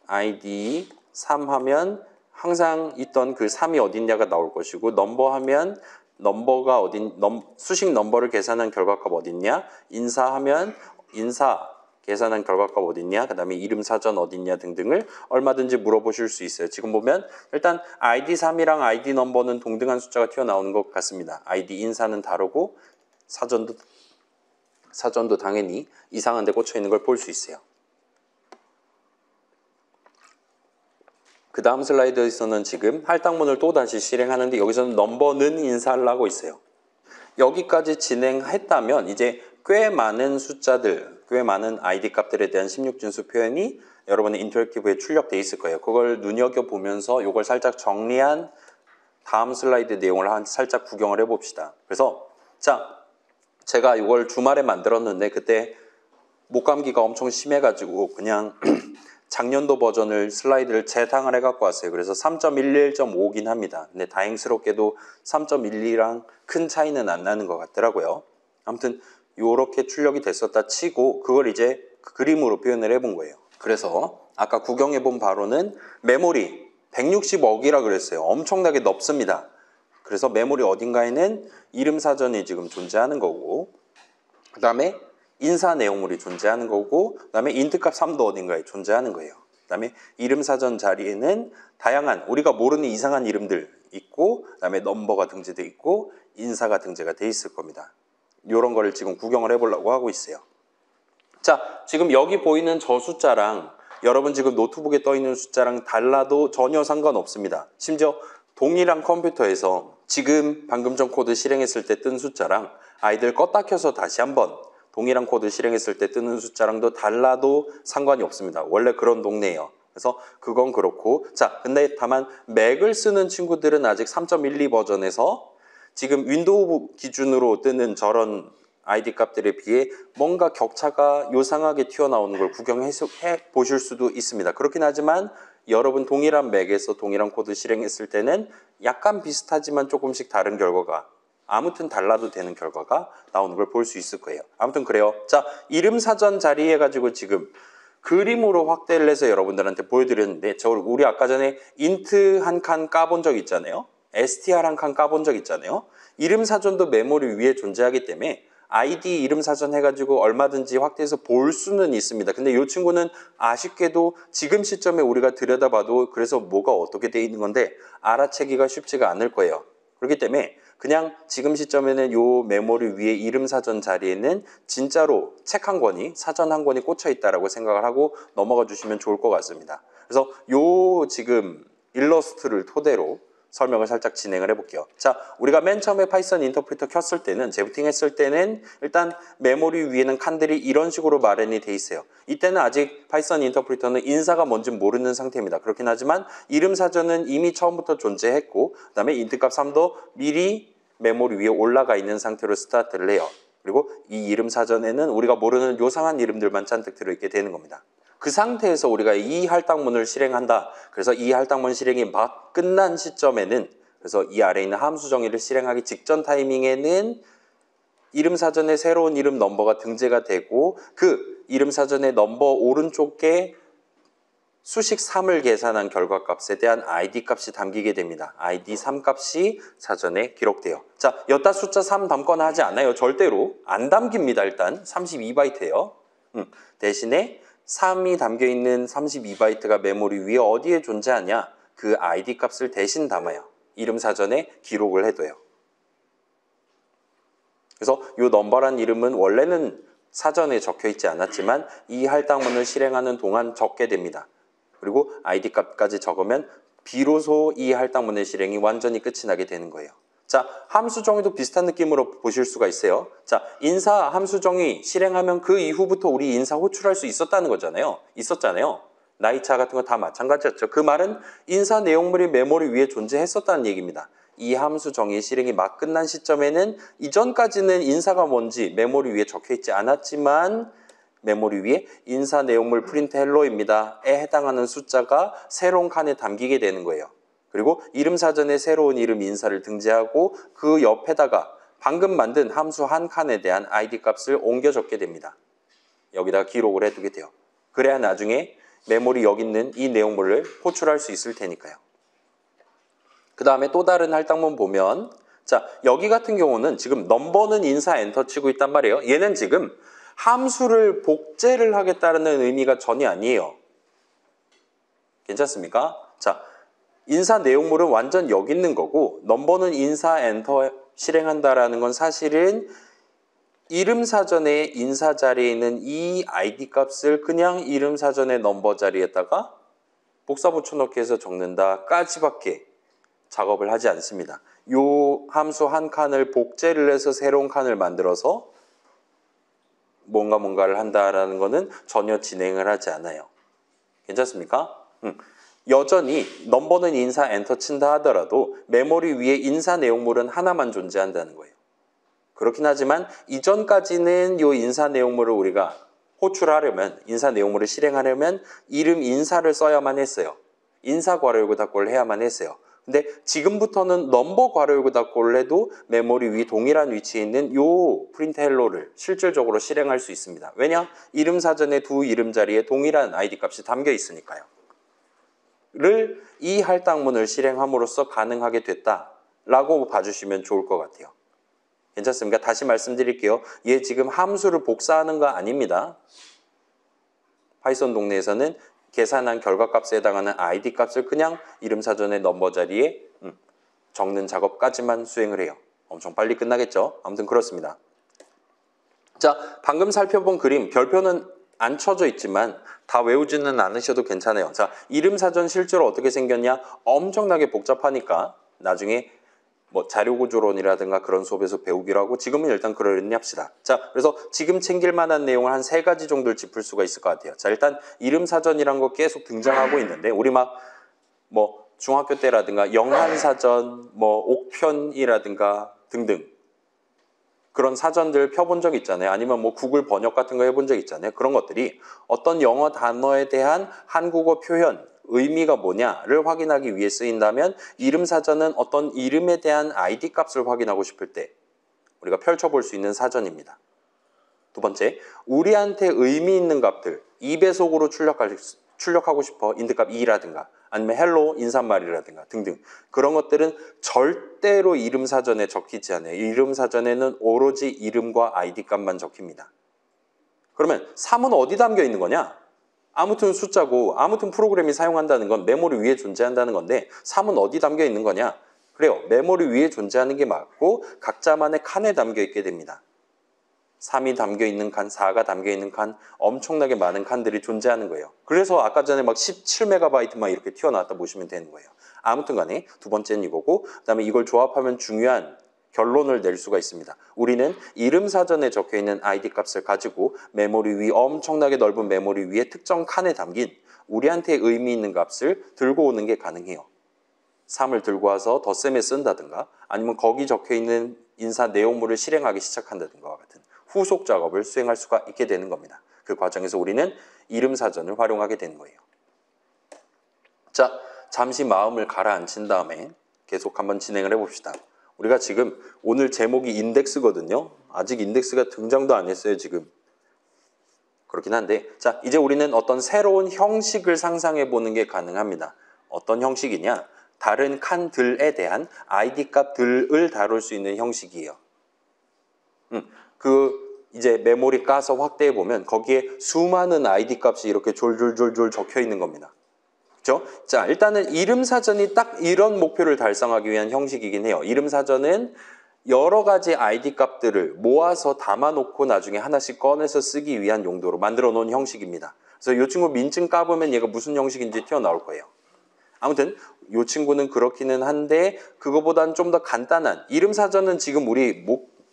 id 3 하면 항상 있던 그 3이 어딨냐가 나올 것이고 넘버 하면 넘버가 수식 넘버를 계산한 결과값 어딨냐, 인사하면 인사 계산한 결과값 어딨냐, 그 다음에 이름 사전 어딨냐 등등을 얼마든지 물어보실 수 있어요. 지금 보면 일단 ID 3이랑 ID 넘버는 동등한 숫자가 튀어나오는 것 같습니다. ID 인사는 다르고 사전도 당연히 이상한 데 꽂혀 있는 걸 볼 수 있어요. 그 다음 슬라이드에서는 지금 할당문을 또 다시 실행하는데 여기서는 넘버는 인사를 하고 있어요. 여기까지 진행했다면 이제 꽤 많은 숫자들, 꽤 많은 ID 값들에 대한 16진수 표현이 여러분의 인터랙티브에 출력돼 있을 거예요. 그걸 눈여겨보면서 이걸 살짝 정리한 다음 슬라이드 내용을 살짝 구경을 해봅시다. 그래서 자, 제가 이걸 주말에 만들었는데 그때 목감기가 엄청 심해가지고 그냥 작년도 버전을 슬라이드를 재탕을 해갖고 왔어요. 그래서 3.11.5긴 합니다. 근데 다행스럽게도 3.12랑 큰 차이는 안 나는 것 같더라고요. 아무튼 이렇게 출력이 됐었다 치고 그걸 이제 그림으로 표현을 해본 거예요. 그래서 아까 구경해본 바로는 메모리 160억이라 그랬어요. 엄청나게 넓습니다. 그래서 메모리 어딘가에는 이름 사전이 지금 존재하는 거고 그 다음에 인사 내용물이 존재하는 거고 그 다음에 인트값 3도 어딘가에 존재하는 거예요. 그 다음에 이름 사전 자리에는 다양한 우리가 모르는 이상한 이름들 있고 그 다음에 넘버가 등재돼 있고 인사가 등재가 돼 있을 겁니다. 이런 거를 지금 구경을 해보려고 하고 있어요. 자, 지금 여기 보이는 저 숫자랑 여러분 지금 노트북에 떠 있는 숫자랑 달라도 전혀 상관없습니다. 심지어 동일한 컴퓨터에서 지금 방금 전 코드 실행했을 때 뜬 숫자랑 아이들 껐다 켜서 다시 한번 동일한 코드 실행했을 때 뜨는 숫자랑도 달라도 상관이 없습니다. 원래 그런 동네예요. 그래서 그건 그렇고 자, 근데 다만 맥을 쓰는 친구들은 아직 3.12 버전에서 지금 윈도우 기준으로 뜨는 저런 ID 값들에 비해 뭔가 격차가 요상하게 튀어나오는 걸 구경해 보실 수도 있습니다. 그렇긴 하지만 여러분 동일한 맥에서 동일한 코드 실행했을 때는 약간 비슷하지만 조금씩 다른 결과가 아무튼 달라도 되는 결과가 나오는 걸 볼 수 있을 거예요. 아무튼 그래요. 자, 이름 사전 자리 해가지고 지금 그림으로 확대를 해서 여러분들한테 보여드렸는데 우리 아까 전에 인트 한 칸 까본 적 있잖아요. str 한 칸 까본 적 있잖아요. 이름 사전도 메모리 위에 존재하기 때문에 ID 이름 사전 해가지고 얼마든지 확대해서 볼 수는 있습니다. 근데 이 친구는 아쉽게도 지금 시점에 우리가 들여다봐도 그래서 뭐가 어떻게 돼 있는 건데 알아채기가 쉽지가 않을 거예요. 그렇기 때문에 그냥 지금 시점에는 요 메모리 위에 이름 사전 자리에는 진짜로 책 한 권이 사전 한 권이 꽂혀 있다라고 생각을 하고 넘어가 주시면 좋을 것 같습니다. 그래서 요 지금 일러스트를 토대로 설명을 살짝 진행을 해볼게요. 자, 우리가 맨 처음에 파이썬 인터프리터 켰을 때는 재부팅 했을 때는 일단 메모리 위에는 칸들이 이런 식으로 마련이 돼 있어요. 이때는 아직 파이썬 인터프리터는 인사가 뭔지 모르는 상태입니다. 그렇긴 하지만 이름 사전은 이미 처음부터 존재했고 그 다음에 인트값 3도 미리 메모리 위에 올라가 있는 상태로 스타트를 해요. 그리고 이 이름 사전에는 우리가 모르는 요상한 이름들만 잔뜩 들어있게 되는 겁니다. 그 상태에서 우리가 이 할당문을 실행한다. 그래서 이 할당문 실행이 막 끝난 시점에는 그래서 이 아래에 있는 함수 정의를 실행하기 직전 타이밍에는 이름 사전에 새로운 이름 넘버가 등재가 되고 그 이름 사전의 넘버 오른쪽에 수식 3을 계산한 결과값에 대한 ID 값이 담기게 됩니다. ID 3 값이 사전에 기록돼요. 자, 여따 숫자 3 담거나 하지 않아요. 절대로 안 담깁니다. 일단 32바이트예요. 대신에 3이 담겨있는 32바이트가 메모리 위에 어디에 존재하냐? 그 ID 값을 대신 담아요. 이름 사전에 기록을 해둬요. 그래서 이 넘버란 이름은 원래는 사전에 적혀있지 않았지만 이 할당문을 실행하는 동안 적게 됩니다. 그리고 ID 값까지 적으면 비로소 이 할당문의 실행이 완전히 끝이 나게 되는 거예요. 자, 함수 정의도 비슷한 느낌으로 보실 수가 있어요. 자, 인사 함수 정의 실행하면 그 이후부터 우리 인사 호출할 수 있었다는 거잖아요. 있었잖아요. 나이차 같은 거 다 마찬가지였죠. 그 말은 인사 내용물이 메모리 위에 존재했었다는 얘기입니다. 이 함수 정의 실행이 막 끝난 시점에는 이전까지는 인사가 뭔지 메모리 위에 적혀있지 않았지만 메모리 위에 인사 내용물 프린트 헬로입니다. 에 해당하는 숫자가 새로운 칸에 담기게 되는 거예요. 그리고 이름 사전에 새로운 이름 인사를 등재하고 그 옆에다가 방금 만든 함수 한 칸에 대한 ID 값을 옮겨 적게 됩니다. 여기다가 기록을 해두게 돼요. 그래야 나중에 메모리 여기 있는 이 내용물을 호출할 수 있을 테니까요. 그 다음에 또 다른 할당문 보면 자 여기 같은 경우는 지금 넘버는 인사 엔터 치고 있단 말이에요. 얘는 지금 함수를 복제를 하겠다는 의미가 전혀 아니에요. 괜찮습니까? 자 인사 내용물은 완전 여기 있는 거고 넘버는 인사 엔터 실행한다라는 건 사실은 이름 사전의 인사 자리에 있는 이 id 값을 그냥 이름 사전의 넘버 자리에다가 복사 붙여넣기 해서 적는다까지밖에 작업을 하지 않습니다. 요 함수 한 칸을 복제를 해서 새로운 칸을 만들어서 뭔가를 한다라는 거는 전혀 진행을 하지 않아요. 괜찮습니까? 여전히 넘버는 인사 엔터 친다 하더라도 메모리 위에 인사 내용물은 하나만 존재한다는 거예요. 그렇긴 하지만 이전까지는 이 인사 내용물을 우리가 호출하려면 인사 내용물을 실행하려면 이름 인사를 써야만 했어요. 인사 괄호 열고 닫고를 해야만 했어요. 근데 지금부터는 넘버 괄호 열고 닫고를 해도 메모리 위 동일한 위치에 있는 요 프린트 헬로를 실질적으로 실행할 수 있습니다. 왜냐? 이름 사전의 두 이름 자리에 동일한 id 값이 담겨 있으니까요. 를 이 할당문을 실행함으로써 가능하게 됐다라고 봐주시면 좋을 것 같아요. 괜찮습니까? 다시 말씀드릴게요. 얘 지금 함수를 복사하는 거 아닙니다. 파이썬 동네에서는 계산한 결과값에 해당하는 id 값을 그냥 이름 사전의 넘버 자리에 적는 작업까지만 수행을 해요. 엄청 빨리 끝나겠죠? 아무튼 그렇습니다. 자, 방금 살펴본 그림 별표는 안 쳐져 있지만 다 외우지는 않으셔도 괜찮아요. 자, 이름 사전 실제로 어떻게 생겼냐? 엄청나게 복잡하니까 나중에 뭐 자료구조론이라든가 그런 수업에서 배우기로 하고 지금은 일단 그러려니 합시다. 자, 그래서 지금 챙길 만한 내용을 한 3가지 정도를 짚을 수가 있을 것 같아요. 자, 일단 이름 사전이란 거 계속 등장하고 있는데 우리 막 뭐 중학교 때라든가 영한사전, 뭐 옥편이라든가 등등 그런 사전들 펴본 적 있잖아요. 아니면 뭐 구글 번역 같은 거 해본 적 있잖아요. 그런 것들이 어떤 영어 단어에 대한 한국어 표현, 의미가 뭐냐를 확인하기 위해 쓰인다면 이름 사전은 어떤 이름에 대한 id 값을 확인하고 싶을 때 우리가 펼쳐볼 수 있는 사전입니다. 두 번째, 우리한테 의미 있는 값들 2배속으로 출력하고 싶어 인트값 2라든가 아니면 헬로 인사말이라든가 등등 그런 것들은 절대로 이름 사전에 적히지 않아요. 이름 사전에는 오로지 이름과 id 값만 적힙니다. 그러면 3은 어디 담겨 있는 거냐? 아무튼 숫자고 아무튼 프로그램이 사용한다는 건 메모리 위에 존재한다는 건데 3은 어디 담겨 있는 거냐? 그래요. 메모리 위에 존재하는 게 맞고 각자만의 칸에 담겨 있게 됩니다. 3이 담겨 있는 칸, 4가 담겨 있는 칸, 엄청나게 많은 칸들이 존재하는 거예요. 그래서 아까 전에 막 17MB 막 이렇게 튀어나왔다 보시면 되는 거예요. 아무튼 간에 두 번째는 이거고 그다음에 이걸 조합하면 중요한 결론을 낼 수가 있습니다. 우리는 이름 사전에 적혀 있는 id 값을 가지고 메모리 위 엄청나게 넓은 메모리 위에 특정 칸에 담긴 우리한테 의미 있는 값을 들고 오는 게 가능해요. 3을 들고 와서 덧셈에 쓴다든가 아니면 거기 적혀 있는 인사 내용물을 실행하기 시작한다든가 같은 후속 작업을 수행할 수가 있게 되는 겁니다. 그 과정에서 우리는 이름 사전을 활용하게 되는 거예요. 자, 잠시 마음을 가라앉힌 다음에 계속 한번 진행을 해봅시다. 우리가 지금 오늘 제목이 인덱스거든요. 아직 인덱스가 등장도 안 했어요, 지금. 그렇긴 한데 자, 이제 우리는 어떤 새로운 형식을 상상해 보는 게 가능합니다. 어떤 형식이냐? 다른 칸들에 대한 id 값들을 다룰 수 있는 형식이에요. 이제 메모리 까서 확대해 보면 거기에 수많은 id 값이 이렇게 졸졸졸졸 적혀 있는 겁니다. 그렇죠? 자, 일단은 이름 사전이 딱 이런 목표를 달성하기 위한 형식이긴 해요. 이름 사전은 여러 가지 id 값들을 모아서 담아놓고 나중에 하나씩 꺼내서 쓰기 위한 용도로 만들어 놓은 형식입니다. 그래서 이 친구 민증 까보면 얘가 무슨 형식인지 튀어나올 거예요. 아무튼 이 친구는 그렇기는 한데 그거보다는 좀 더 간단한 이름 사전은 지금 우리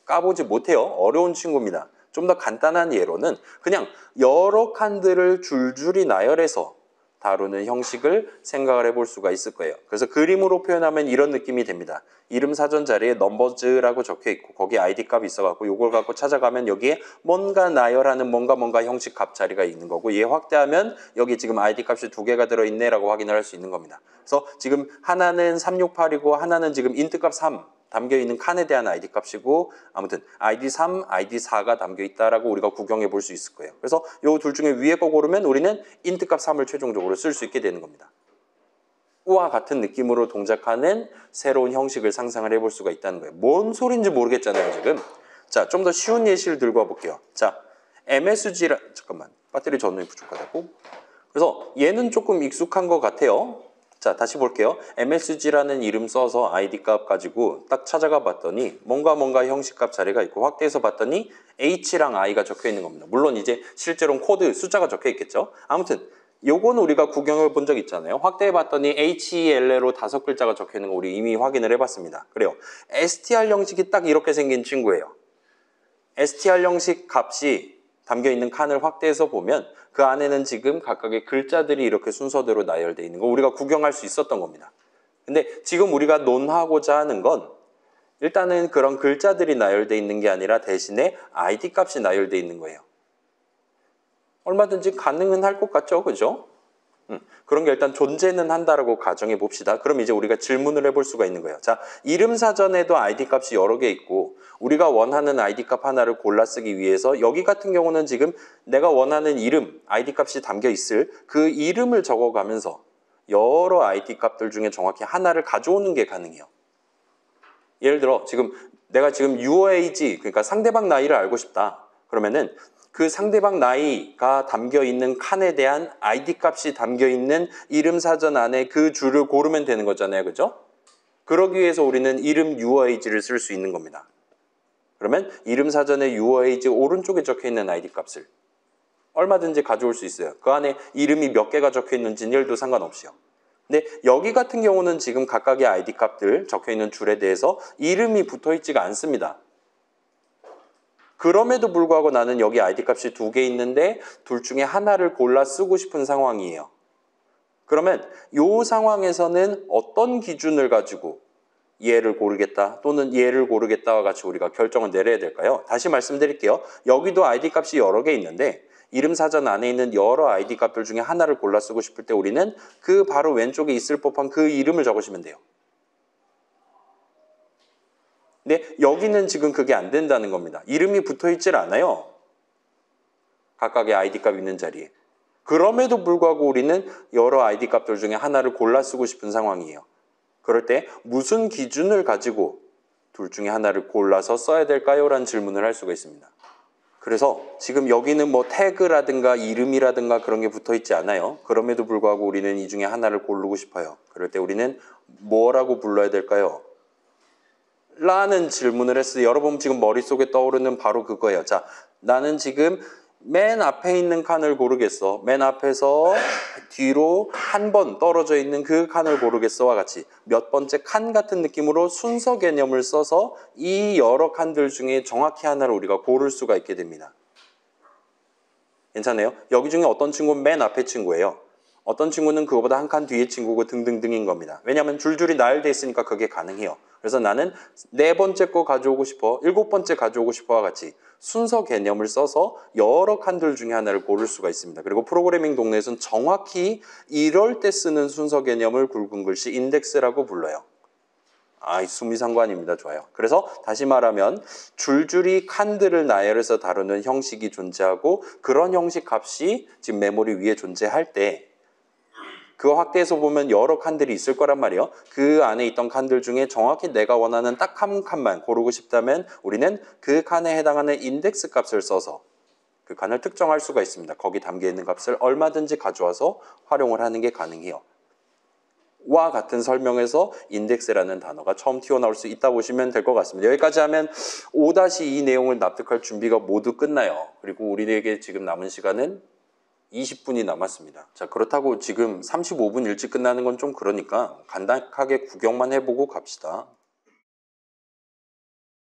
까보지 못해요. 어려운 친구입니다. 좀 더 간단한 예로는 그냥 여러 칸들을 줄줄이 나열해서 다루는 형식을 생각을 해볼 수가 있을 거예요. 그래서 그림으로 표현하면 이런 느낌이 됩니다. 이름 사전 자리에 넘버즈라고 적혀 있고 거기에 id 값이 있어갖고 이걸 갖고 찾아가면 여기에 뭔가 나열하는 뭔가 형식 값 자리가 있는 거고 얘 확대하면 여기 지금 id 값이 2개가 들어있네 라고 확인을 할 수 있는 겁니다. 그래서 지금 하나는 368이고 하나는 지금 int 값 3 담겨있는 칸에 대한 id 값이고 아무튼 id 3, id 4가 담겨있다라고 우리가 구경해 볼 수 있을 거예요. 그래서 이 둘 중에 위에 거 고르면 우리는 int 값 3을 최종적으로 쓸 수 있게 되는 겁니다. 와 같은 느낌으로 동작하는 새로운 형식을 상상을 해볼 수가 있다는 거예요. 뭔 소린지 모르겠잖아요, 지금. 자, 좀 더 쉬운 예시를 들고 와볼게요. 자, MSG라, 잠깐만, 배터리 전원이 부족하다고? 그래서 얘는 조금 익숙한 것 같아요. 자, 다시 볼게요. MSG라는 이름 써서 ID 값 가지고 딱 찾아가 봤더니 뭔가 형식 값 자리가 있고 확대해서 봤더니 H랑 I가 적혀 있는 겁니다. 물론 이제 실제로는 코드 숫자가 적혀 있겠죠. 아무튼 요건 우리가 구경해 본 적 있잖아요. 확대해 봤더니 HELL로 5글자가 적혀 있는 거 우리 이미 확인을 해봤습니다. 그래요. STR 형식이 딱 이렇게 생긴 친구예요. STR 형식 값이 담겨있는 칸을 확대해서 보면 그 안에는 지금 각각의 글자들이 이렇게 순서대로 나열되어 있는 거 우리가 구경할 수 있었던 겁니다. 근데 지금 우리가 논하고자 하는 건 일단은 그런 글자들이 나열되어 있는 게 아니라 대신에 ID 값이 나열되어 있는 거예요. 얼마든지 가능은 할 것 같죠? 그죠? 그런 게 일단 존재는 한다라고 가정해 봅시다. 그럼 이제 우리가 질문을 해볼 수가 있는 거예요. 자, 이름 사전에도 ID 값이 여러 개 있고 우리가 원하는 ID 값 하나를 골라 쓰기 위해서 여기 같은 경우는 지금 내가 원하는 이름, ID 값이 담겨 있을 그 이름을 적어가면서 여러 ID 값들 중에 정확히 하나를 가져오는 게 가능해요. 예를 들어 내가 지금 your age, 그러니까 상대방 나이를 알고 싶다. 그러면은 그 상대방 나이가 담겨있는 칸에 대한 ID 값이 담겨있는 이름 사전 안에 그 줄을 고르면 되는 거잖아요. 그죠? 그러기 위해서 우리는 이름 your age를 쓸 수 있는 겁니다. 그러면 이름 사전에 your age 오른쪽에 적혀있는 ID 값을 얼마든지 가져올 수 있어요. 그 안에 이름이 몇 개가 적혀있는지는 일도 상관없이요. 근데 여기 같은 경우는 지금 각각의 ID 값들 적혀있는 줄에 대해서 이름이 붙어있지가 않습니다. 그럼에도 불구하고 나는 여기 ID 값이 2개 있는데 둘 중에 하나를 골라 쓰고 싶은 상황이에요. 그러면 이 상황에서는 어떤 기준을 가지고 얘를 고르겠다 또는 얘를 고르겠다와 같이 우리가 결정을 내려야 될까요? 다시 말씀드릴게요. 여기도 ID 값이 여러 개 있는데 이름 사전 안에 있는 여러 ID 값들 중에 하나를 골라 쓰고 싶을 때 우리는 그 바로 왼쪽에 있을 법한 그 이름을 적으시면 돼요. 근데 여기는 지금 그게 안 된다는 겁니다. 이름이 붙어있질 않아요. 각각의 ID 값 있는 자리에. 그럼에도 불구하고 우리는 여러 ID 값들 중에 하나를 골라 쓰고 싶은 상황이에요. 그럴 때 무슨 기준을 가지고 둘 중에 하나를 골라서 써야 될까요? 라는 질문을 할 수가 있습니다. 그래서 지금 여기는 뭐 태그라든가 이름이라든가 그런 게 붙어있지 않아요. 그럼에도 불구하고 우리는 이 중에 하나를 고르고 싶어요. 그럴 때 우리는 뭐라고 불러야 될까요? 라는 질문을 했어요. 여러분 지금 머릿속에 떠오르는 바로 그거예요. 자, 나는 지금 맨 앞에 있는 칸을 고르겠어. 맨 앞에서 뒤로 한 번 떨어져 있는 그 칸을 고르겠어와 같이 몇 번째 칸 같은 느낌으로 순서 개념을 써서 이 여러 칸들 중에 정확히 하나를 우리가 고를 수가 있게 됩니다. 괜찮아요? 여기 중에 어떤 친구는 맨 앞에 친구예요. 어떤 친구는 그거보다 한 칸 뒤에 친구고 등등등인 겁니다. 왜냐하면 줄줄이 나열되어 있으니까 그게 가능해요. 그래서 나는 4번째 거 가져오고 싶어, 7번째 가져오고 싶어와 같이 순서 개념을 써서 여러 칸들 중에 하나를 고를 수가 있습니다. 그리고 프로그래밍 동네에서는 정확히 이럴 때 쓰는 순서 개념을 굵은 글씨 인덱스라고 불러요. 수미상관입니다. 좋아요. 그래서 다시 말하면 줄줄이 칸들을 나열해서 다루는 형식이 존재하고 그런 형식 값이 지금 메모리 위에 존재할 때 그거 확대해서 보면 여러 칸들이 있을 거란 말이에요. 그 안에 있던 칸들 중에 정확히 내가 원하는 딱 한 칸만 고르고 싶다면 우리는 그 칸에 해당하는 인덱스 값을 써서 그 칸을 특정할 수가 있습니다. 거기 담겨있는 값을 얼마든지 가져와서 활용을 하는 게 가능해요. 와 같은 설명에서 인덱스라는 단어가 처음 튀어나올 수 있다 보시면 될 것 같습니다. 여기까지 하면 5-2 내용을 납득할 준비가 모두 끝나요. 그리고 우리에게 지금 남은 시간은 20분이 남았습니다. 자, 그렇다고 지금 35분 일찍 끝나는 건 좀 그러니까 간단하게 구경만 해보고 갑시다.